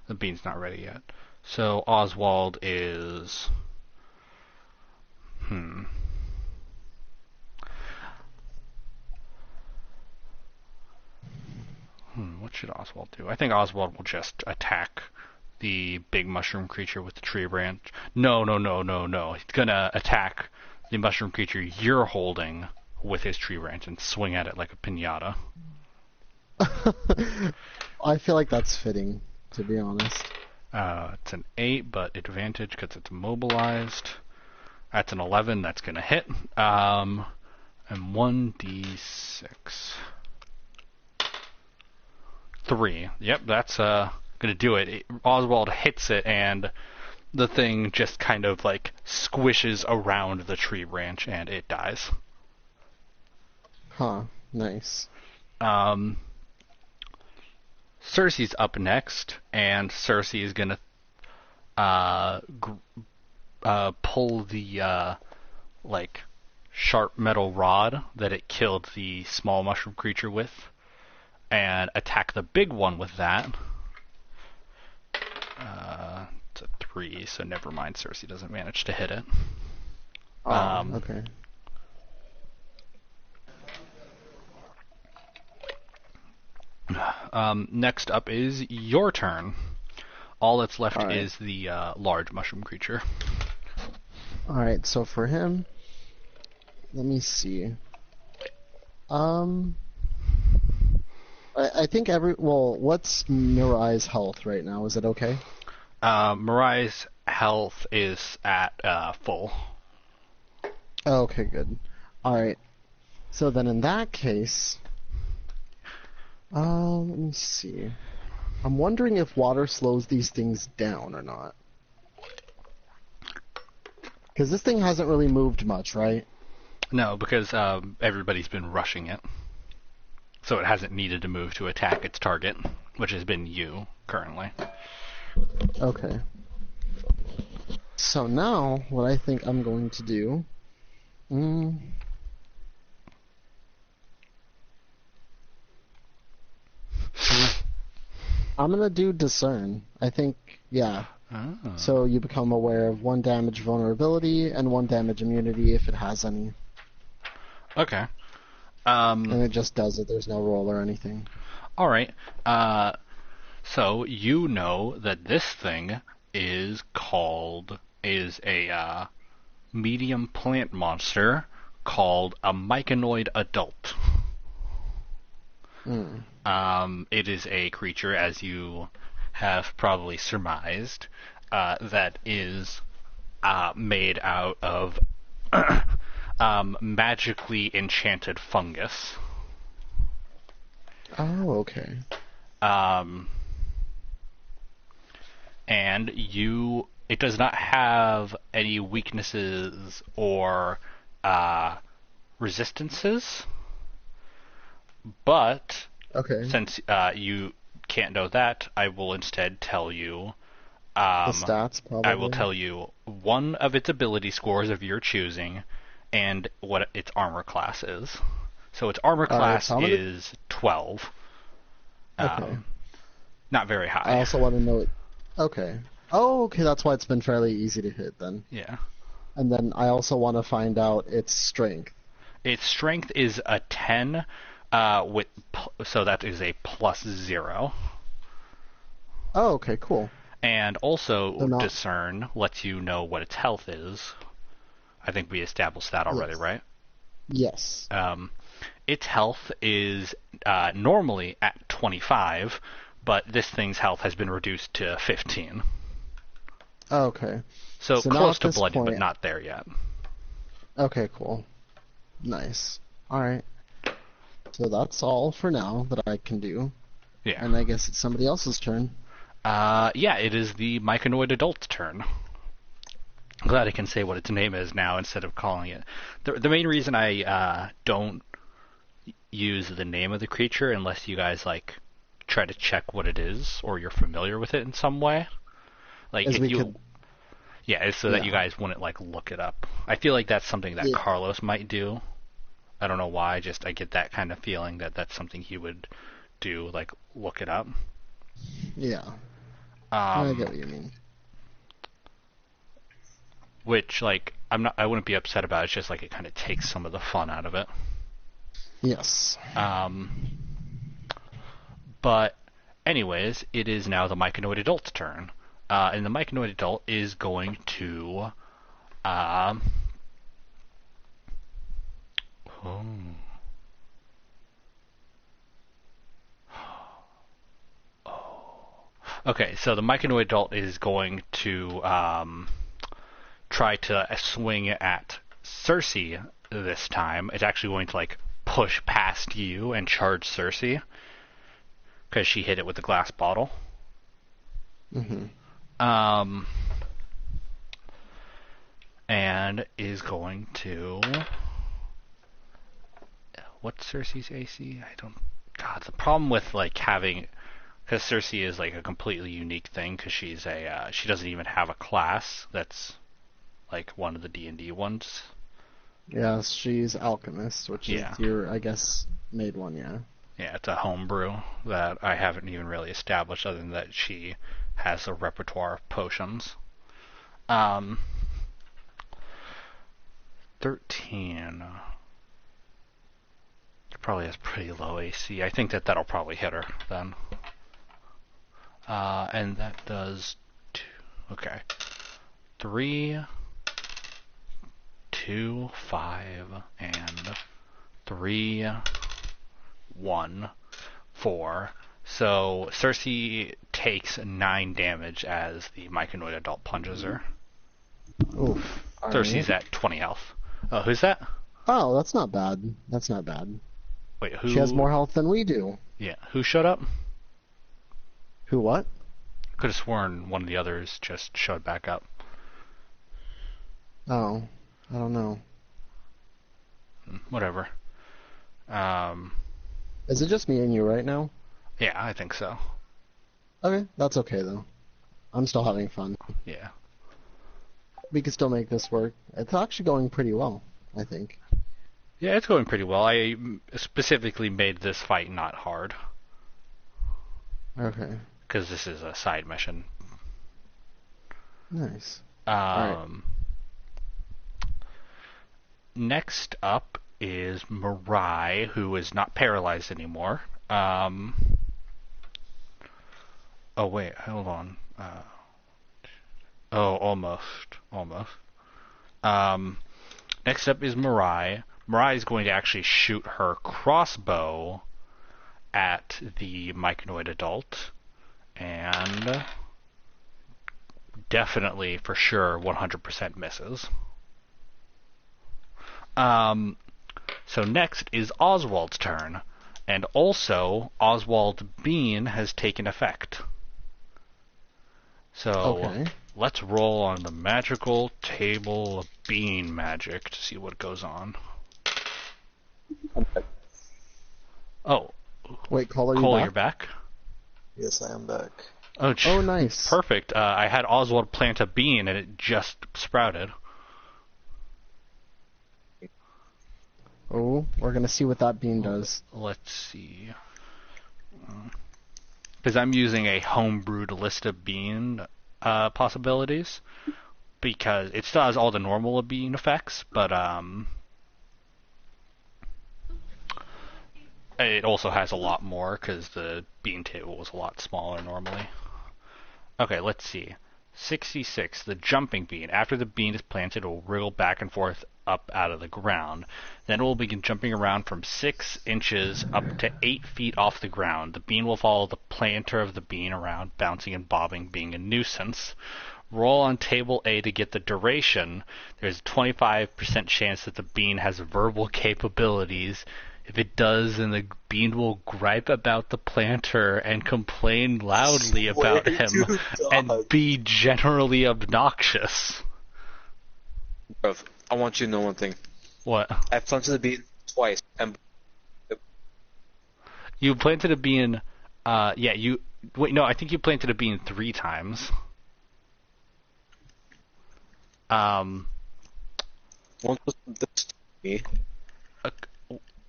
A: The bean's not ready yet. So Oswald is... What should Oswald do? I think Oswald will just attack the big mushroom creature with the tree branch. No. He's gonna attack the mushroom creature you're holding with his tree branch and swing at it like a piñata.
D: I feel like that's fitting, to be honest.
A: It's an 8, but advantage because it's immobilized. That's an 11. That's gonna hit. And 1d6. 3. Yep, that's gonna do it. Oswald hits it, and the thing just kind of like squishes around the tree branch, and it dies.
D: Huh. Nice.
A: Cersei's up next, and Cersei is gonna pull the like sharp metal rod that it killed the small mushroom creature with, and attack the big one with that. It's a 3, so never mind. Cersei doesn't manage to hit it.
D: Okay.
A: Next up is your turn. All that's left
D: All right.
A: is the large mushroom creature.
D: Alright, so for him, let me see. I think what's Mirai's health right now? Is it okay?
A: Mirai's health is at full.
D: Oh, okay, good. Alright. So then in that case, let me see. I'm wondering if water slows these things down or not. Because this thing hasn't really moved much, right?
A: No, because everybody's been rushing it. So it hasn't needed to move to attack its target, which has been you, currently.
D: Okay. So now, what I think I'm going to do... I'm gonna do discern. I think, yeah.
A: Oh.
D: So you become aware of 1 damage vulnerability and 1 damage immunity if it has any.
A: Okay.
D: And it just does it. There's no roll or anything.
A: All right. So you know that this thing is a medium plant monster called a myconoid adult. It is a creature, as you have probably surmised, that is made out of magically enchanted fungus.
D: Oh, okay.
A: And it does not have any weaknesses or resistances, but
D: Okay.
A: since you can't know that, I will instead tell you.
D: The stats, probably.
A: I will tell you one of its ability scores of your choosing, and what its armor class is. So its armor class
D: how many-
A: is 12.
D: Okay.
A: Not very high.
D: I also want to know it. Okay. Oh, okay. That's why it's been fairly easy to hit then.
A: Yeah.
D: And then I also want to find out its strength.
A: Its strength is a 10, so that is a +0.
D: Oh, okay. Cool.
A: And also,
D: They're not-
A: discern lets you know what its health is. I think we established that already,
D: Yes.
A: right?
D: Yes.
A: Its health is normally at 25, but this thing's health has been reduced to 15.
D: Okay.
A: So
D: So now
A: close
D: at
A: to
D: this
A: bloodied, but
D: point-
A: not there yet.
D: Okay, cool. Nice. Alright. So that's all for now that I can do.
A: Yeah.
D: And I guess it's somebody else's turn.
A: Yeah, it is the myconoid adult's turn. I'm glad I can say what its name is now instead of calling it. The main reason I don't use the name of the creature unless you guys like try to check what it is or you're familiar with it in some way. Like
D: As
A: if
D: we
A: you
D: could-
A: Yeah, it's so that
D: Yeah.
A: you guys wouldn't like look it up. I feel like that's something that
D: Yeah.
A: Carlos might do. I don't know why, just I get that kind of feeling that that's something he would do, like look it up.
D: Yeah. I
A: Um,
D: get what you mean.
A: which like I wouldn't be upset about. It's just like it kind of takes some of the fun out of it.
D: Yes.
A: But anyways, it is now the myconoid adult's turn, and the myconoid adult is going to Okay, so the myconoid adult is going to try to swing at Cersei this time. It's actually going to like push past you and charge Cersei because she hit it with the glass bottle.
D: Mm-hmm.
A: And is going to. What's Cersei's AC? I don't. God, the problem with like having, because Cersei is like a completely unique thing because she's she doesn't even have a class that's like one of the D&D ones.
D: Yes, she's alchemist, which
A: Yeah.
D: is your, I guess, made one, yeah.
A: Yeah, it's a homebrew that I haven't even really established, other than that she has a repertoire of potions. 13. She probably has pretty low AC. I think that'll probably hit her then. And that does 2. Okay. 3, 2, 5, and 3, 1, 4. So Cersei takes 9 damage as the myconoid adult punches her.
D: Oof.
A: Cersei's at 20 health. Oh, who's that?
D: Oh, that's not bad. That's not bad.
A: Wait, who?
D: She has more health than we do.
A: Yeah, who showed up?
D: Who what?
A: Could have sworn one of the others just showed back up.
D: Oh, I don't know.
A: Whatever.
D: Is it just me and you right now?
A: Yeah, I think so.
D: Okay, that's okay though. I'm still having fun.
A: Yeah.
D: We can still make this work. It's actually going pretty well, I think.
A: Yeah, it's going pretty well. I specifically made this fight not hard.
D: Okay.
A: because this is a side mission.
D: Nice.
A: Next up is Mirai, who is not paralyzed anymore. Oh wait, hold on. Almost. Next up is Mirai. Mirai is going to actually shoot her crossbow at the myconoid adult, and definitely, for sure, 100% misses. So next is Oswald's turn, and also Oswald's bean has taken effect. So
D: Okay.
A: let's roll on the magical table of bean magic to see what goes on. Oh,
D: Wait, Cole, are you
A: Cole,
D: back?
A: you're back?
C: Yes, I am back.
A: Oh,
D: Oh, nice.
A: Perfect. I had Oswald plant a bean and it just sprouted.
D: Oh, we're gonna see what that bean does.
A: Let's see. Because I'm using a homebrewed list of bean possibilities. Because it still has all the normal bean effects, but it also has a lot more because the bean table was a lot smaller normally. Okay, let's see. 66, the jumping bean. After the bean is planted, it will wriggle back and forth up out of the ground. Then it will begin jumping around from 6 inches up to 8 feet off the ground. The bean will follow the planter of the bean around, bouncing and bobbing, being a nuisance. Roll on table A to get the duration. There's a 25% chance that the bean has verbal capabilities. If it does, then the bean will gripe about the planter and complain loudly about
C: Way
A: him
C: too
A: and
C: dog.
A: be generally obnoxious.
C: Bro, I want you to know one thing.
A: What?
C: I planted the bean twice, and
A: You planted a bean, wait, no, I think you planted a bean 3 times.
C: one was this to me.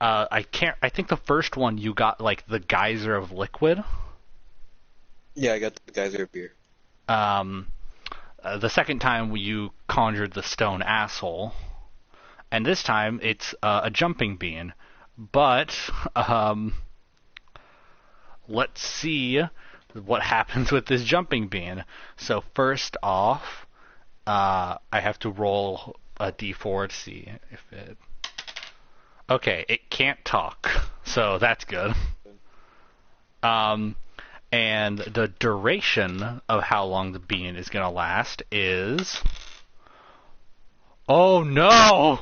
A: I think the first one you got, like, the geyser of liquid.
C: Yeah, I got the geyser beer.
A: The second time you conjured the stone asshole. And this time it's a jumping bean. But, let's see what happens with this jumping bean. So first off, I have to roll a d4 to see if it... Okay, it can't talk, so that's good. And the duration of how long the bean is going to last is... Oh no!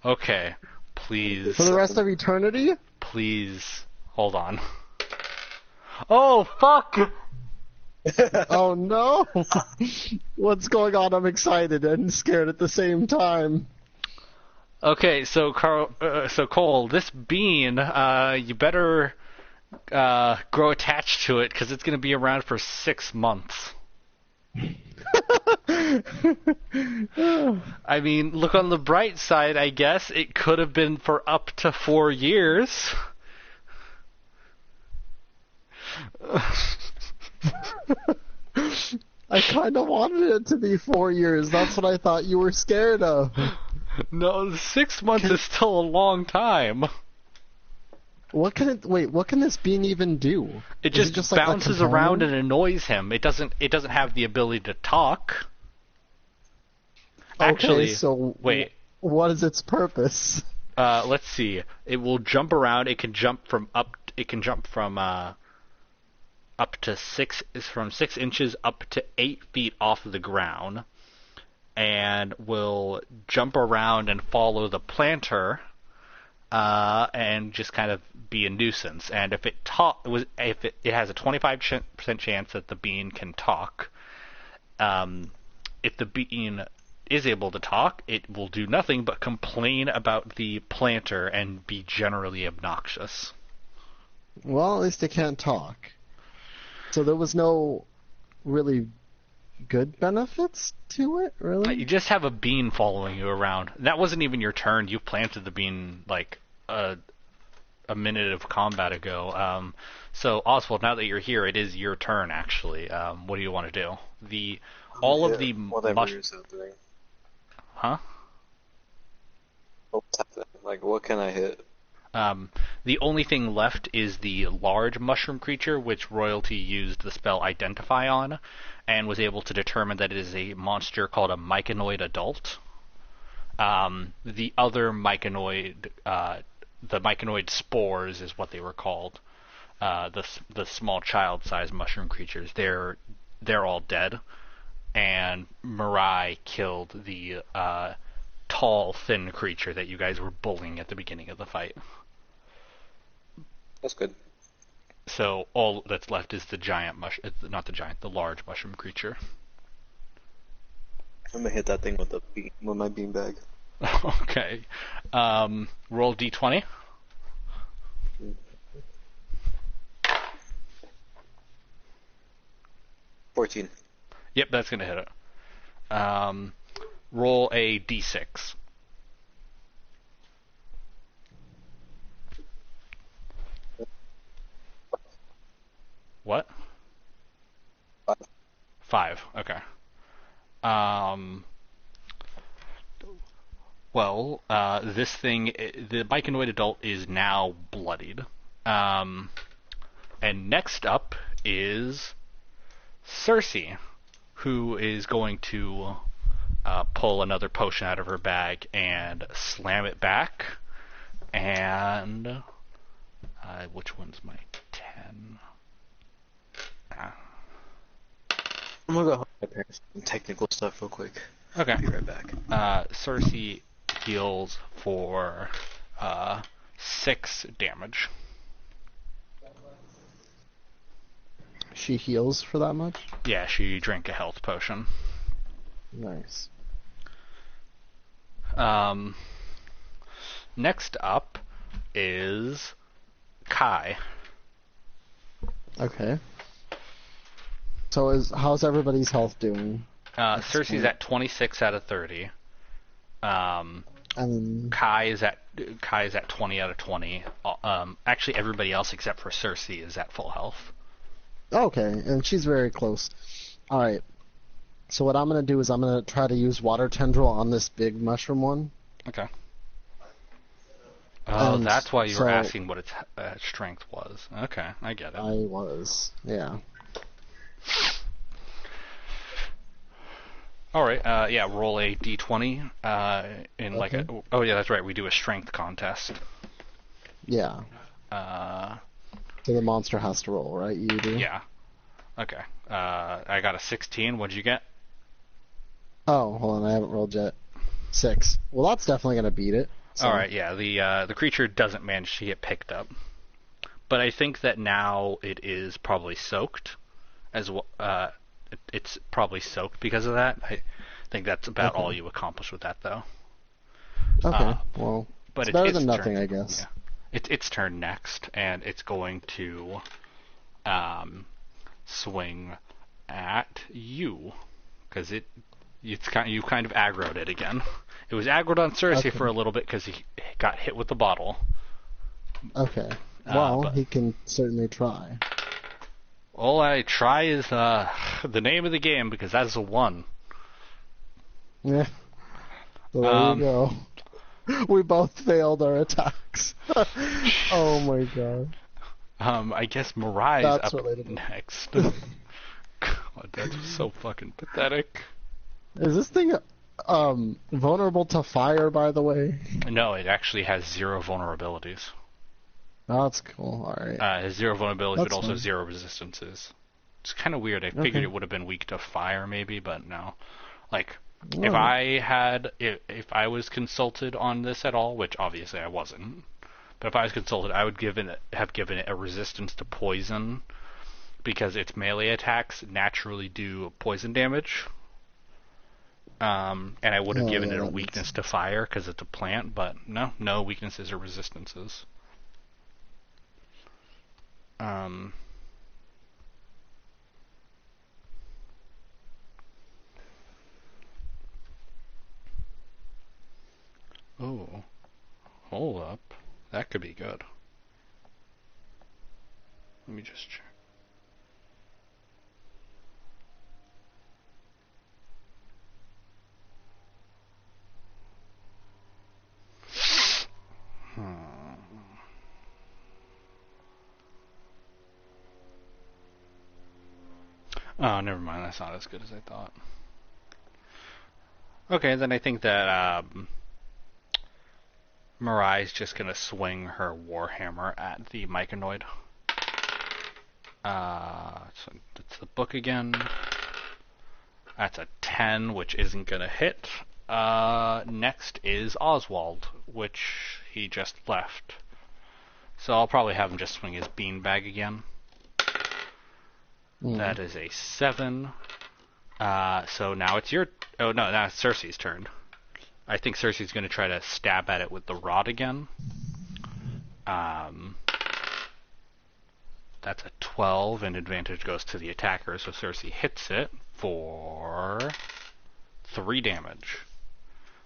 A: Okay, please,
D: For the rest of eternity?
A: please, hold on. Oh, fuck!
D: Oh no! What's going on? I'm excited and scared at the same time.
A: Okay, so Cole, this bean, you better grow attached to it because it's going to be around for 6 months. I mean, look on the bright side, I guess. It could have been for up to 4 years.
D: I kind of wanted it to be 4 years. That's what I thought you were scared of.
A: No, 6 months is still a long time.
D: What can this bean even do?
A: It
D: Is
A: just,
D: like, a
A: bounces around
D: companion?
A: and annoys him. It doesn't have the ability to talk. Actually,
D: Okay, so
A: wait.
D: what is its purpose?
A: Let's see. It will jump around. It can jump from up to 6 inches up to 8 feet off of the ground, and will jump around and follow the planter, and just kind of be a nuisance. And if it has a 25% chance that the bean can talk. If the bean is able to talk, it will do nothing but complain about the planter and be generally obnoxious.
D: Well, at least it can't talk. So there was no really good benefits to it, really?
A: You just have a bean following you around. That wasn't even your turn. You planted the bean like a minute of combat ago. So Oswald, now that you're here, it is your turn. Actually, what do you want to do? All of the
C: whatever is happening.
A: Huh?
C: What's happening? Like, what can I hit?
A: The only thing left is the large mushroom creature, which Royalty used the spell Identify on, and was able to determine that it is a monster called a myconoid adult. The other myconoid, the myconoid spores is what they were called. The small child-sized mushroom creatures. They're all dead, and Mirai killed the tall, thin creature that you guys were bullying at the beginning of the fight.
C: That's good.
A: So all that's left is the the large mushroom creature.
C: I'm gonna hit that thing with my beanbag.
A: Okay. Roll d20.
C: Mm. 14.
A: Yep, that's gonna hit it. Roll a d6. What?
C: 5.
A: 5. Okay. Well, this thing, the myconoid adult is now bloodied. And next up is Cersei, who is going to pull another potion out of her bag and slam it back. And which one's my 10?
C: I'm gonna go help my parents some technical stuff real quick.
A: Okay.
C: Be right back.
A: Cersei heals for 6 damage.
D: She heals for that much?
A: Yeah, she drank a health potion.
D: Nice.
A: Next up is Kai.
D: Okay. So how's everybody's health doing?
A: Cersei's at 26 out of 30.
D: And
A: Kai is at 20 out of 20. Actually, everybody else except for Cersei is at full health.
D: okay, and she's very close. All right. So what I'm gonna do is I'm gonna try to use water tendril on this big mushroom one.
A: Okay. Oh,
D: And
A: that's why you were
D: so-
A: asking what its strength was. Okay, I get it.
D: I was, yeah.
A: All right. Yeah. Roll a d20. In like a.
D: Okay.
A: Oh yeah, that's right. We do a strength contest.
D: Yeah. So the monster has to roll, right? You do?
A: Yeah. Okay. I got a 16. What'd you get?
D: Oh, hold on, I haven't rolled yet. 6. Well, that's definitely gonna beat it. So.
A: All right. Yeah. The creature doesn't manage to get picked up, but I think that now it is probably soaked, as well. It's probably soaked because of that. I think that's about all you accomplish with that, though.
D: Okay. Well,
A: But
D: it's better
A: its
D: than nothing,
A: turn.
D: I guess.
A: Yeah. It's its turn next, and it's going to swing at you because you kind of aggroed it again. It was aggroed on Cersei
D: Okay.
A: for a little bit because he got hit with the bottle.
D: Okay. Well,
A: but-
D: he can certainly try.
A: All I try is the name of the game because that's a 1.
D: Yeah. So there you go. We both failed our attacks. Oh my god.
A: I guess Mirai's
D: That's
A: up
D: relatable.
A: next. God, that's so fucking pathetic.
D: Is this thing vulnerable to fire, by the way?
A: No, it actually has 0 vulnerabilities.
D: That's cool. Alright.
A: It has 0 vulnerabilities,
D: That's
A: but also
D: fine.
A: 0 resistances. It's kind of weird. I figured it would have been weak to fire, maybe, but no. Like, if I was consulted on this at all, which obviously I wasn't, but if I was consulted, I would have given it a resistance to poison, because its melee attacks naturally do poison damage. And I would have
D: Oh,
A: given
D: yeah,
A: it a
D: that makes
A: weakness to fire because it's a plant, but no weaknesses or resistances. Oh, hold up. That could be good. Let me just check. Oh, never mind. That's not as good as I thought. Okay, then I think that Mirai's just gonna swing her Warhammer at the Myconoid. So that's the book again. That's a 10, which isn't gonna hit. Next is Oswald, which he just left. So I'll probably have him just swing his beanbag again. That is a 7. So now it's your... Oh, no, now it's Cersei's turn. I think Cersei's going to try to stab at it with the rod again. That's a 12, and advantage goes to the attacker, so Cersei hits it for 3 damage.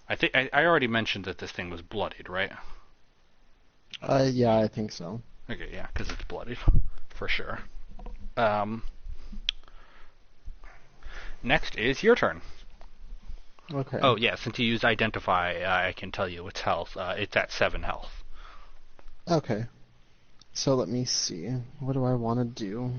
A: I think I already mentioned that this thing was bloodied, right?
D: Yeah, I think so.
A: Okay, yeah, because it's bloodied, for sure. Next is your turn.
D: Okay.
A: Oh, yeah, since you used Identify, I can tell you its health. It's at 7 health.
D: Okay. So let me see. What do I want to do?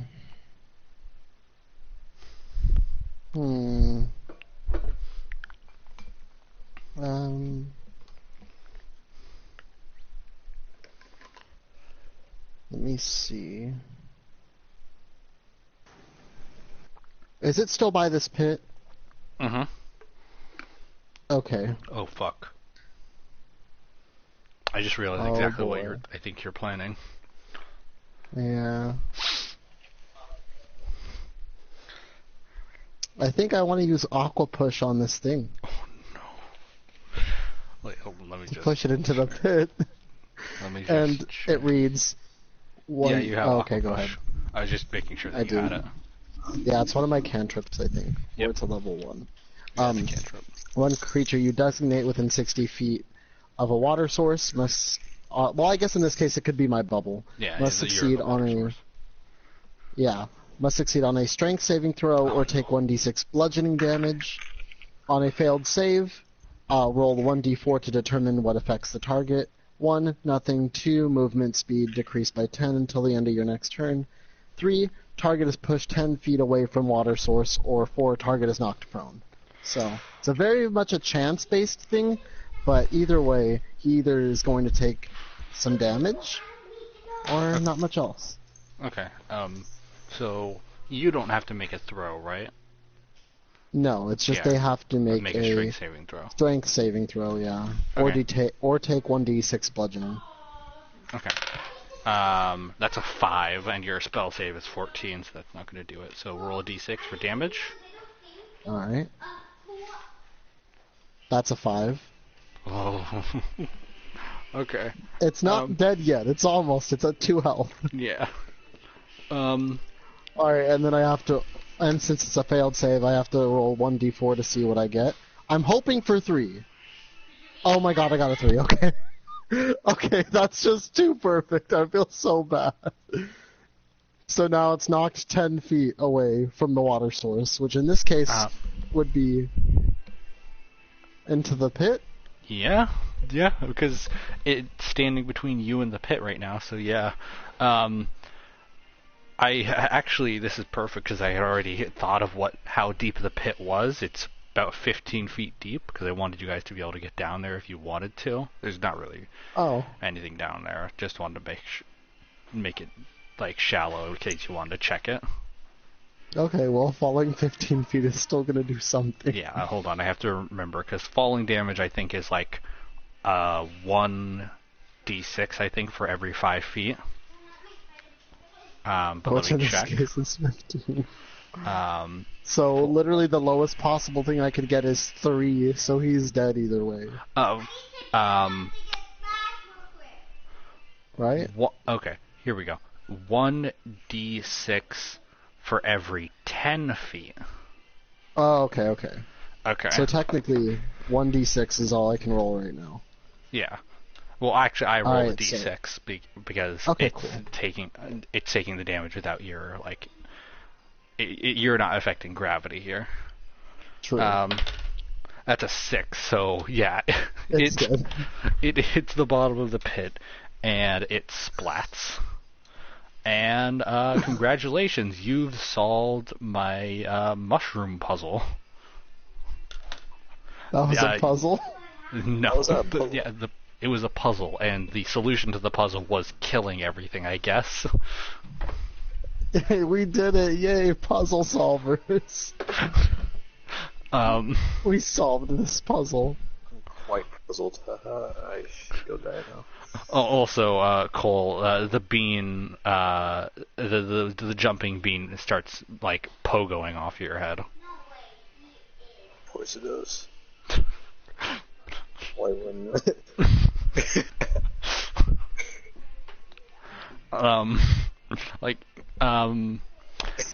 D: Let me see. Is it still by this pit?
A: Mm-hmm.
D: Okay.
A: Oh, fuck. I just realized exactly what I think you're planning.
D: Yeah. I think I want to use Aqua Push on this thing.
A: Oh, no. Wait, hold on, let me just...
D: Push it into the pit.
A: Let me just...
D: And it reads...
A: Yeah, you have
D: okay,
A: Aqua
D: go
A: Push.
D: ahead.
A: I was just making sure that
D: I
A: you had it.
D: Yeah, it's one of my cantrips, I think.
A: Yep.
D: Or it's a level 1.
A: Yeah, it's a cantrip.
D: One creature you designate within 60 feet of a water source must... well, I guess in this case it could be my bubble.
A: Yeah,
D: must
A: you're
D: succeed
A: the
D: on
A: water
D: a...
A: source.
D: Yeah. Must succeed on a strength saving throw or take 1d6 bludgeoning damage. On a failed save, roll 1d4 to determine what affects the target. 1, nothing. 2, movement speed decreased by 10 until the end of your next turn. 3, target is pushed 10 feet away from water source, or 4, target is knocked prone. So, it's a very much a chance-based thing, but either way, he either is going to take some damage, or not much else.
A: Okay, so you don't have to make a throw, right?
D: No, it's just
A: Yeah.
D: they have to make
A: a strength saving throw.
D: strength saving throw, yeah.
A: Okay.
D: Or take 1d6 bludgeoning.
A: Okay. That's a 5, and your spell save is 14, so that's not going to do it. So roll a d6 for damage.
D: Alright. That's a 5.
A: Oh. Okay.
D: It's not dead yet. It's almost. It's at 2 health.
A: Yeah.
D: Alright, and then I have to... And since it's a failed save, I have to roll 1d4 to see what I get. I'm hoping for 3. Oh my god, I got a 3. Okay. Okay, that's just too perfect. I feel so bad. So now it's knocked 10 feet away from the water source, which in this case would be into the pit.
A: Yeah, because it's standing between you and the pit right now, so yeah. Actually, this is perfect because I had already thought of how deep the pit was. It's about 15 feet deep because I wanted you guys to be able to get down there if you wanted to. There's not really anything down there. Just wanted to make it like shallow in case you wanted to check it.
D: Okay, well, falling 15 feet is still going to do something.
A: Yeah, hold on. I have to remember because falling damage I think is like 1d6 I think for every 5 feet. But
D: which
A: let me
D: in
A: check.
D: this case is 15. So literally the lowest possible thing I could get is 3, so he's dead either way. Right?
A: Okay, here we go. 1d6 for every 10 feet.
D: Oh, okay.
A: Okay.
D: So technically, 1d6 is all I can roll right now.
A: Yeah. Well, actually, I rolled a
D: Alright, so-
A: d6 because
D: Okay,
A: it's
D: cool.
A: taking the damage without your you're not affecting gravity here.
D: True.
A: That's a 6, so yeah,
D: It's good.
A: it hits the bottom of the pit and it splats. And congratulations, you've solved my mushroom puzzle.
D: That was
A: Yeah,
D: a puzzle.
A: No,
C: was a puzzle?
A: it was a puzzle, and the solution to the puzzle was killing everything, I guess.
D: We did it! Yay, puzzle solvers! We solved this puzzle.
C: Quite puzzled. I feel bad now.
A: Also, Cole, the bean, the jumping bean starts like pogoing off your head.
C: Of course it does. Why wouldn't
A: Like,
C: it?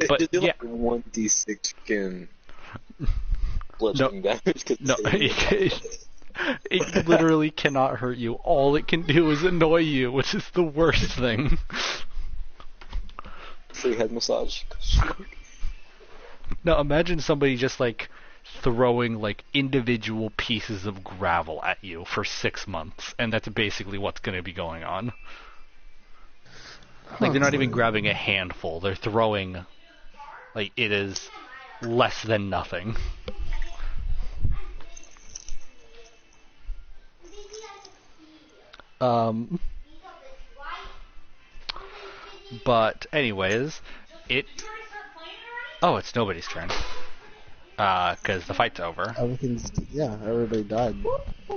A: but
C: Did you
A: yeah,
C: like 1d6 can bludgeoning damage? 'Cause
A: no,
C: it's-
A: it literally cannot hurt you. All it can do is annoy you, which is the worst thing.
C: free head massage.
A: Now imagine somebody just like throwing like individual pieces of gravel at you for 6 months, and that's basically what's going to be going on. Like they're not even grabbing a handful; they're throwing, like it is less than nothing. But anyways, it. Oh, it's nobody's turn. Because the fight's over.
D: Everybody died.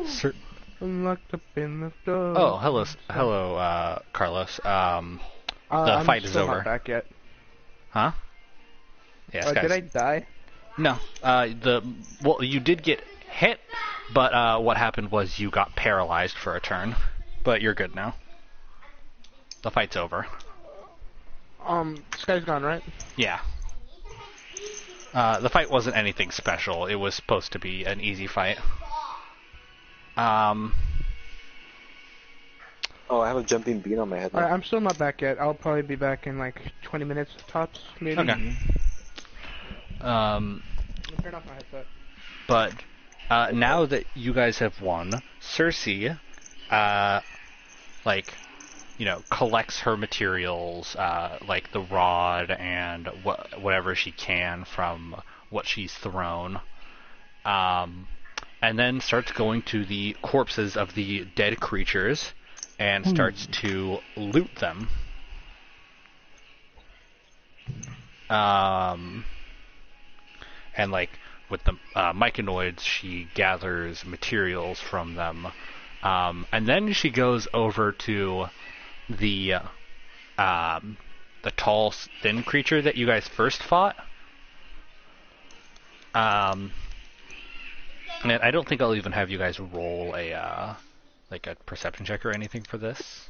A: Cer-
E: I'm locked up in the door.
A: Oh, hello, Carlos. The
E: I'm
A: fight is
E: still
A: over.
E: Not back yet.
A: Huh? Yes, guys.
E: Did I die?
A: No. Well, you did get hit, but what happened was you got paralyzed for a turn. But you're good now. The fight's over.
E: This guy's gone, right?
A: Yeah. The fight wasn't anything special. It was supposed to be an easy fight.
C: Oh, I have a jumping bean on my head now.
E: Alright, I'm still not back yet. I'll probably be back in like 20 minutes tops, maybe.
A: Okay.
E: Turn off my headset.
A: But now that you guys have won, Cersei, collects her materials, like the rod and whatever she can from what she's thrown, and then starts going to the corpses of the dead creatures and starts to loot them. And like with the myconoids, she gathers materials from them, and then she goes over to the tall, thin creature that you guys first fought. And I don't think I'll even have you guys roll a perception check or anything for this,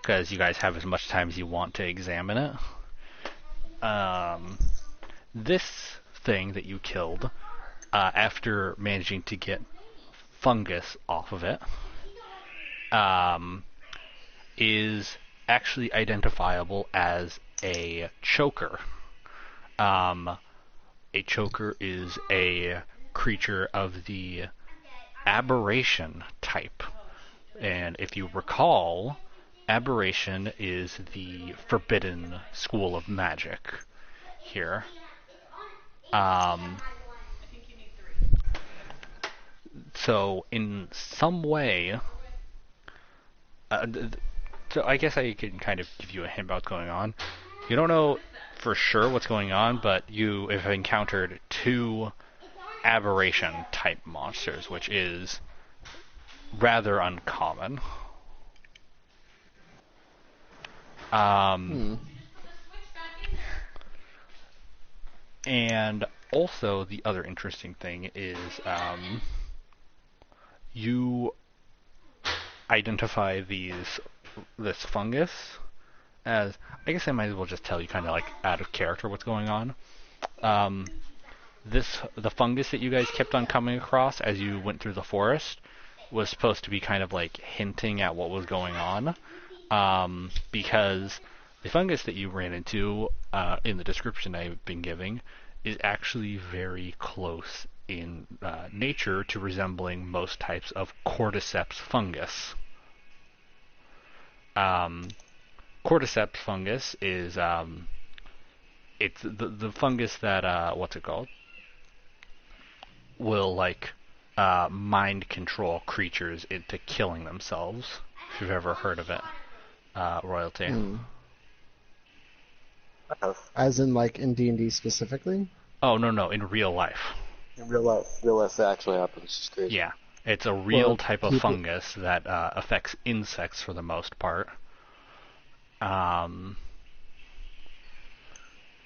A: because you guys have as much time as you want to examine it. This thing that you killed, after managing to get fungus off of it, is actually identifiable as a choker. A choker is a creature of the aberration type. And if you recall, aberration is the forbidden school of magic here. So in some way, so I guess I can kind of give you a hint about what's going on. You don't know for sure what's going on, but you have encountered 2 aberration type monsters, which is rather uncommon. And also the other interesting thing is you identify this fungus as, I guess I might as well just tell you kind of like out of character what's going on. The fungus that you guys kept on coming across as you went through the forest was supposed to be kind of like hinting at what was going on, because the fungus that you ran into in the description I've been giving is actually very close in nature to resembling most types of cordyceps fungus. Cordyceps fungus is it's the fungus that what's it called? Will like mind control creatures into killing themselves. If you've ever heard of it, royalty.
D: As in, like, in D&D specifically?
A: Oh no, in real life.
C: In real life that actually happens. It's crazy.
A: Yeah, it's a real
D: Well,
A: type of
D: people-
A: fungus that affects insects for the most part.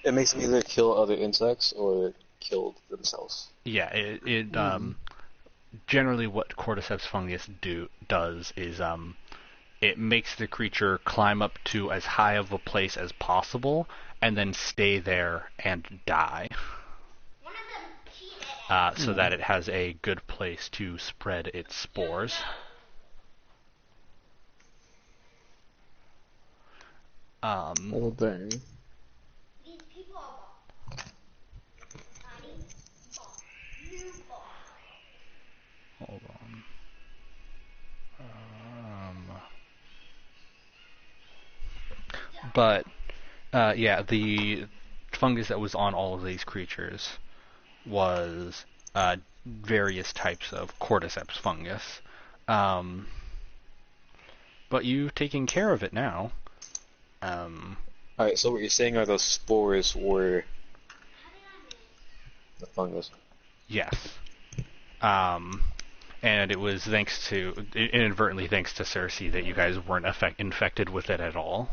C: It makes them either kill other insects or kill themselves.
A: Yeah, it generally what cordyceps fungus does is it makes the creature climb up to as high of a place as possible and then stay there and die. So that it has a good place to spread its spores.
D: Well, dang.
A: Hold on. But yeah, the fungus that was on all of these creatures was various types of cordyceps fungus. But you've taken care of it now.
C: Alright, so what you're saying are those spores were the fungus.
A: Yes. And it was inadvertently thanks to Cersei that you guys weren't infected with it at all.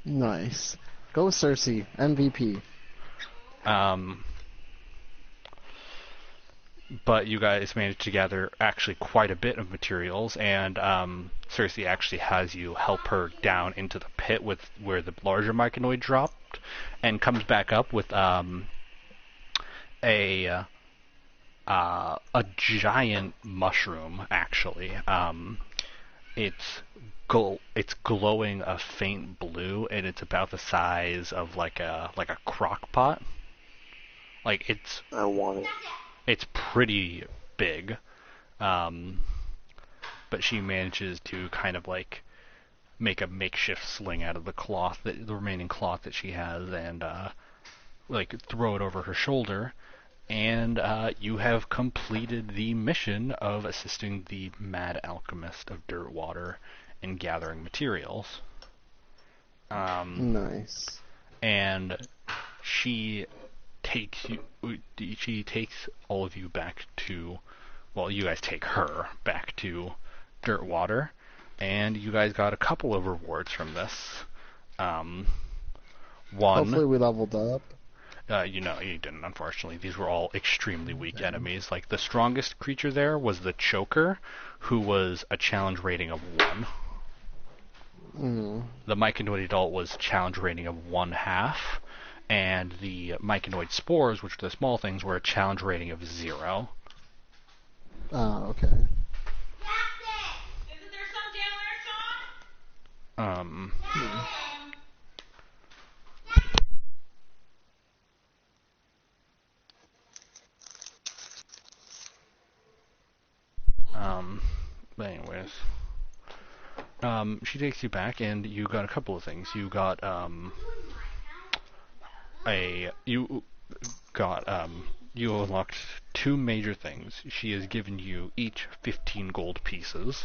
D: Nice. Go Cersei, MVP.
A: But you guys managed to gather actually quite a bit of materials, and Cersei actually has you help her down into the pit where the larger myconoid dropped, and comes back up with a giant mushroom. Actually, it's glowing a faint blue, and it's about the size of like a crock pot. Like
C: I want it.
A: it's pretty big, but she manages to kind of like make a makeshift sling out of the remaining cloth that she has, and like throw it over her shoulder. And you have completed the mission of assisting the Mad Alchemist of Dirtwater in gathering materials.
D: Nice.
A: And she takes all of you back to, well, you guys take her back to Dirtwater, and you guys got a couple of rewards from this. One,
D: Hopefully we leveled up.
A: you didn't, unfortunately. These were all extremely weak enemies. Like, the strongest creature there was the Choker, who was a challenge rating of 1. The Myconoid Adult was challenge rating of 1/2, and the Myconoid Spores, which are the small things, were a challenge rating of 0.
D: Oh, okay.
F: Isn't there some down there, Sean?
A: But anyways, she takes you back, and you got a couple of things. You got you unlocked 2 major things. She has given you each 15 gold pieces.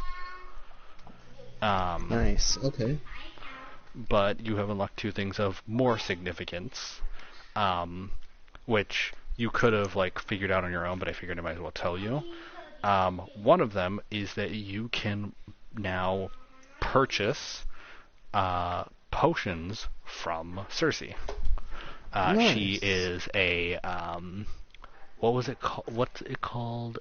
D: Nice. Okay.
A: But you have unlocked 2 things of more significance, which you could have like figured out on your own, but I figured I might as well tell you. One of them is that you can now purchase potions from Cersei.
D: Nice.
A: She is a what was it called? What's it called?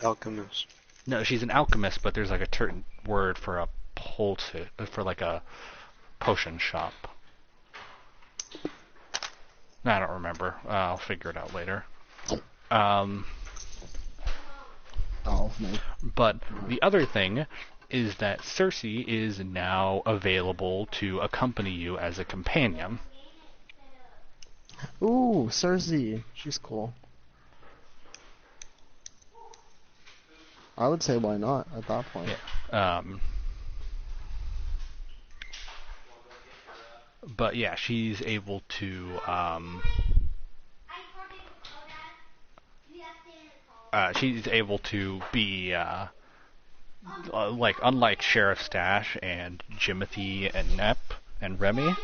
C: Alchemist.
A: No, she's an alchemist, but there's like a certain word for a for like a potion shop. I don't remember. I'll figure it out later.
D: Oh, no.
A: But the other thing is that Cersei is now available to accompany you as a companion.
D: Ooh, Cersei. She's cool. I would say why not at that point.
A: But yeah, she's able to be like, unlike Sheriff Stash and Jimothy and Nep and Remy,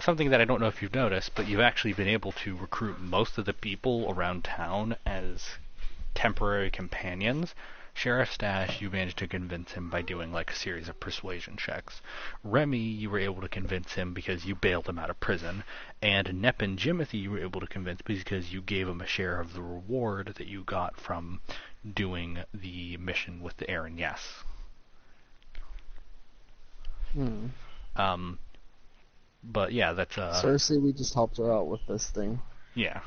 A: something that I don't know if you've noticed, but you've actually been able to recruit most of the people around town as temporary companions. Sheriff Stash, you managed to convince him by doing like a series of persuasion checks. Remy, you were able to convince him because you bailed him out of prison. And Nep and Jimothy, you were able to convince because you gave him a share of the reward that you got from doing the mission with the Aaron Yes. But yeah, that's
D: Cersei, we just helped her out with this thing.
A: Yeah.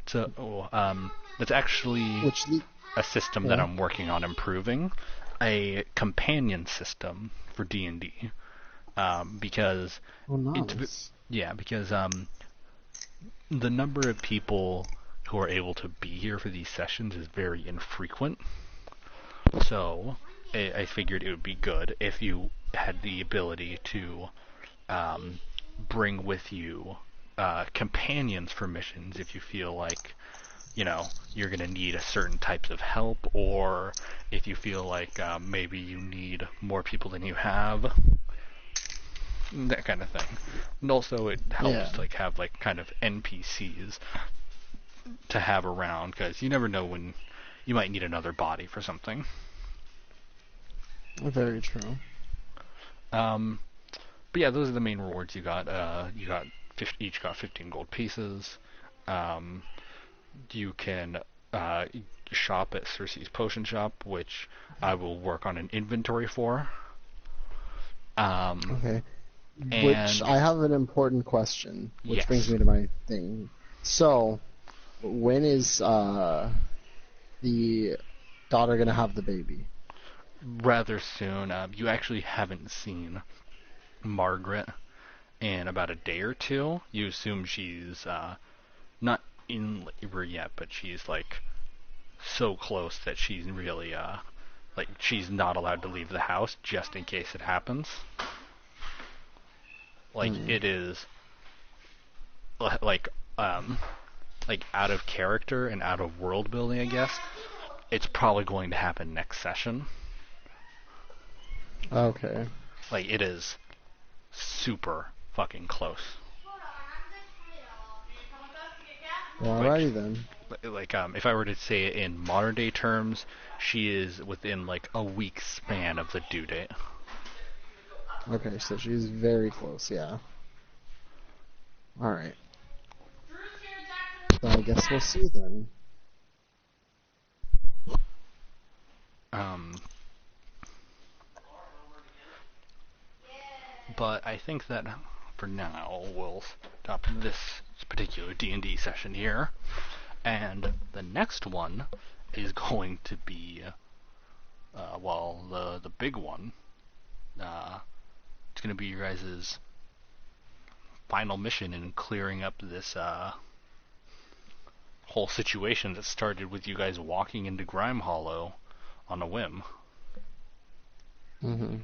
A: So that's actually a system that I'm working on improving, a companion system for D&D, because
D: nice.
A: because the number of people who are able to be here for these sessions is very infrequent. So I figured it would be good if you had the ability to bring with you companions for missions if you feel like, you know, you're going to need a certain types of help, or if you feel like maybe you need more people than you have, that kind of thing. And also it helps to like have like kind of NPCs to have around, because you never know when you might need another body for something.
D: Very true.
A: But yeah, those are the main rewards you got. Each got 15 gold pieces. You can shop at Cersei's potion shop, which I will work on an inventory for.
D: Okay.
A: And
D: which I have an important question, which
A: yes.
D: brings me to my thing. So, when is the daughter gonna have the baby?
A: Rather soon. You actually haven't seen Margaret in about a day or two. You assume she's not in labor yet, but she's like so close that she's really like she's not allowed to leave the house just in case it happens. Like it is like out of character and out of world building, I guess. It's probably going to happen next session.
D: Okay.
A: Like it is super fucking close.
D: Alrighty then.
A: Like if I were to say it in modern day terms, she is within like a week span of the due date.
D: Okay, so she's very close, yeah. Alright. So I guess we'll see then.
A: But I think that for now we'll stop this particular D&D session here, and the next one is going to be the big one. It's going to be your guys' final mission in clearing up this whole situation that started with you guys walking into Grime Hollow on a whim.
D: Mm-hmm.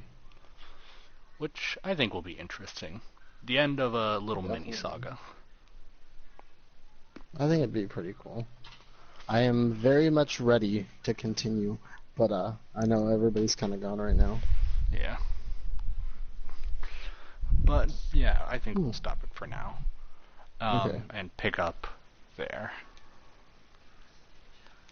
A: Which I think will be interesting. The end of a little mini saga.
D: I think it'd be pretty cool. I am very much ready to continue, but I know everybody's kind of gone right now.
A: Yeah. But yeah, I think we'll stop it for now.
D: Okay.
A: And pick up there.